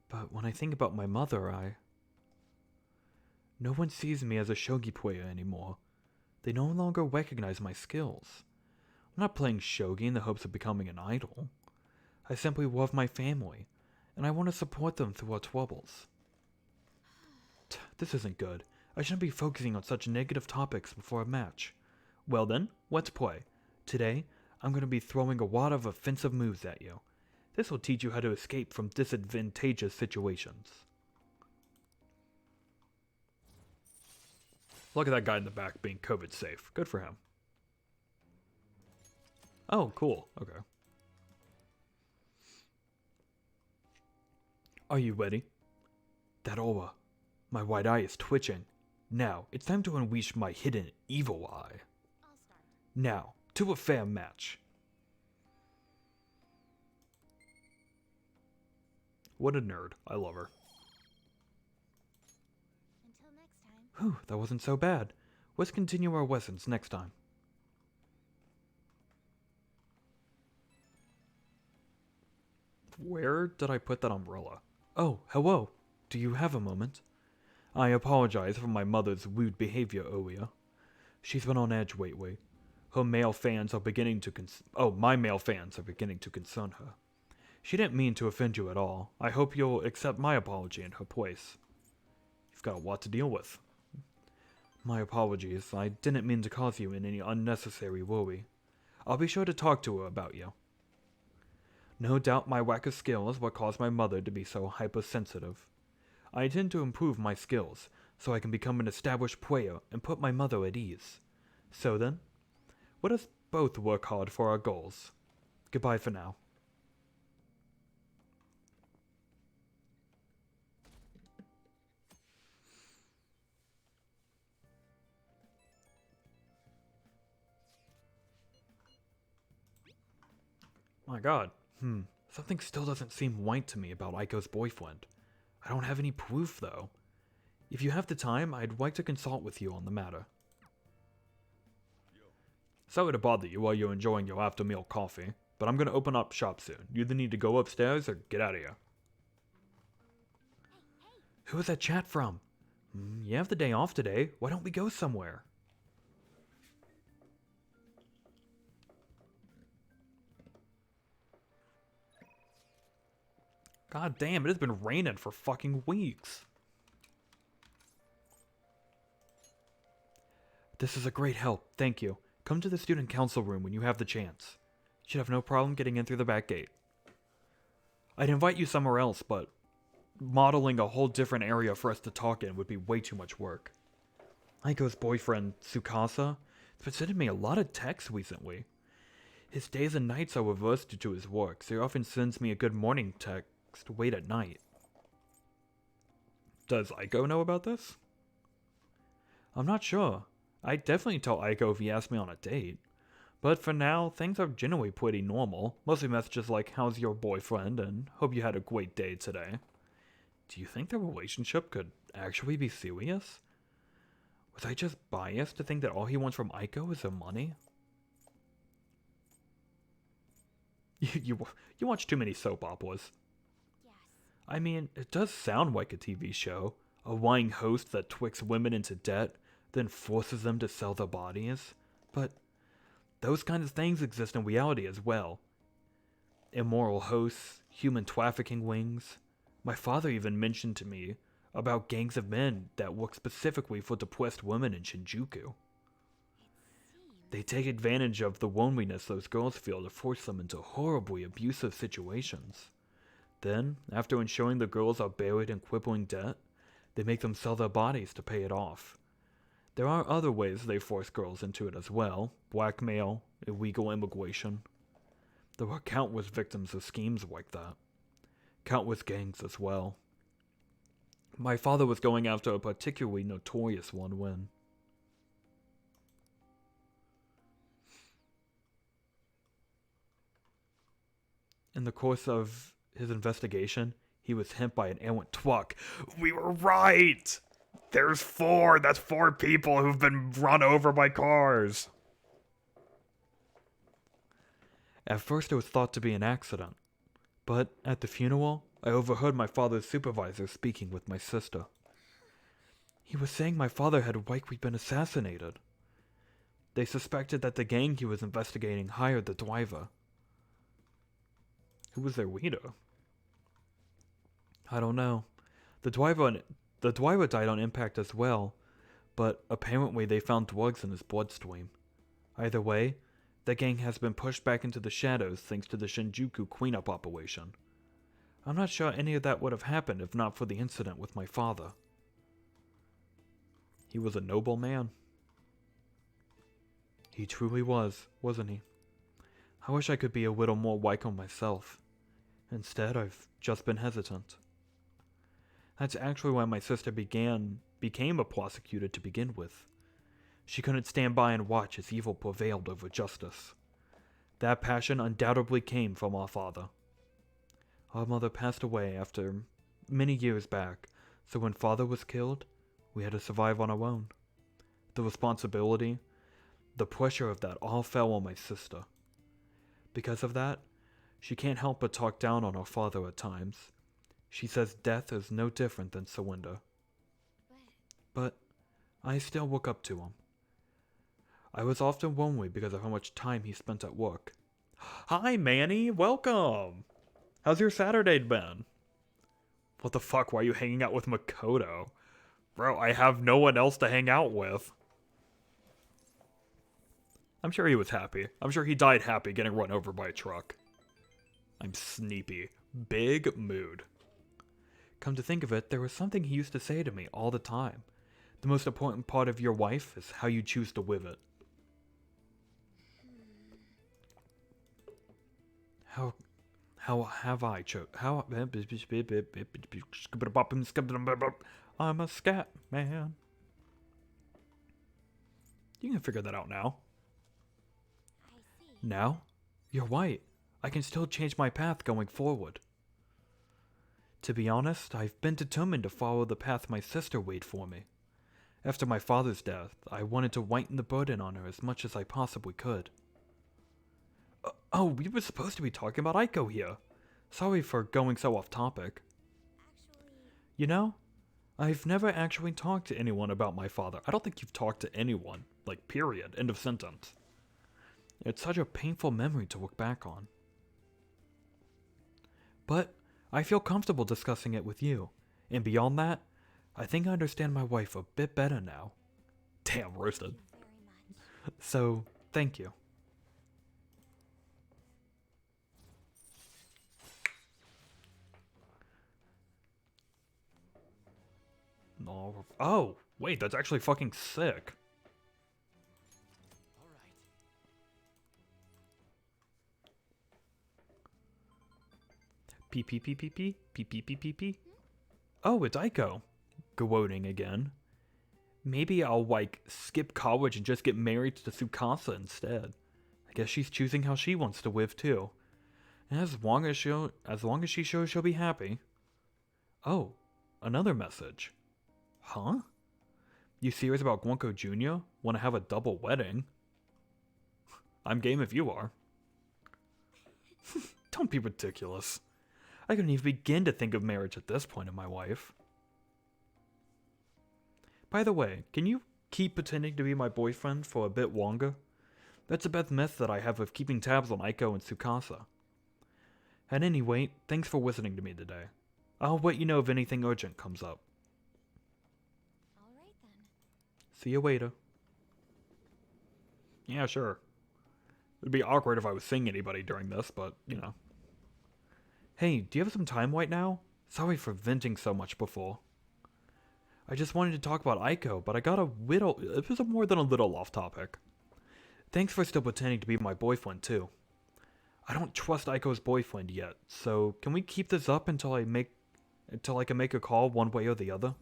but when I think about my mother, No one sees me as a shogi player anymore. They no longer recognize my skills. I'm not playing shogi in the hopes of becoming an idol. I simply love my family, and I want to support them through our troubles. This isn't good. I shouldn't be focusing on such negative topics before a match. Well then, let's play. Today, I'm going to be throwing a lot of offensive moves at you. This will teach you how to escape from disadvantageous situations. Look at that guy in the back being COVID safe. Good for him. Oh, cool. Okay. Are you ready? That aura. My right eye is twitching. Now, it's time to unleash my hidden evil eye. I'll start. Now, to a fair match. What a nerd. I love her. Until next time. Whew, that wasn't so bad. Let's continue our lessons next time. Where did I put that umbrella? Oh, hello. Do you have a moment? I apologize for my mother's rude behavior earlier. She's been on edge lately. Her male fans are beginning to my male fans are beginning to concern her. She didn't mean to offend you at all. I hope you'll accept my apology in her place. You've got a lot to deal with. My apologies. I didn't mean to cause you in any unnecessary worry. I'll be sure to talk to her about you. No doubt my lack of skill is what caused my mother to be so hypersensitive. I intend to improve my skills, so I can become an established player and put my mother at ease. So then, let us both work hard for our goals. Goodbye for now. My god. Something still doesn't seem right to me about Aiko's boyfriend. I don't have any proof, though. If you have the time, I'd like to consult with you on the matter. Sorry to bother you while you're enjoying your after-meal coffee, but I'm gonna open up shop soon. You either need to go upstairs or get out of here. Who is that chat from? You have the day off today. Why don't we go somewhere? God damn, it has been raining for fucking weeks. This is a great help, thank you. Come to the student council room when you have the chance. You should have no problem getting in through the back gate. I'd invite you somewhere else, but modeling a whole different area for us to talk in would be way too much work. Aiko's boyfriend, Tsukasa, has been sending me a lot of texts recently. His days and nights are reversed due to his work, so he often sends me a good morning text late at night. Does Aiko know about this? I'm not sure. I'd definitely tell Aiko if he asked me on a date. But for now, things are generally pretty normal. Mostly messages like, how's your boyfriend, and hope you had a great day today. Do you think the relationship could actually be serious? Was I just biased to think that all he wants from Aiko is her money? You watch too many soap operas. Yes. I mean, it does sound like a TV show. A lying host that tricks women into debt, then forces them to sell their bodies. But those kinds of things exist in reality as well. Immoral hosts, human trafficking wings. My father even mentioned to me about gangs of men that work specifically for depressed women in Shinjuku. They take advantage of the loneliness those girls feel to force them into horribly abusive situations. Then, after ensuring the girls are buried in crippling debt, they make them sell their bodies to pay it off. There are other ways they force girls into it as well: blackmail, illegal immigration. There are countless victims of schemes like that. Countless gangs as well. My father was going after a particularly notorious one when... In the course of his investigation, he was hit by an errant truck. We were right! There's four! That's 4 people who've been run over by cars! At first it was thought to be an accident. But at the funeral, I overheard my father's supervisor speaking with my sister. He was saying my father had likely been assassinated. They suspected that the gang he was investigating hired the driver. Who was their leader? I don't know. The driver died on impact as well, but apparently they found drugs in his bloodstream. Either way, the gang has been pushed back into the shadows thanks to the Shinjuku cleanup operation. I'm not sure any of that would have happened if not for the incident with my father. He was a noble man. He truly was, wasn't he? I wish I could be a little more like him myself. Instead, I've just been hesitant. That's actually why my sister became a prosecutor to begin with. She couldn't stand by and watch as evil prevailed over justice. That passion undoubtedly came from our father. Our mother passed away after many years back, so when father was killed, we had to survive on our own. The responsibility, the pressure of that all fell on my sister. Because of that, she can't help but talk down on our father at times. She says death is no different than surrender. But I still look up to him. I was often lonely because of how much time he spent at work. Hi, Manny. Welcome. How's your Saturday been? What the fuck? Why are you hanging out with Makoto? Bro, I have no one else to hang out with. I'm sure he was happy. I'm sure he died happy getting run over by a truck. I'm sneepy. Big mood. Come to think of it, there was something he used to say to me all the time. The most important part of your life is how you choose to live it. How have I how I'm a scat man. You can figure that out now. I see. Now? You're right. I can still change my path going forward. To be honest, I've been determined to follow the path my sister laid for me. After my father's death, I wanted to lighten the burden on her as much as I possibly could. Oh, we were supposed to be talking about Aiko here. Sorry for going so off topic. Actually, You know, I've never actually talked to anyone about my father. I don't think you've talked to anyone. Like, period. End of sentence. It's such a painful memory to look back on. But I feel comfortable discussing it with you. And beyond that, I think I understand my wife a bit better now. Damn, roasted. very much. So, thank you. No. Oh, wait, that's actually fucking sick. All right. P P P P P P P P P P. Oh, it's Aiko. Gloating again. Maybe I'll like skip college and just get married to Tsukasa instead. I guess she's choosing how she wants to live too. And as long as she shows she'll be happy. Oh, another message. Huh? You serious about Gonko Jr.? Want to have a double wedding? I'm game if you are. Don't be ridiculous. I couldn't even begin to think of marriage at this point in my life. By the way, can you keep pretending to be my boyfriend for a bit longer? That's the best method I have of keeping tabs on Aiko and Tsukasa. At any rate, thanks for listening to me today. I'll let you know if anything urgent comes up. All right then. See you later. Yeah, sure. It'd be awkward if I was seeing anybody during this, but, you know. Hey, do you have some time right now? Sorry for venting so much before. I just wanted to talk about Aiko, but I got a little... It was more than a little off topic. Thanks for still pretending to be my boyfriend, too. I don't trust Aiko's boyfriend yet, so can we keep this up until I can make a call one way or the other?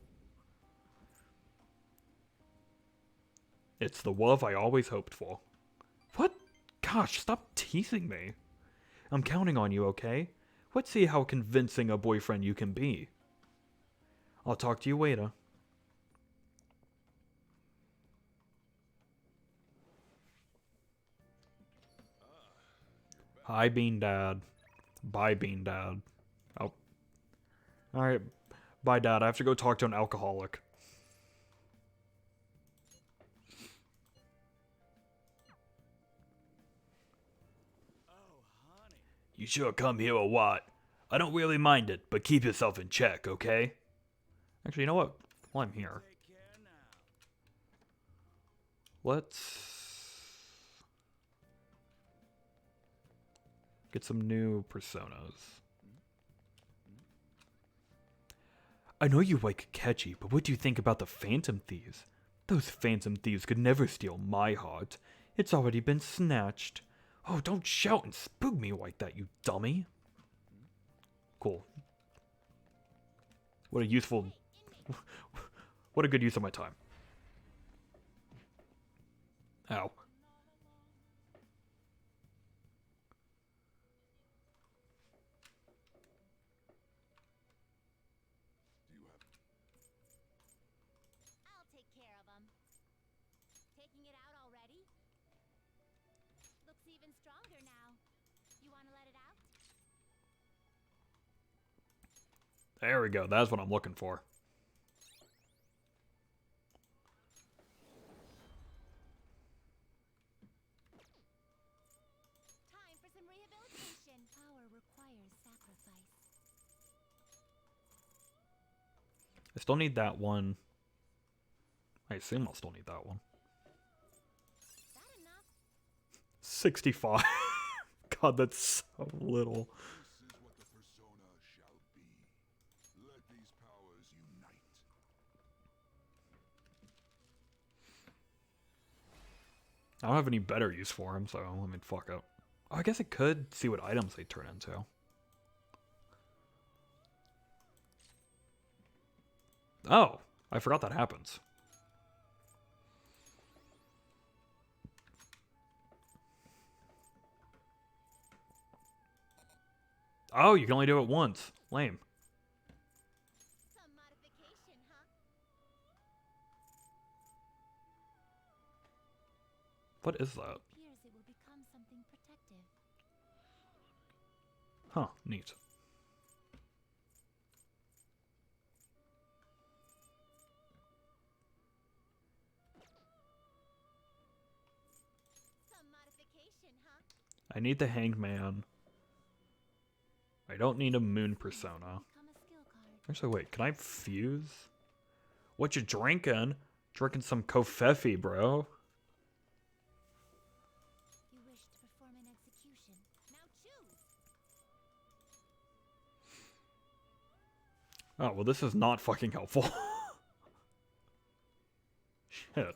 It's the love I always hoped for. What? Gosh, stop teasing me. I'm counting on you, okay? Let's see how convincing a boyfriend you can be. I'll talk to you later. Hi, Bean Dad. Bye, Bean Dad. Oh. Alright. Bye, Dad. I have to go talk to an alcoholic. Oh, honey. You sure come here a lot. I don't really mind it, but keep yourself in check, okay? Actually, you know what? While I'm here, Take care now. let's get some new personas. I know you like Catchy, but what do you think about the Phantom Thieves? Those Phantom Thieves could never steal my heart. It's already been snatched. Oh, don't shout and spook me like that, you dummy. Cool. What a useful... What a good use of my time. Ow. Do you have I'll take care of him. Taking it out already? Looks even stronger now. You want to let it out? There we go. That's what I'm looking for. Time for some rehabilitation. Power requires sacrifice. I still need that one. I assume I'll still need that one. Is that enough? 65. God, that's so little. This is what the persona shall be. Let these powers unite. I don't have any better use for him, so I mean, fuck it. Oh, I guess I could see what items they turn into. Oh, I forgot that happens. Oh, you can only do it once. Lame. Some modification, huh? What is that? Appears it will become something protective. Huh, neat. Some modification, huh? I need the Hanged Man. I don't need a moon persona. Become a skill card. Actually, wait, can I fuse? What you drinking? Drinking some Kofefi, bro. You wish to perform an execution. Now choose. Oh, well, this is not fucking helpful. Shit.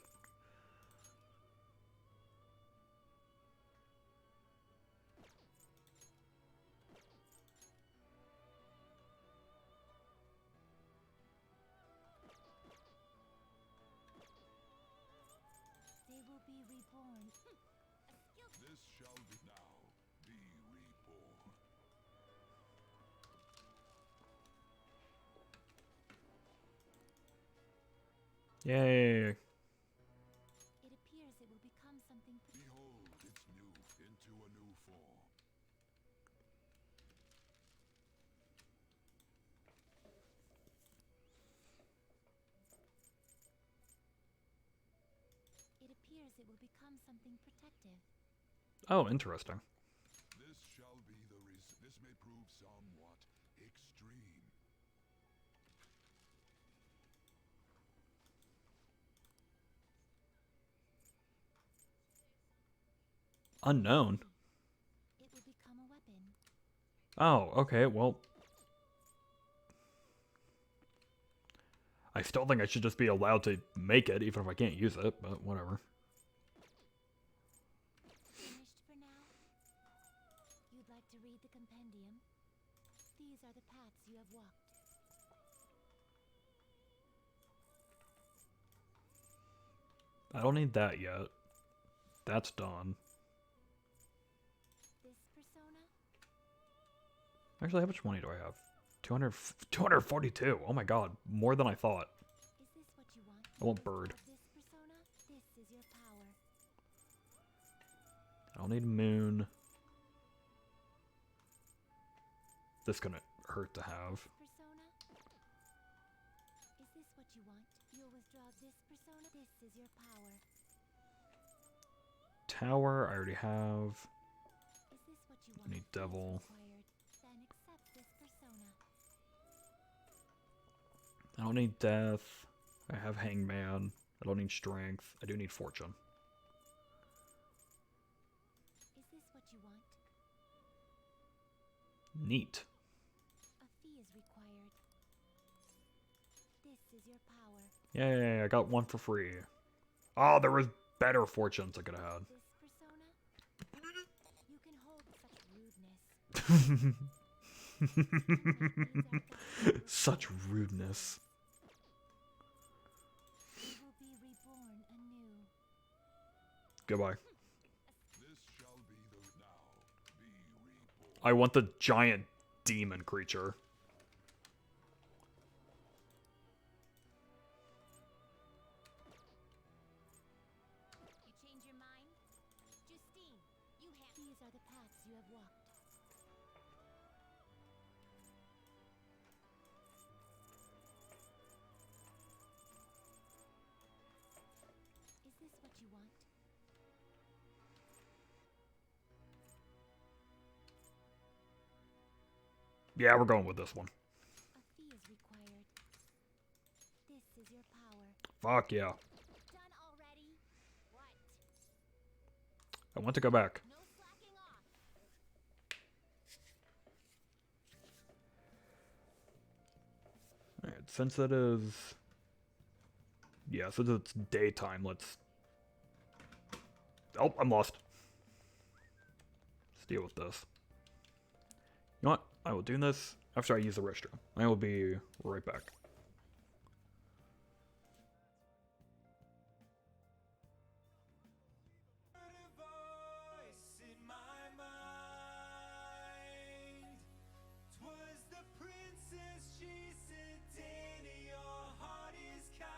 They will be reborn. A skill This shall be now be reborn. Yay. It appears it will become something Behold its new into a new form. It appears it will become something protective. Oh, interesting. This shall be the this may prove somewhat extreme. Unknown. It will become a weapon. Oh, okay, well. I still think I should just be allowed to make it, even if I can't use it, but whatever. Finished for now? You'd like to read the compendium? These are the paths you have walked. I don't need that yet. That's done. This persona? Actually, how much money do I have? 242. Oh my god, more than I thought. Is this what you want? I want bird. This persona? This is your power. I don't need moon. This gonna hurt to have. Persona? Is this what you want? You'll withdraw this persona? This is your power. Tower, I already have. Is this what you I want? need devil. Required. Then accept this persona. I don't need death. I have hangman. I don't need strength. I do need fortune. Is this what you want? Neat. A fee is required. This is your power. Yay, I got one for free. Oh, there was better fortunes I could have had. This persona? You can hold such rudeness. Such rudeness. You will be reborn anew. Goodbye. This shall be the now. Be reborn. I want the giant demon creature. You change your mind? Justine, you have. These are the paths you have walked. Is this what you want? Yeah, we're going with this one. A fee is required. This is your power. Fuck yeah. Done already? What? I want to go back. No slacking off. Alright, since it is... Yeah, since it's daytime, let's... Oh, I'm lost. Let's deal with this. You know what? I will do this after I use the restroom. I will be right back. Voice in my mind. 'Twas the princess, she said, "Dana, your heart is kind.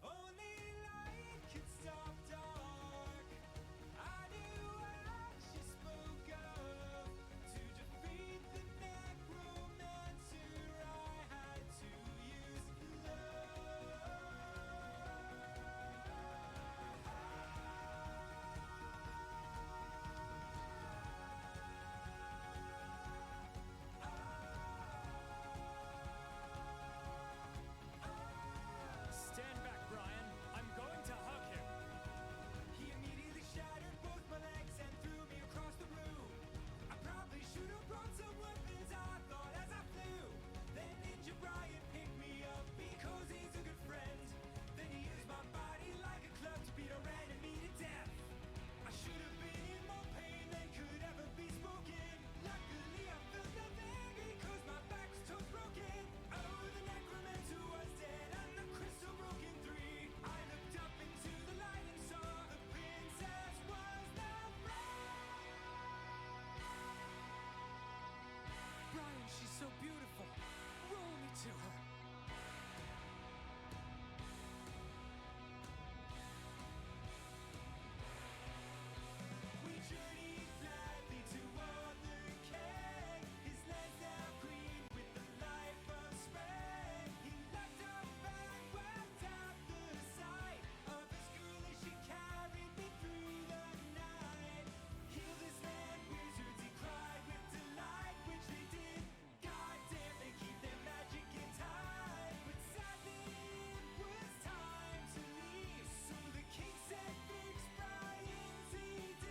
Only light can stop dark." I knew what she spoke of. To defeat the necromancer, I had to use Stand back, Brian. I'm going to hug him. He immediately shattered both my legs and threw me across the room. I probably should have brought some weapons, I thought as I flew. Then Ninja Brian picked me up because he's a good friend. Then he used my body like a club to beat our enemy to death. I should have been in more pain than could ever be spoken. Luckily I felt nothing because my back was toast broken. Oh, the necromancer was dead and the crystal broke in three. I looked up into the light and saw the princess was now Brian, she's so beautiful. Roll me to her. We journeyed gladly to Other His legs now green with the life of spring. He left our back, wept out the sight of his girl as she carried me through the night. Heal this land, wizards, he cried with delight, which they did. God damn, they keep their magic in time. But sadly, it was time to leave. So the king said, "Fix Brian's ED."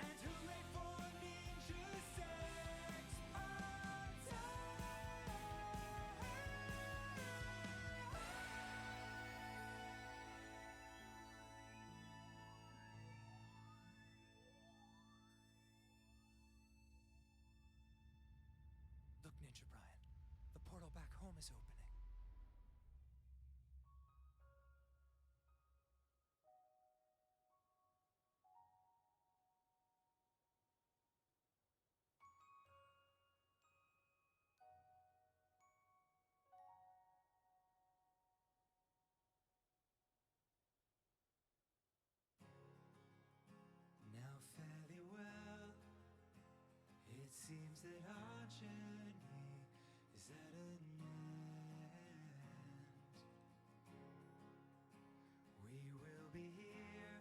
And hooray for ninja sex Look, Ninja Brian, the portal back home is opening. Now fairly well, it seems that our journey is at an end. We will be here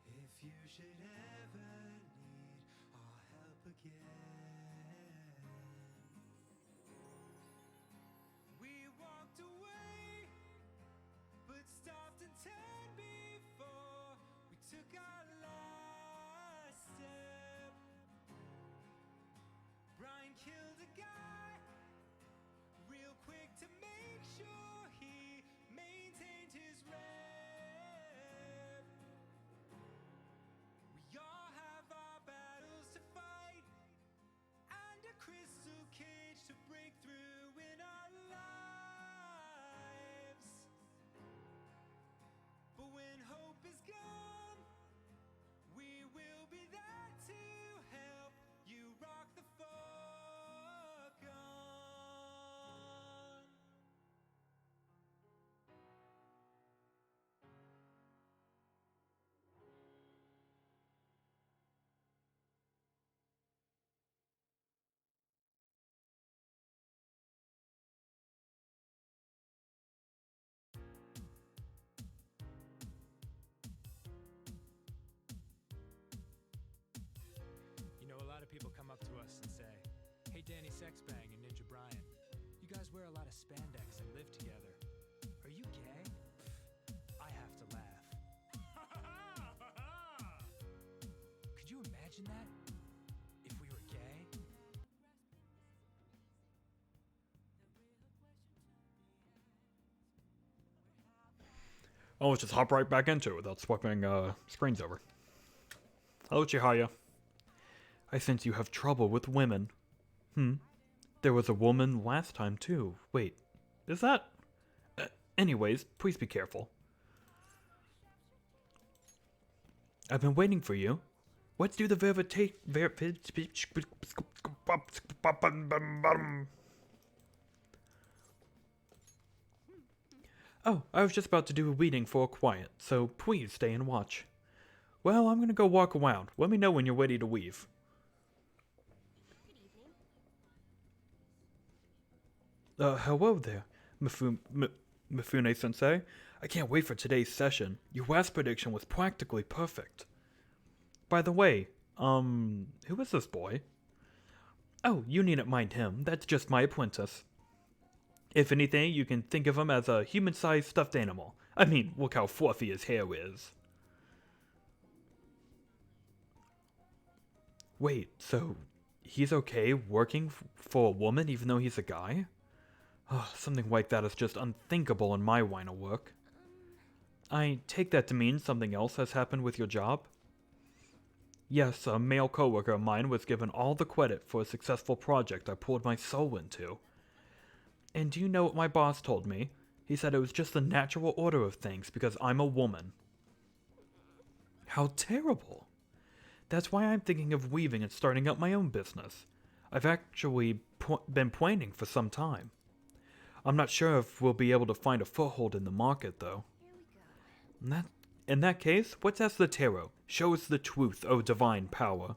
if you should ever need our help again. We walked away, but stopped and turned before we took our last step. Brian killed a guy real quick to make sure he maintained his rep. We all have our battles to fight, married Danny Sexbang and Ninja Brian. You guys wear a lot of spandex and live together. Are you gay? I have to laugh. Could you imagine that? If we were gay? Oh, let's just hop right back into it without swiping screens over. Hello, Chihaya. I sense you have trouble with women. There was a woman last time, too. Wait, is that... anyways, please be careful. I've been waiting for you. Let's do the Oh, I was just about to do a reading for a quiet, so please stay and watch. Well, I'm gonna go walk around. Let me know when you're ready to weave. Hello there, Mifune-sensei. I can't wait for today's session. Your last prediction was practically perfect. By the way, who is this boy? Oh, you needn't mind him. That's just my apprentice. If anything, you can think of him as a human-sized stuffed animal. I mean, look how fluffy his hair is. Wait, so he's okay working for a woman even though he's a guy? Oh, something like that is just unthinkable in my line of work. I take that to mean something else has happened with your job? Yes, a male coworker of mine was given all the credit for a successful project I poured my soul into. And do you know what my boss told me? He said it was just the natural order of things because I'm a woman. How terrible. That's why I'm thinking of weaving and starting up my own business. I've actually been planning for some time. I'm not sure if we'll be able to find a foothold in the market, though. In that case, let's ask the tarot. Show us the truth, O divine power.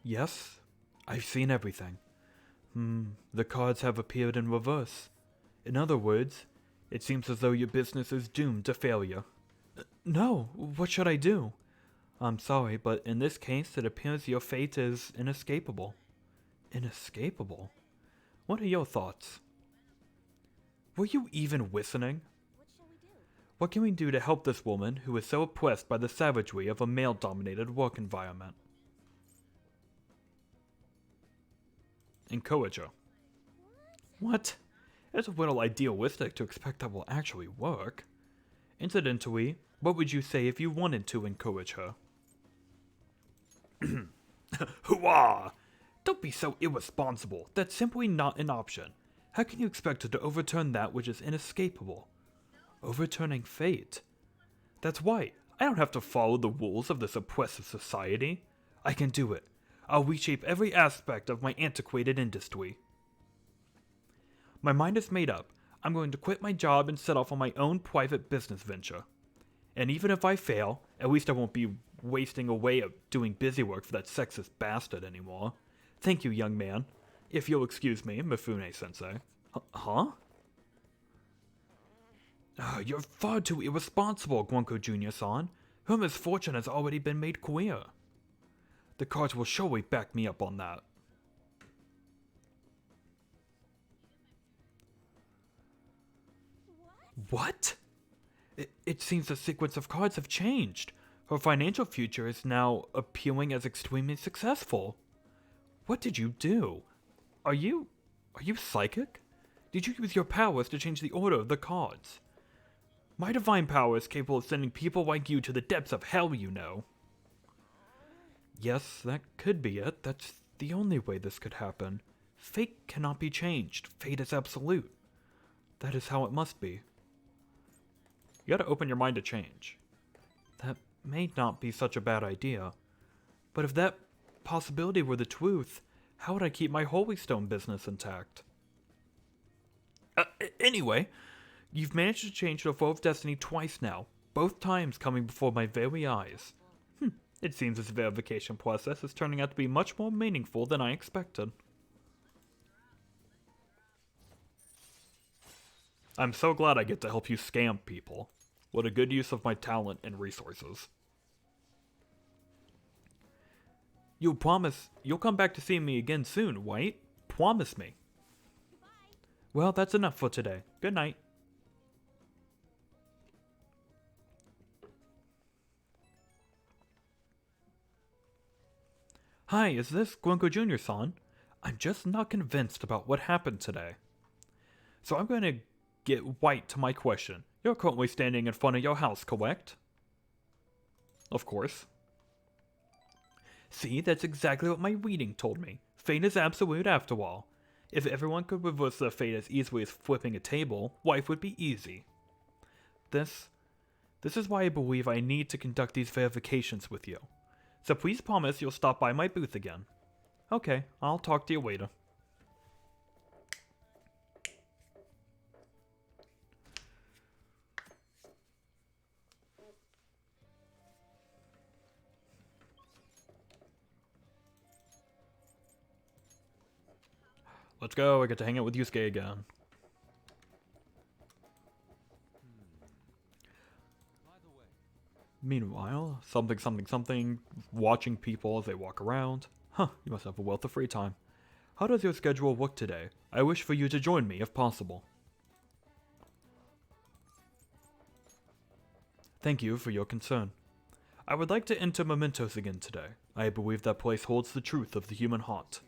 Yes, I've seen everything. The cards have appeared in reverse. In other words, it seems as though your business is doomed to failure. No, what should I do? I'm sorry, but in this case, it appears your fate is inescapable. Inescapable? What are your thoughts? Were you even listening? What can we do to help this woman who is so oppressed by the savagery of a male-dominated work environment? Encourage her. What? It's a little idealistic to expect that will actually work. Incidentally, what would you say if you wanted to encourage her? Hooah! Don't be so irresponsible. That's simply not an option. How can you expect her to overturn that which is inescapable? Overturning fate? That's right. I don't have to follow the rules of this oppressive society. I can do it. I'll reshape every aspect of my antiquated industry. My mind is made up. I'm going to quit my job and set off on my own private business venture. And even if I fail, at least I won't be wasting away doing busy work for that sexist bastard anymore. Thank you, young man. If you'll excuse me, Mifune-sensei. Huh? You're far too irresponsible, Guanko Jr.-san. Her misfortune has already been made clear. The cards will surely back me up on that. What? It seems the sequence of cards have changed. Her financial future is now appealing as extremely successful. What did you do? Are you psychic? Did you use your powers to change the order of the cards? My divine power is capable of sending people like you to the depths of hell, you know. Yes, that could be it. That's the only way this could happen. Fate cannot be changed. Fate is absolute. That is how it must be. You gotta open your mind to change. That may not be such a bad idea. But if that possibility were the truth, how would I keep my Holy Stone business intact? Anyway, you've managed to change the flow of destiny twice now, both times coming before my very eyes. It seems this verification process is turning out to be much more meaningful than I expected. I'm so glad I get to help you scam people. What a good use of my talent and resources. You promise you'll come back to see me again soon, White? Promise me. Well, that's enough for today. Good night. Hi, is this Gwenko Jr.'s son? I'm just not convinced about what happened today. So I'm going to get White to my question. You're currently standing in front of your house, correct? Of course. See, that's exactly what my reading told me. Fate is absolute after all. If everyone could reverse their fate as easily as flipping a table, life would be easy. This is why I believe I need to conduct these verifications with you. So please promise you'll stop by my booth again. Okay, I'll talk to you later. Let's go, I get to hang out with Yusuke again. Meanwhile, something, watching people as they walk around. Huh, you must have a wealth of free time. How does your schedule look today? I wish for you to join me if possible. Thank you for your concern. I would like to enter Mementos again today. I believe that place holds the truth of the human heart.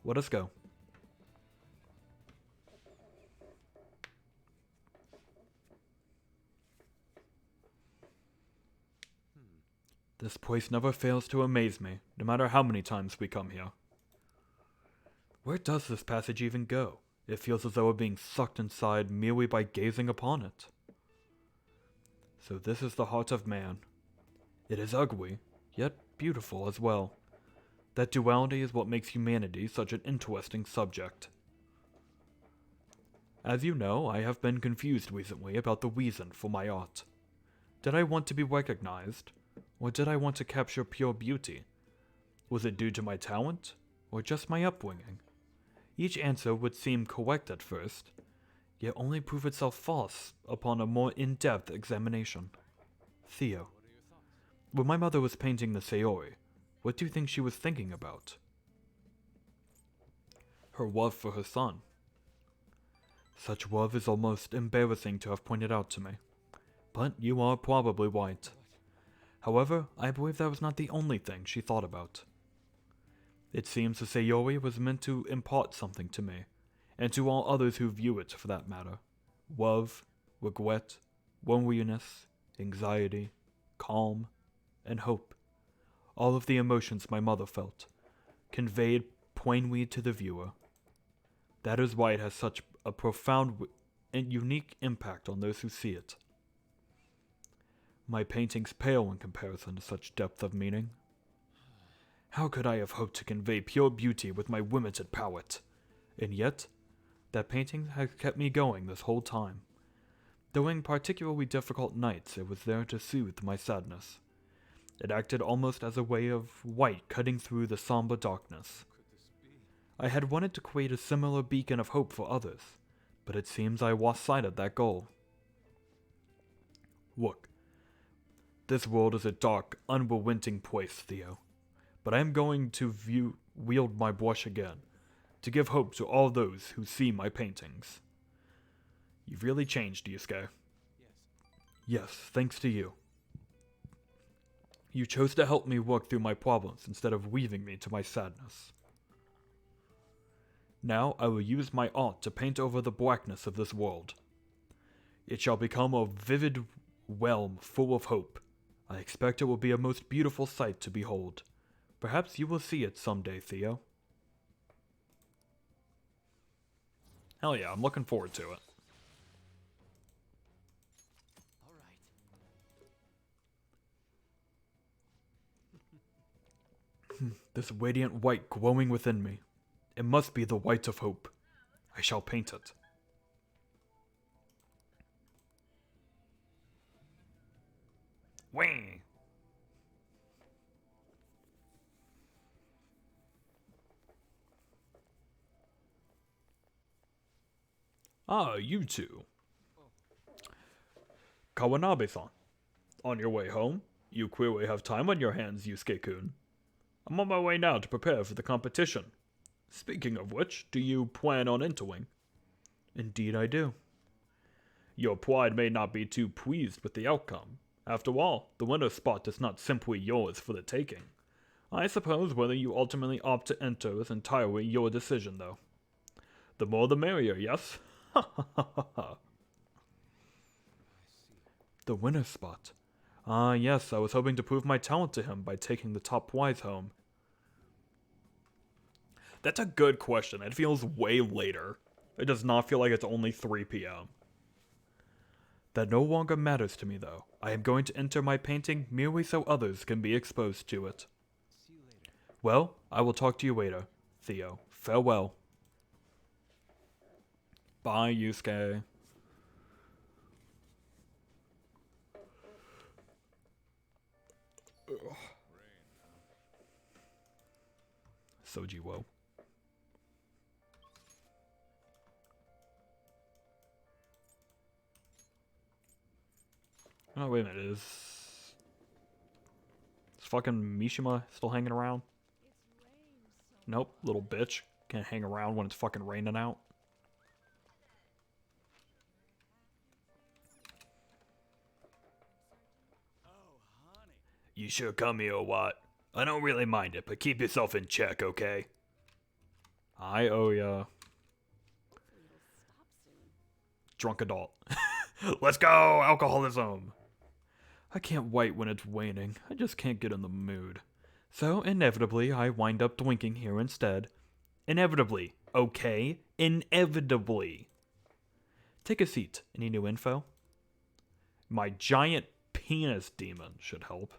Let us go. This place never fails to amaze me, no matter how many times we come here. Where does this passage even go? It feels as though we're being sucked inside merely by gazing upon it. So this is the heart of man. It is ugly, yet beautiful as well. That duality is what makes humanity such an interesting subject. As you know, I have been confused recently about the reason for my art. Did I want to be recognized? Or did I want to capture pure beauty? Was it due to my talent, or just my upbringing? Each answer would seem correct at first, yet only prove itself false upon a more in-depth examination. Theo. When my mother was painting the Sayori, what do you think she was thinking about? Her love for her son. Such love is almost embarrassing to have pointed out to me. But you are probably right. However, I believe that was not the only thing she thought about. It seems the Sayori was meant to impart something to me, and to all others who view it for that matter. Love, regret, loneliness, anxiety, calm, and hope. All of the emotions my mother felt, conveyed plainly to the viewer. That is why it has such a profound and unique impact on those who see it. My paintings pale in comparison to such depth of meaning. How could I have hoped to convey pure beauty with my limited palette? And yet, that painting has kept me going this whole time. During particularly difficult nights, it was there to soothe my sadness. It acted almost as a way of light cutting through the somber darkness. I had wanted to create a similar beacon of hope for others, but it seems I lost sight of that goal. Look. This world is a dark, unrelenting place, Theo. But I am going to wield my brush again, to give hope to all those who see my paintings. You've really changed, Yusuke. Yes, thanks to you. You chose to help me work through my problems instead of leaving me to my sadness. Now I will use my art to paint over the blackness of this world. It shall become a vivid realm full of hope. I expect it will be a most beautiful sight to behold. Perhaps you will see it someday, Theo. Hell yeah, I'm looking forward to it. All right. This radiant white glowing within me. It must be the white of hope. I shall paint it. Whee! Ah, you two. Kawanabe-san. On your way home? You clearly have time on your hands, Yusuke-kun. I'm on my way now to prepare for the competition. Speaking of which, do you plan on entering? Indeed I do. Your pride may not be too pleased with the outcome. After all, the winner spot is not simply yours for the taking. I suppose whether you ultimately opt to enter is entirely your decision, though. The more the merrier, yes? Ha ha ha ha ha. The winner spot. Ah, yes, I was hoping to prove my talent to him by taking the top prize home. That's a good question. It feels way later. It does not feel like it's only 3 p.m. That no longer matters to me, though. I am going to enter my painting merely so others can be exposed to it. See you later. Well, I will talk to you later, Theo. Farewell. Bye, Yusuke. Sojiwo. Oh, wait a minute. Is fucking Mishima still hanging around? Nope, little bitch. Can't hang around when it's fucking raining out. You sure come here or what? I don't really mind it, but keep yourself in check, okay? I owe ya. Drunk adult. Let's go! Alcoholism! I can't wait when it's waning. I just can't get in the mood. So, inevitably, I wind up drinking here instead. Inevitably, okay? Inevitably. Take a seat. Any new info? My giant penis demon should help.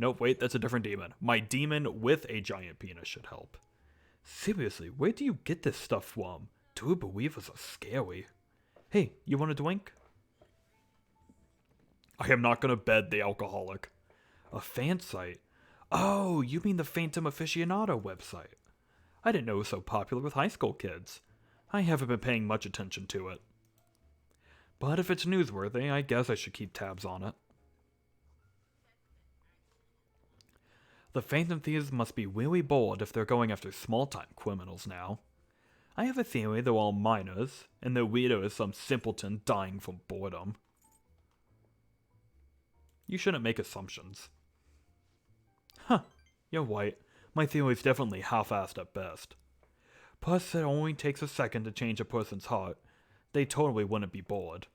Nope, wait, that's a different demon. My demon with a giant penis should help. Seriously, where do you get this stuff from? True believers are scary. Hey, you want a drink? I am not gonna bed the alcoholic. A fan site? Oh, you mean the Phantom Aficionado website. I didn't know it was so popular with high school kids. I haven't been paying much attention to it. But if it's newsworthy, I guess I should keep tabs on it. The Phantom Thieves must be really bored if they're going after small-time criminals now. I have a theory they're all minors, and their leader is some simpleton dying from boredom. You shouldn't make assumptions. Huh, you're right. My theory's definitely half-assed at best. Plus, it only takes a second to change a person's heart. They totally wouldn't be bored.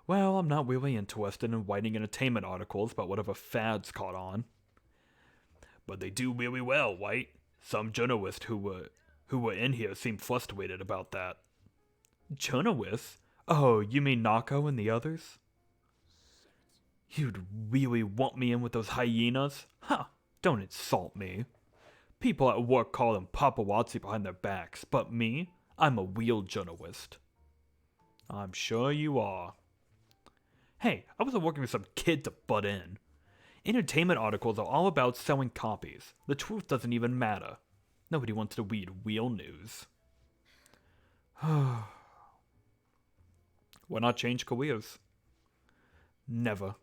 Well, I'm not really interested in writing entertainment articles about whatever fads caught on. But they do really well, right? Some journalists who were in here seem frustrated about that. Journalists? Oh, you mean Nako and the others? You'd really want me in with those hyenas? Huh, don't insult me. People at work call them paparazzi behind their backs, but me? I'm a real journalist. I'm sure you are. Hey, I wasn't working with some kid to butt in. Entertainment articles are all about selling copies. The truth doesn't even matter. Nobody wants to read real news. Why not change careers? Never.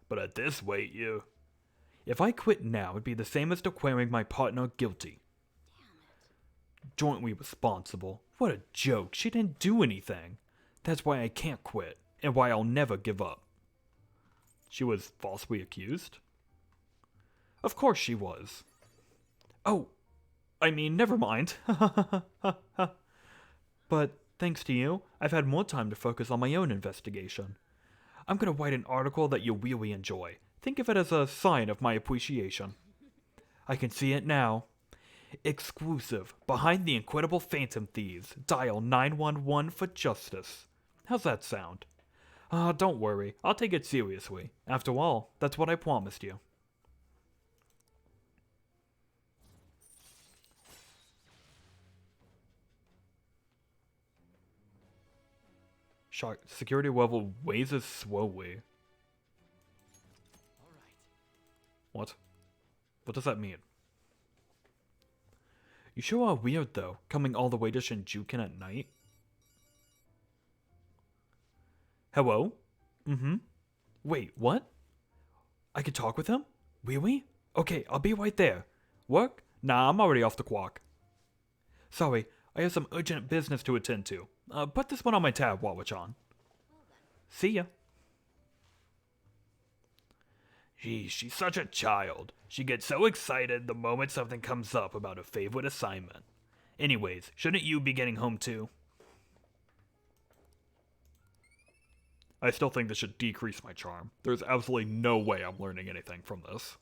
But at this rate, if I quit now, it'd be the same as declaring my partner guilty. Jointly responsible. What a joke. She didn't do anything. That's why I can't quit, and why I'll never give up. She was falsely accused? Of course she was. Oh, I mean, never mind. But thanks to you, I've had more time to focus on my own investigation. I'm gonna write an article that you'll really enjoy. Think of it as a sign of my appreciation. I can see it now. Exclusive. Behind the incredible Phantom Thieves. Dial 911 for justice. How's that sound? Don't worry. I'll take it seriously. After all, that's what I promised you. Security level raises slowly. All right. What? What does that mean? You sure are weird, though, coming all the way to Shinjuku at night. Hello? Mm-hmm. Wait, what? I could talk with him? Really? Okay, I'll be right there. Work? Nah, I'm already off the clock. Sorry, I have some urgent business to attend to. Put this one on my tab while it's on. See ya. Geez, she's such a child. She gets so excited the moment something comes up about a favorite assignment. Anyways, shouldn't you be getting home too? I still think this should decrease my charm. There's absolutely no way I'm learning anything from this.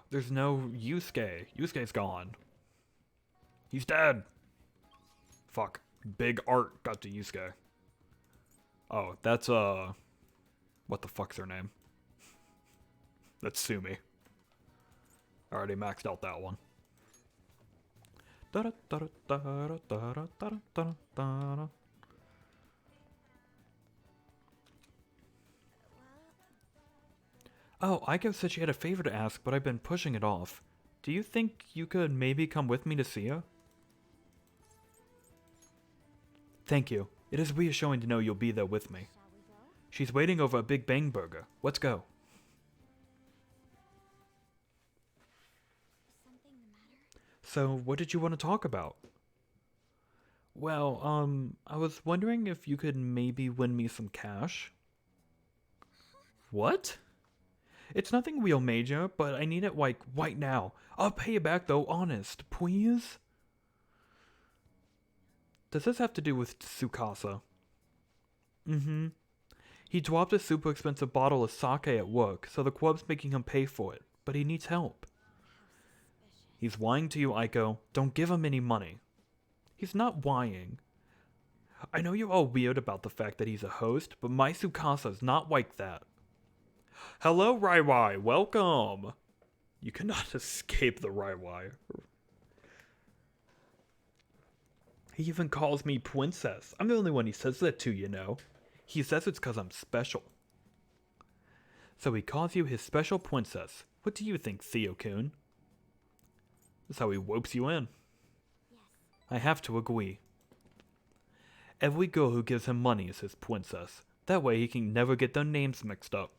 There's no Yusuke. Yusuke's gone. He's dead. Fuck. Big Art got to Yusuke. Oh, that's, what the fuck's her name? That's Sumi. I already maxed out that one. Oh, Aiko said she had a favor to ask, but I've been pushing it off. Do you think you could maybe come with me to see her? Thank you. It is reassuring to know you'll be there with me. Shall we go? She's waiting over a Big Bang Burger. Let's go. Is something the matter? So, what did you want to talk about? Well, I was wondering if you could maybe win me some cash. What? It's nothing real major, but I need it like right now. I'll pay you back though, honest, please. Does this have to do with Tsukasa? Mm-hmm. He dropped a super expensive bottle of sake at work, so the club's making him pay for it, but he needs help. He's lying to you, Aiko. Don't give him any money. He's not lying. I know you're all weird about the fact that he's a host, but my Tsukasa's not like that. Hello, Raiwai. Welcome. You cannot escape the Raiwai. He even calls me princess. I'm the only one he says that to, you know. He says it's because I'm special. So he calls you his special princess. What do you think, Theo-kun? That's how he whoops you in. Yes. I have to agree. Every girl who gives him money is his princess. That way he can never get their names mixed up.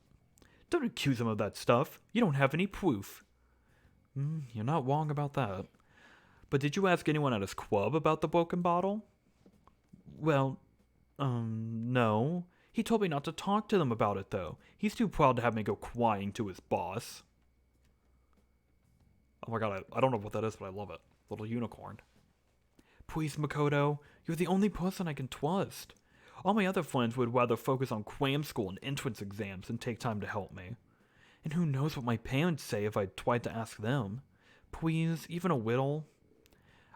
Don't accuse him of that stuff. You don't have any proof. You're not wrong about that. But did you ask anyone at his club about the broken bottle? Well, no. He told me not to talk to them about it, though. He's too proud to have me go crying to his boss. Oh my god, I don't know what that is, but I love it. Little unicorn. Please, Makoto, you're the only person I can trust. All my other friends would rather focus on cram school and entrance exams than take time to help me. And who knows what my parents say if I tried to ask them. Please, even a whittle.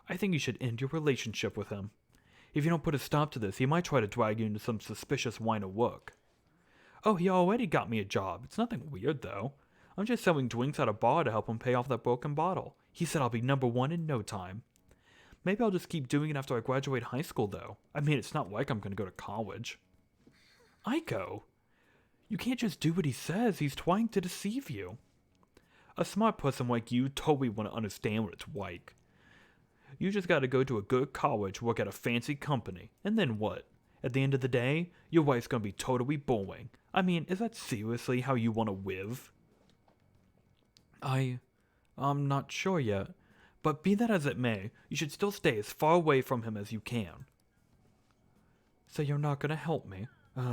I think you should end your relationship with him. If you don't put a stop to this, he might try to drag you into some suspicious line of work. Oh, he already got me a job. It's nothing weird, though. I'm just selling drinks at a bar to help him pay off that broken bottle. He said I'll be #1 in no time. Maybe I'll just keep doing it after I graduate high school, though. I mean, it's not like I'm going to go to college. Aiko, you can't just do what he says. He's trying to deceive you. A smart person like you totally want to understand what it's like. You just got to go to a good college, work at a fancy company, and then what? At the end of the day, your wife's going to be totally boring. I mean, is that seriously how you want to live? I'm not sure yet. But be that as it may, you should still stay as far away from him as you can. So you're not gonna help me?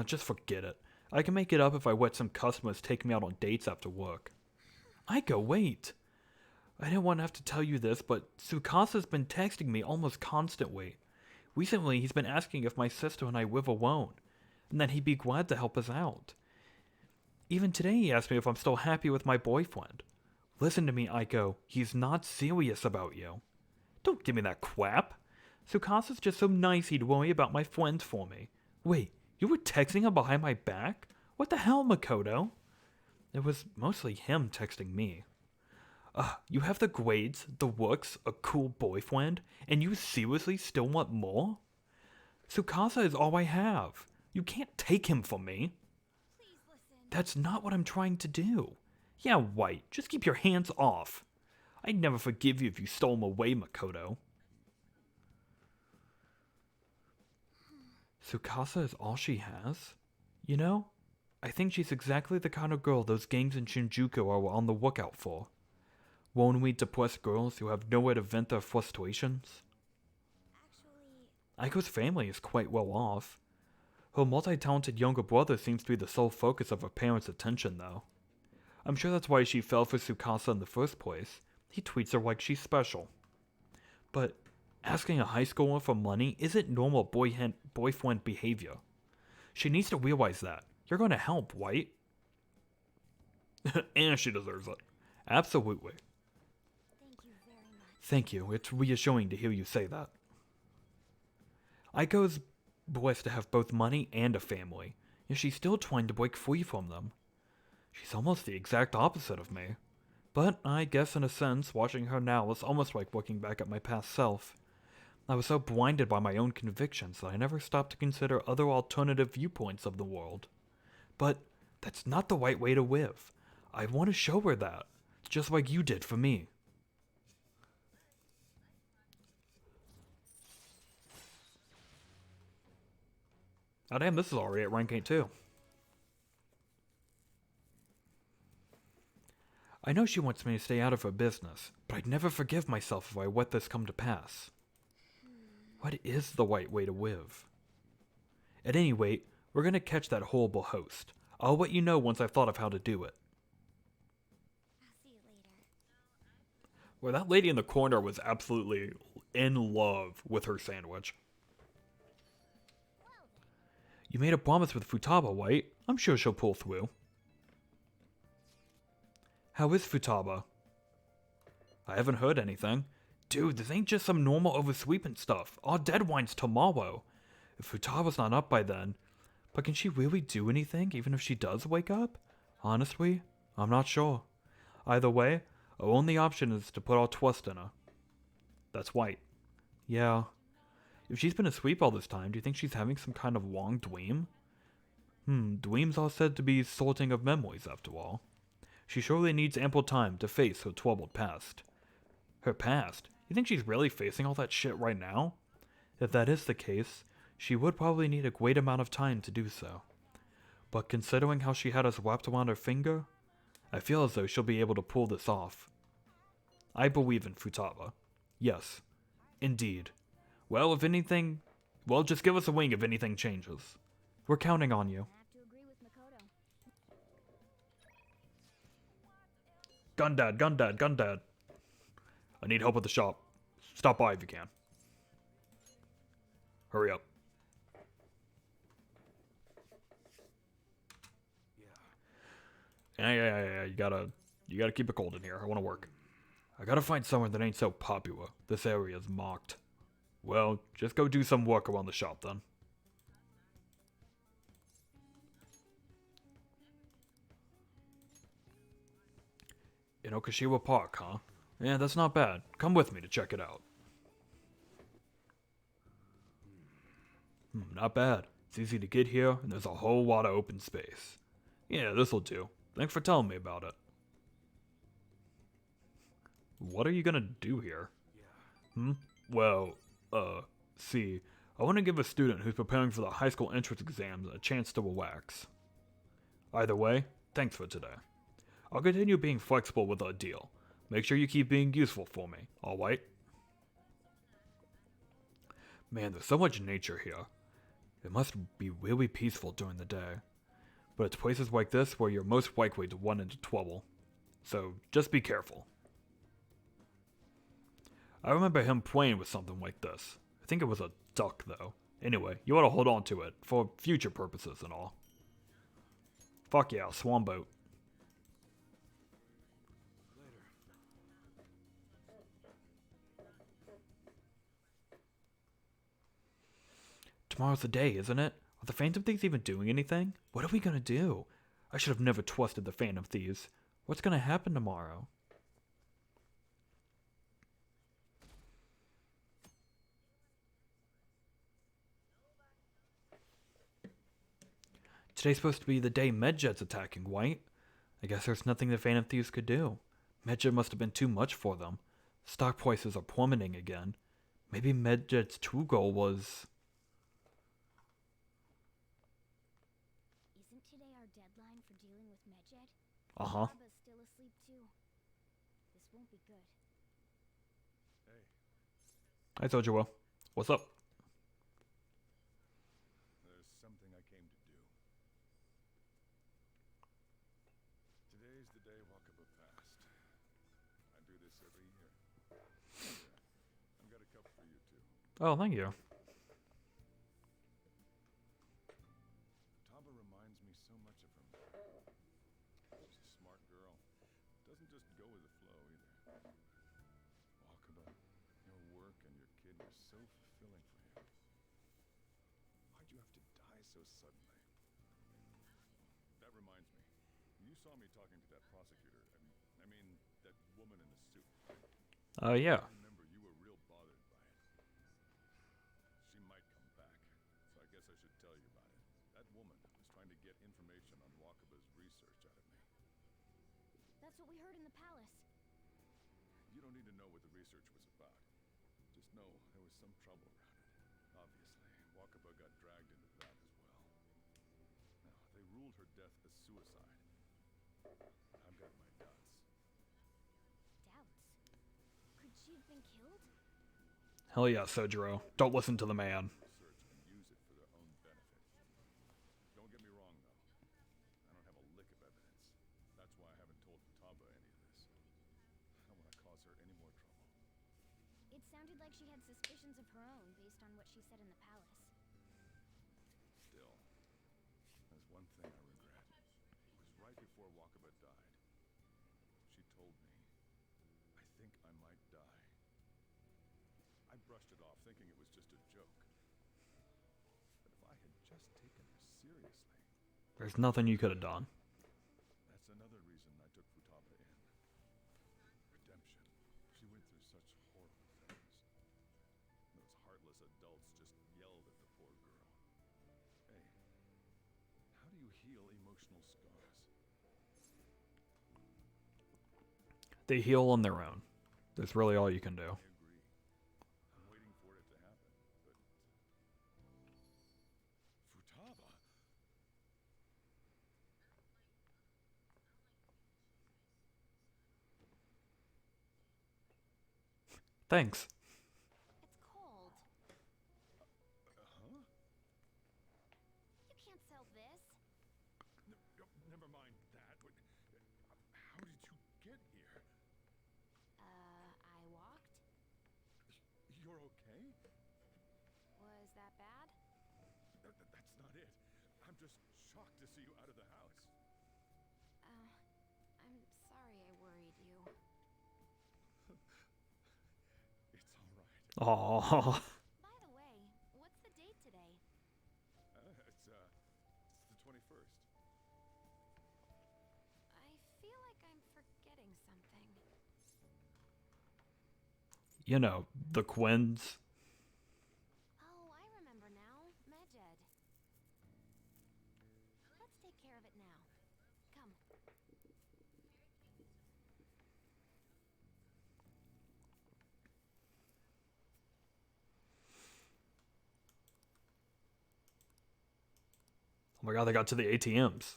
Just forget it. I can make it up if I let some customers take me out on dates after work. Aiko, wait. I didn't want to have to tell you this, but Tsukasa's been texting me almost constantly. Recently, he's been asking if my sister and I live alone, and that he'd be glad to help us out. Even today he asked me if I'm still happy with my boyfriend. Listen to me, Aiko. He's not serious about you. Don't give me that crap. Tsukasa's just so nice he'd worry about my friends for me. Wait, you were texting him behind my back? What the hell, Makoto? It was mostly him texting me. You have the grades, the looks, a cool boyfriend, and you seriously still want more? Tsukasa is all I have. You can't take him from me. Please listen. That's not what I'm trying to do. Yeah, White, just keep your hands off. I'd never forgive you if you stole him away, Makoto. Tsukasa is all she has? You know, I think she's exactly the kind of girl those gangs in Shinjuku are on the lookout for. Lonely, depressed girls who have nowhere to vent their frustrations. Actually, Aiko's family is quite well off. Her multi-talented younger brother seems to be the sole focus of her parents' attention, though. I'm sure that's why she fell for Tsukasa in the first place. He treats her like she's special. But asking a high schooler for money isn't normal boyfriend behavior. She needs to realize that. You're going to help, White. And she deserves it. Absolutely. thank you very much. Thank you. It's reassuring to hear you say that. Aiko's blessed to have both money and a family, yet she's still trying to break free from them. She's almost the exact opposite of me. But I guess in a sense, watching her now is almost like looking back at my past self. I was so blinded by my own convictions that I never stopped to consider other alternative viewpoints of the world. But that's not the right way to live. I want to show her that, just like you did for me. Oh damn, this is already at rank 8 too. I know she wants me to stay out of her business, but I'd never forgive myself if I let this come to pass. What is the right way to live? At any rate, we're gonna catch that horrible host. I'll let you know once I've thought of how to do it. I'll see you later. Well, that lady in the corner was absolutely in love with her sandwich. You made a promise with Futaba, White. I'm sure she'll pull through. How is Futaba? I haven't heard anything. Dude, this ain't just some normal oversweeping stuff. Our deadline's tomorrow. If Futaba's not up by then. But can she really do anything, even if she does wake up? Honestly, I'm not sure. Either way, our only option is to put our trust in her. That's White. Yeah. If she's been asleep all this time, do you think she's having some kind of long dream? Dreams are said to be sorting of memories, after all. She surely needs ample time to face her troubled past. Her past? You think she's really facing all that shit right now? If that is the case, she would probably need a great amount of time to do so. But considering how she had us wrapped around her finger, I feel as though she'll be able to pull this off. I believe in Futaba. Yes, indeed. Well, if anything, just give us a wing if anything changes. We're counting on you. I have to agree with Makoto. Gundad. I need help at the shop. Stop by if you can. Hurry up. Yeah. You gotta keep it cold in here. I want to work. I gotta find somewhere that ain't so popular. This area's mocked. Well, just go do some work around the shop then. In Okashiwa Park, huh? Yeah, that's not bad. Come with me to check it out. Not bad. It's easy to get here, and there's a whole lot of open space. Yeah, this'll do. Thanks for telling me about it. What are you gonna do here? Well, see, I want to give a student who's preparing for the high school entrance exams a chance to relax. Either way, thanks for today. I'll continue being flexible with our deal. Make sure you keep being useful for me, alright? Man, there's so much nature here. It must be really peaceful during the day. But it's places like this where you're most likely to run into trouble. So just be careful. I remember him playing with something like this. I think it was a duck, though. Anyway, you ought to hold on to it, for future purposes and all. Fuck yeah, swan boat. Tomorrow's the day, isn't it? Are the Phantom Thieves even doing anything? What are we gonna do? I should have never trusted the Phantom Thieves. What's gonna happen tomorrow? Today's supposed to be the day Medjed's attacking, White. I guess there's nothing the Phantom Thieves could do. Medjed must have been too much for them. Stock prices are plummeting again. Maybe Medjed's true goal was... Isn't today our deadline for dealing with Medjed? Uh-huh. Baba's still asleep too. This won't be good. Hey, I told you well. What's up? there's something I came to do. Today's the day Wakaba passed. I do this every year. I've got a cup for you too. Oh, thank you. Taba reminds me so much of her mother. She's a smart girl. Doesn't just go with the flow either. Wakaba, your work and your kid were so fulfilling for you. Why'd you have to die so suddenly? That reminds me. You saw me talking to that prosecutor. I mean, that woman in the suit. Yeah. I remember you were real bothered by it. She might come back, so I guess I should tell you about it. That woman was trying to get information on Wakaba's research out of me. That's what we heard in the palace. You don't need to know what the research was about. Just know there was some trouble around it. Obviously, Wakaba got dragged into that as well. Now, they ruled her death as suicide. I've got my doubts. Doubts. Could she have been killed? Hell yeah, Sojiro. Don't listen to the man. Research and use it for their own benefit. Don't get me wrong, though. I don't have a lick of evidence. That's why I haven't told Futaba any of this. I don't want to cause her any more trouble. It sounded like she had suspicions of her own based on what she said in the palace. Still, there's one thing I regret. It was right before Wakaba died. She told me, I think I might die. I brushed it off, thinking it was just a joke. But if I had just taken her seriously, There's nothing you could have done. that's another reason I took Futaba in. Redemption. She went through such horrible things. Those heartless adults just yelled at the poor girl. Hey, how do you heal emotional scars? They heal on their own. That's really all you can do. I agree. I'm waiting for it to happen, but... Futaba? Thanks. It's cold. Huh? You can't sell this. Never mind that. But, how did you get here? I walked? You're okay? Was that bad? That's not it. I'm just shocked to see you out of the house. I'm sorry I worried you. It's all right. Aww. By the way, what's the date today? It's the 21st. I feel like I'm forgetting something. You know, the Quins. Oh, I remember now. Medjed. Let's take care of it now. Come. Oh my god, they got to the ATMs. It's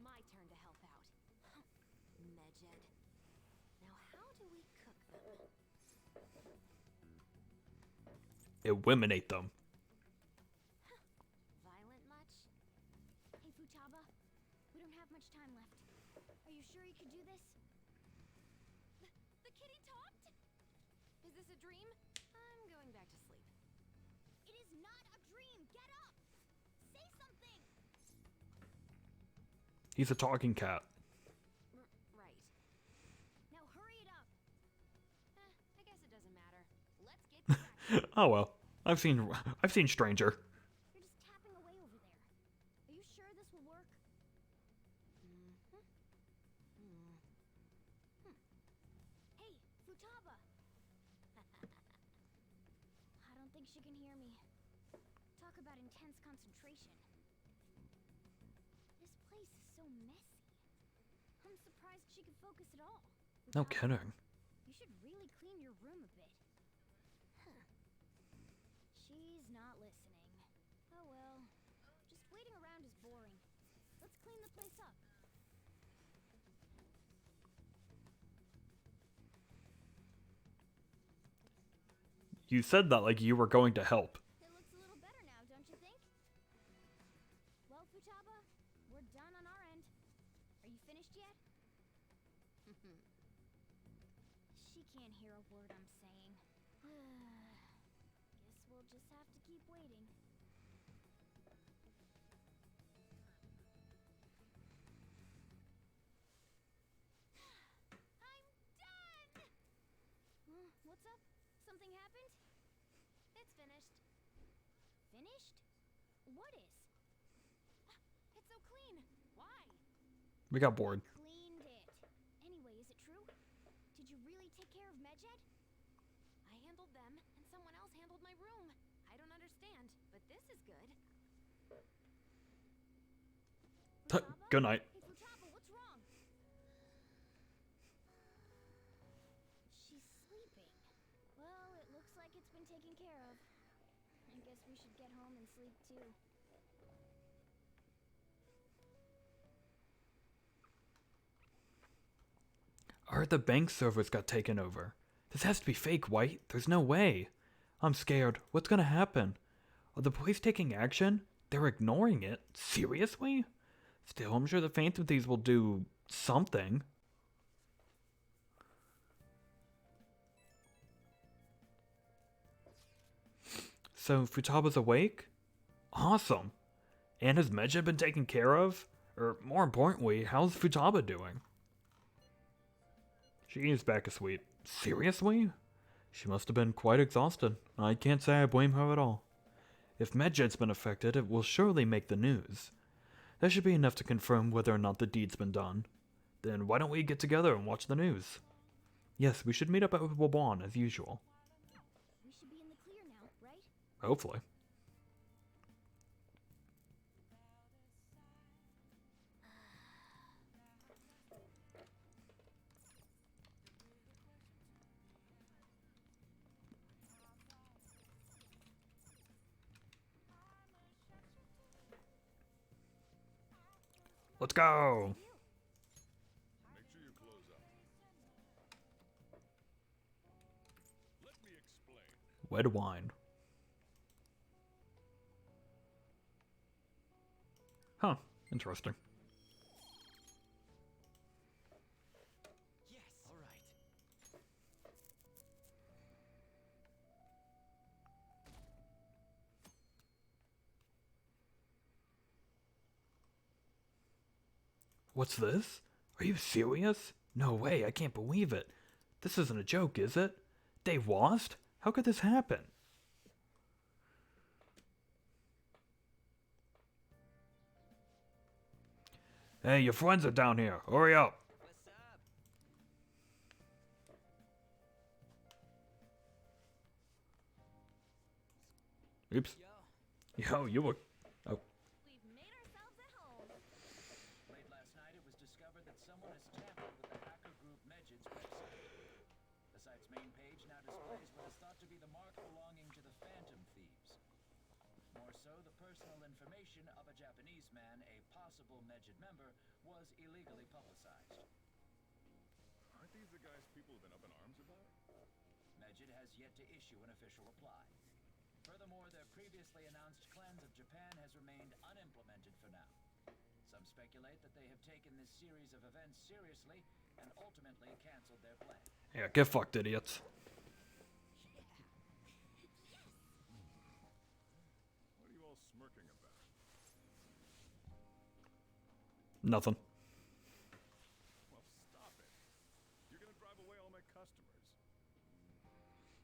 my turn to help out. Medjed. Now how do we cook them? Eliminate them. Violent much? Hey, Futaba. We don't have much time left. Are you sure you could do this? The kitty talked? Is this a dream? I'm going back to sleep. It is not a dream! Get up! Say something! He's a talking cat. Right. Now hurry it up! I guess it doesn't matter. Let's get back. Oh well. I've seen Stranger. You're just tapping away over there. Are you sure this will work? Hey, Futaba! think she can hear me. Talk about intense concentration. This place is so messy. I'm surprised she could focus at all. No kidding. You should really clean your room a bit. Huh. She's not listening. Oh well. Just waiting around is boring. Let's clean the place up. You said that like you were going to help. It looks a little better now, don't you think? Well, Futaba, we're done on our end. Are you finished yet? She can't hear a word I'm saying. Guess we'll just have to keep waiting. I'm done! What's up? Something happened? It's finished. Finished? What is? It's so clean. Why? We got bored. Cleaned it. Anyway, is it true? Did you really take care of Medjed? I handled them, and someone else handled my room. I don't understand, but this is good. Futaba? Good night. Hey, Futaba, what's wrong? She's sleeping. Well, it looks like it's been taken care of. I guess we should get home and sleep too. I heard the bank servers got taken over. This has to be fake, White. There's no way. I'm scared. What's gonna happen? Are the police taking action? They're ignoring it. Seriously? Still, I'm sure the Phantom Thieves will do something. So, Futaba's awake? Awesome. And has Medjed been taken care of? Or, more importantly, how's Futaba doing? She is back asleep. Seriously? She must have been quite exhausted. I can't say I blame her at all. If Medjed's been affected, it will surely make the news. That should be enough to confirm whether or not the deed's been done. Then why don't we get together and watch the news? Yes, we should meet up at Wabon as usual. We should be in the clear now, right? Hopefully. Let's go! Make sure you close up. Let me explain. Red wine. Huh, interesting. Yes. All right. What's this? Are you serious? No way, I can't believe it. This isn't a joke, is it? They lost? How could this happen? Hey, your friends are down here. Hurry up. What's up? Oops. Yo. Yo, you look... Oh, We've made ourselves at home. Late last night, it was discovered that someone has tampered with the hacker group Medjed's website. The site's main page now displays what is thought to be the mark belonging to the Phantom Thieves. More so, the personal information of a Japanese man, a possible Medjed member, was illegally publicized. Aren't these the guys people have been up in arms about? Medjed has yet to issue an official reply. Furthermore, their previously announced cleanse of Japan has remained unimplemented for now. Some speculate that they have taken this series of events seriously and ultimately canceled their plan. yeah, get fucked, idiots. What are you all smirking about? Nothing. Well, stop it. You're gonna drive away all my customers.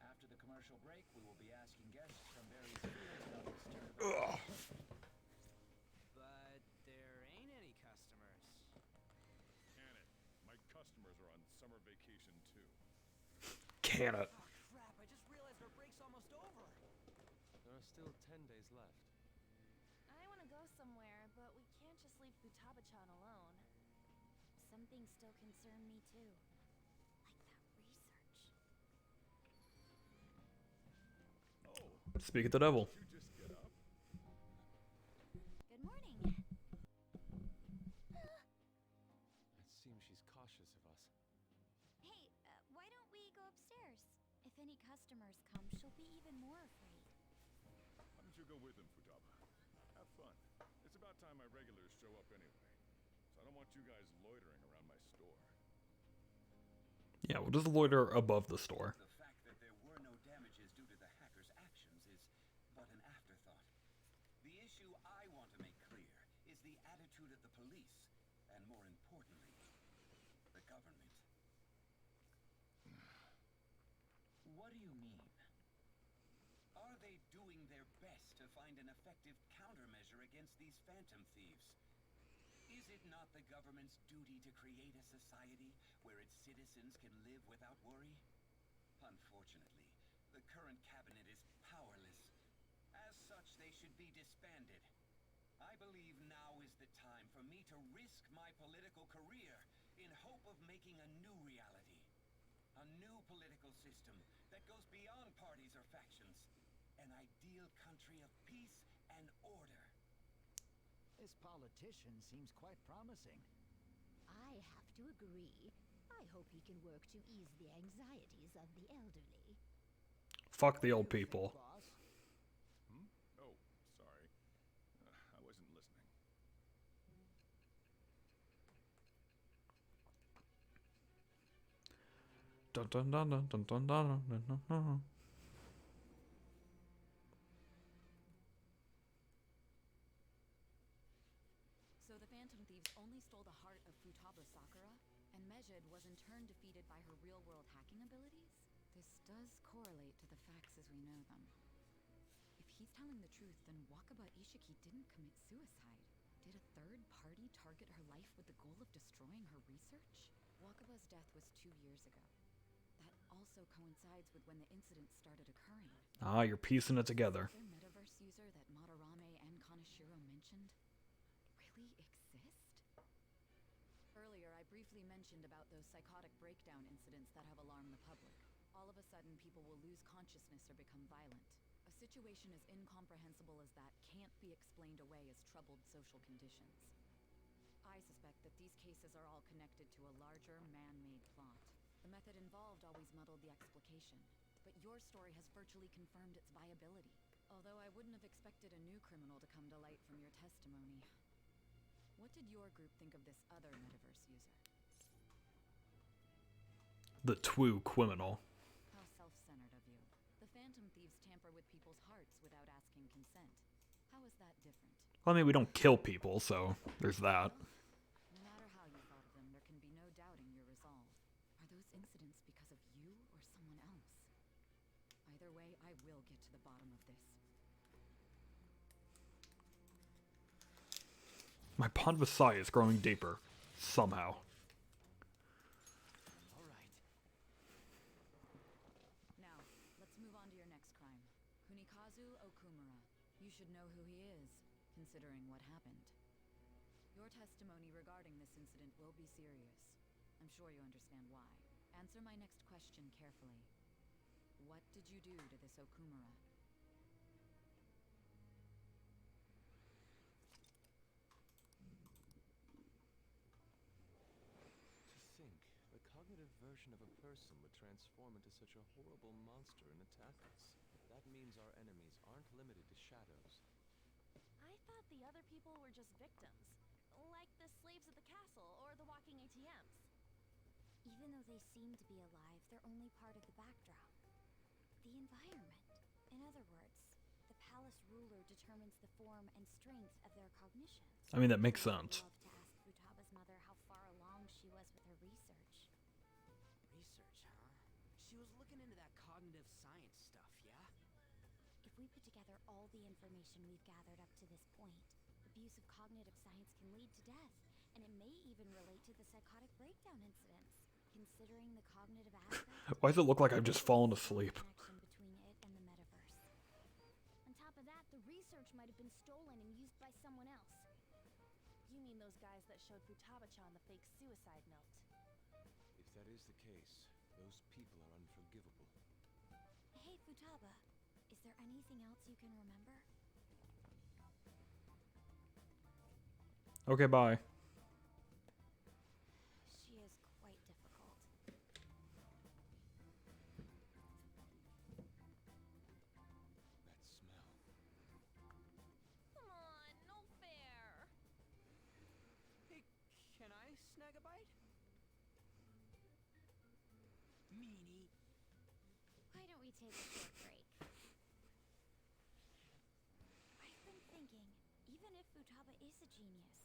After the commercial break, we will be asking guests from various fields about this terrible. But there ain't any customers. Can it? My customers are on summer vacation too. Can it? Oh crap! I just realized our break's almost over. still 10 days left. I want to go somewhere, but we can't just leave Futaba-chan alone. Some things still concern me too. Like that research. Oh, Speak of the devil. did you just get up? Good morning. It seems she's cautious of us. Hey, why don't we go upstairs? If any customers come, she'll be even more afraid. Why don't you go with him, Futaba? Have fun. It's about time my regulars show up anyway. So I don't want you guys loitering around my store. Yeah, we'll just loiter above the store. The fact that there were no damages due to the hacker's actions is but an afterthought. The issue I want to make clear is the attitude of the police, and more importantly, the government. What do you mean? Are they doing their best to find an effective countermeasure against these phantom thieves? Is it not the government's duty to create a society where its citizens can live without worry? Unfortunately, the current cabinet is powerless. As such, they should be disbanded. I believe now is the time for me to risk my political career in hope of making a new reality. A new political system that goes beyond parties or factions. An ideal country of peace and order. This politician seems quite promising. I have to agree. I hope he can work to ease the anxieties of the elderly. Fuck the old people. Boss, Hmm? Oh, sorry. I wasn't listening. Dun dun dun dun dun dun dun dun dun dun. So the Phantom Thieves only stole the heart of Futaba Sakura, and Mejid was in turn defeated by her real-world hacking abilities? This does correlate to the facts as we know them. If he's telling the truth, then Wakaba Ishiki didn't commit suicide. Did a third party target her life with the goal of destroying her research? Wakaba's death was 2 years ago. That also coincides with when the incident started occurring. Ah, you're piecing it together. The metaverse user that Madarame and Kaneshiro mentioned really exist? Earlier, I briefly mentioned about those psychotic breakdown incidents that have alarmed the public. All of a sudden, people will lose consciousness or become violent. A situation as incomprehensible as that can't be explained away as troubled social conditions. I suspect that these cases are all connected to a larger, man-made plot. The method involved always muddled the explication, but your story has virtually confirmed its viability. Although I wouldn't have expected a new criminal to come to light from your testimony. What did your group think of this other metaverse user? The Twu criminal. How self-centered of you. The Phantom Thieves tamper with people's hearts without asking consent. How is that different? Well, I mean, we don't kill people, so there's that. No matter how you thought of them, there can be no doubting your resolve. Are those incidents because of you or someone else? Either way, I will get to the bottom of this. My pond with Sai is growing deeper. Somehow. all right. Now, let's move on to your next crime. Kunikazu Okumura. You should know who he is, considering what happened. Your testimony regarding this incident will be serious. I'm sure you understand why. Answer my next question carefully. What did you do to this Okumura? To think, the cognitive version of a person would transform into such a horrible monster and attack us. That means our enemies aren't limited to shadows. I thought the other people were just victims. Like the slaves at the castle or the walking ATMs. Even though they seem to be alive, they're only part of the backdrop. The environment. In other words, the palace ruler determines the form and strength of their cognitions. I mean, that makes sense. I'd love to ask Futaba's mother how far along she was with her research. Research, huh? She was looking into that cognitive science stuff, yeah? If we put together all the information we've gathered up to this point, abuse of cognitive science can lead to death, and it may even relate to the psychotic breakdown incidents. Considering the cognitive aspect, Why does it look like I've just fallen asleep? connection between it and the metaverse. On top of that showed Futaba-chan the fake suicide note. If that is the case, those people are unforgivable. Hey, Futaba, is there anything else you can remember? Okay, bye. She is quite difficult. That smell. Come on, no fair. Hey, can I snag a bite? Meanie. Why don't we take a short break? I've been thinking, even if Futaba is a genius,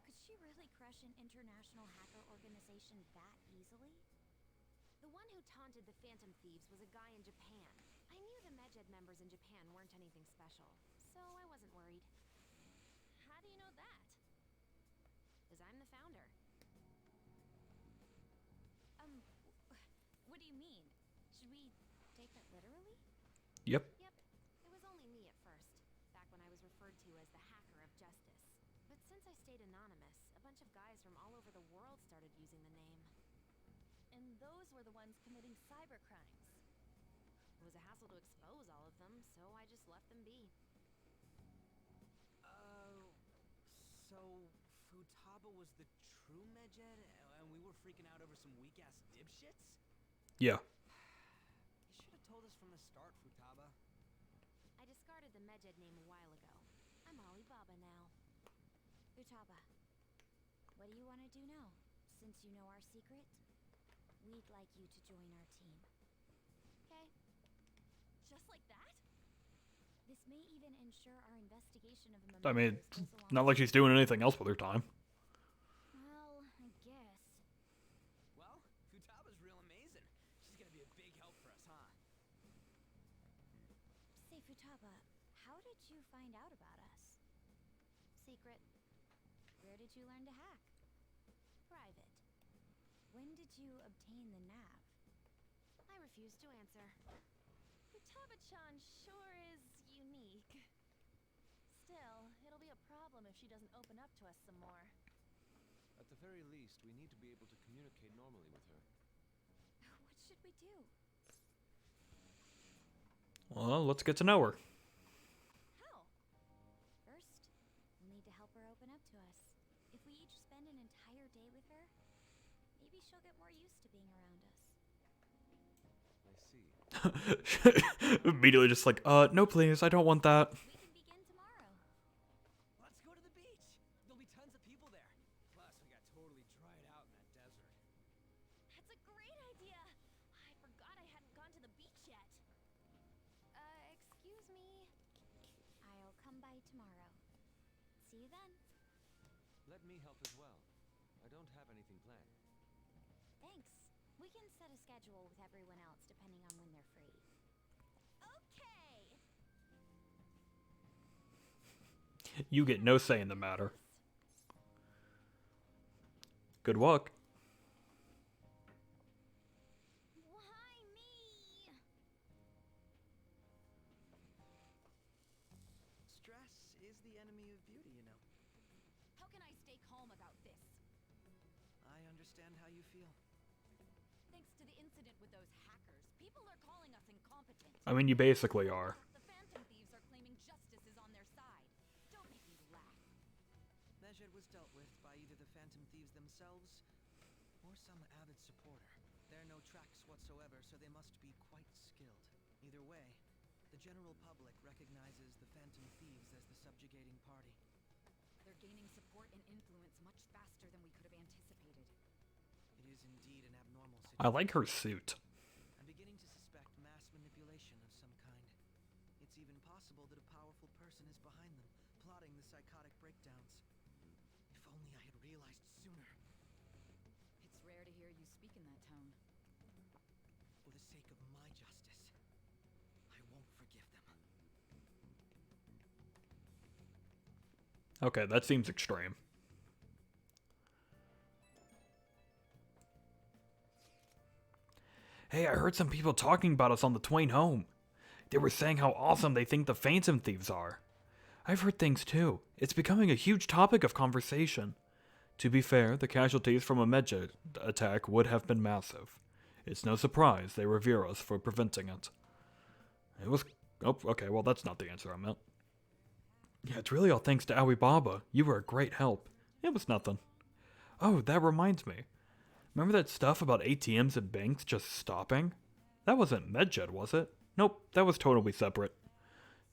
could she really crush an international hacker organization that easily? The one who taunted the Phantom Thieves was a guy in Japan. I knew the Medjed members in Japan weren't anything special, so I wasn't worried. How do you know that? Because I'm the founder. What do you mean? Should we take that literally? Yep. Yep, it was only me at first, back when I was referred to as the Hacker of Justice. But since I stayed anonymous, a bunch of guys from all over the world started using the name. And those were the ones committing cybercrimes. It was a hassle to expose all of them, so I just left them be. So Futaba was the true Medjed, and we were freaking out over some weak-ass dipshits? Yeah. You should have told us from the start, Futaba. I discarded the Medjed name a while ago. I'm Alibaba now. Futaba, what do you want to do now? Since you know our secret, we'd like you to join our team. Okay. Just like that? This may even ensure our investigation of the I mean, murders goes along not like she's doing anything else with her time. Well, I guess. Well, Futaba's real amazing. She's gonna be a big help for us, huh? Say, Futaba, how did you find out about us? Secret. Where did you learn to hack? Private. When did you obtain the nav? I refuse to answer. Futaba-chan sure is unique. Still, it'll be a problem if she doesn't open up to us some more. At the very least, we need to be able to communicate normally with her. What should we do? Well, let's get to know her. How? First, we'll need to help her open up to us. If we each spend an entire day with her, maybe she'll get more used to being around us. I see. Immediately just like, no please, I don't want that. We can begin tomorrow. Let's go to the beach. There'll be tons of people there. Plus, we got totally dried out in that desert. That's a great idea. I forgot I hadn't gone to the beach yet. Excuse me. I'll come by tomorrow. See you then. Let me help as well. I don't have anything planned. Thanks. We can set a schedule with everyone else depending on when they're free. Okay. You get no say in the matter. Good luck. Why me? Stress is the enemy of beauty, you know. How can I stay calm about this? I understand how you feel. Thanks to the incident with those hackers, people are calling us incompetent. I mean, you basically are. The Phantom Thieves are claiming justice is on their side. Don't make me laugh. Medjed was dealt with by either the Phantom Thieves themselves or some avid supporter. There are no tracks whatsoever, so they must be quite skilled. Either way, the general public recognizes the Phantom Thieves as the subjugating party. They're gaining support and influence much faster than we could have anticipated. It is indeed an abnormal situation. I like her suit. I'm beginning to suspect mass manipulation of some kind. It's even possible that a powerful person is behind them, plotting the psychotic breakdowns. If only I had realized sooner. It's rare to hear you speak in that tone. For the sake of my justice, I won't forgive them. Okay, that seems extreme. Hey, I heard some people talking about us on the Twain home. They were saying how awesome they think the Phantom Thieves are. I've heard things too. It's becoming a huge topic of conversation. To be fair, the casualties from a medjet attack would have been massive. It's no surprise they revere us for preventing it. It was... Oh, okay, well that's not the answer I meant. Yeah, it's really all thanks to Aoi Baba. You were a great help. It was nothing. Oh, that reminds me. Remember that stuff about ATMs and banks just stopping? That wasn't Medjet, was it? Nope, that was totally separate.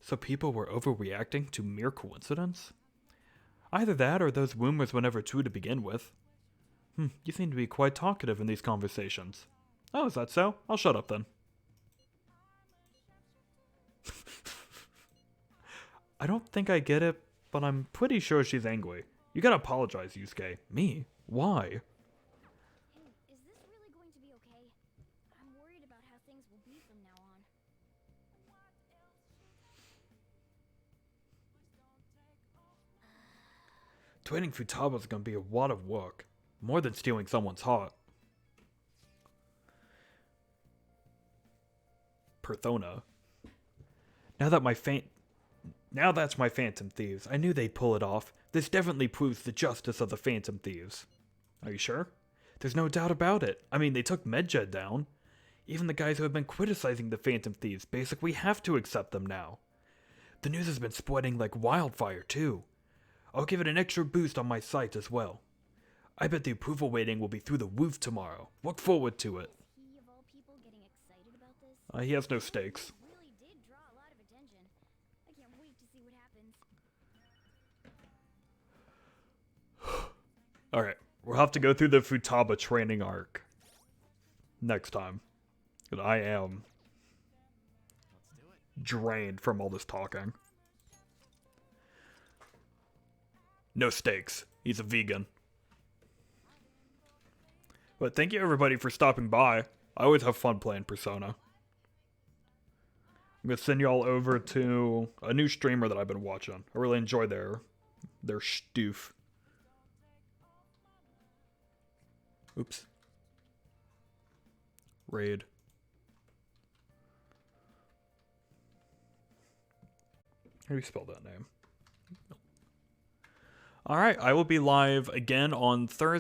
So people were overreacting to mere coincidence? Either that or those rumors were never true to begin with. You seem to be quite talkative in these conversations. Oh, is that so? I'll shut up then. I don't think I get it, but I'm pretty sure she's angry. You gotta apologize, Yusuke. Me? Why? Hey, is this really going to be okay? I'm worried about how things will be from now on. Training Futaba's gonna be a lot of work. More than stealing someone's heart. Persona. Now that's my Phantom Thieves. I knew they'd pull it off. This definitely proves the justice of the Phantom Thieves. Are you sure? There's no doubt about it. I mean, they took Medjed down. Even the guys who have been criticizing the Phantom Thieves basically have to accept them now. The news has been spreading like wildfire, too. I'll give it an extra boost on my site as well. I bet the approval rating will be through the roof tomorrow. Look forward to it. He, of all people, getting excited about this? He has no stakes. Really did draw a lot of attention. I can't wait to see what happens. Alright, we'll have to go through the Futaba training arc next time. But I am drained from all this talking. No stakes. He's a vegan. But thank you everybody for stopping by. I always have fun playing Persona. I'm gonna send y'all over to a new streamer that I've been watching. I really enjoy their stoof. Oops. Raid. How do you spell that name? Alright, I will be live again on Thursday.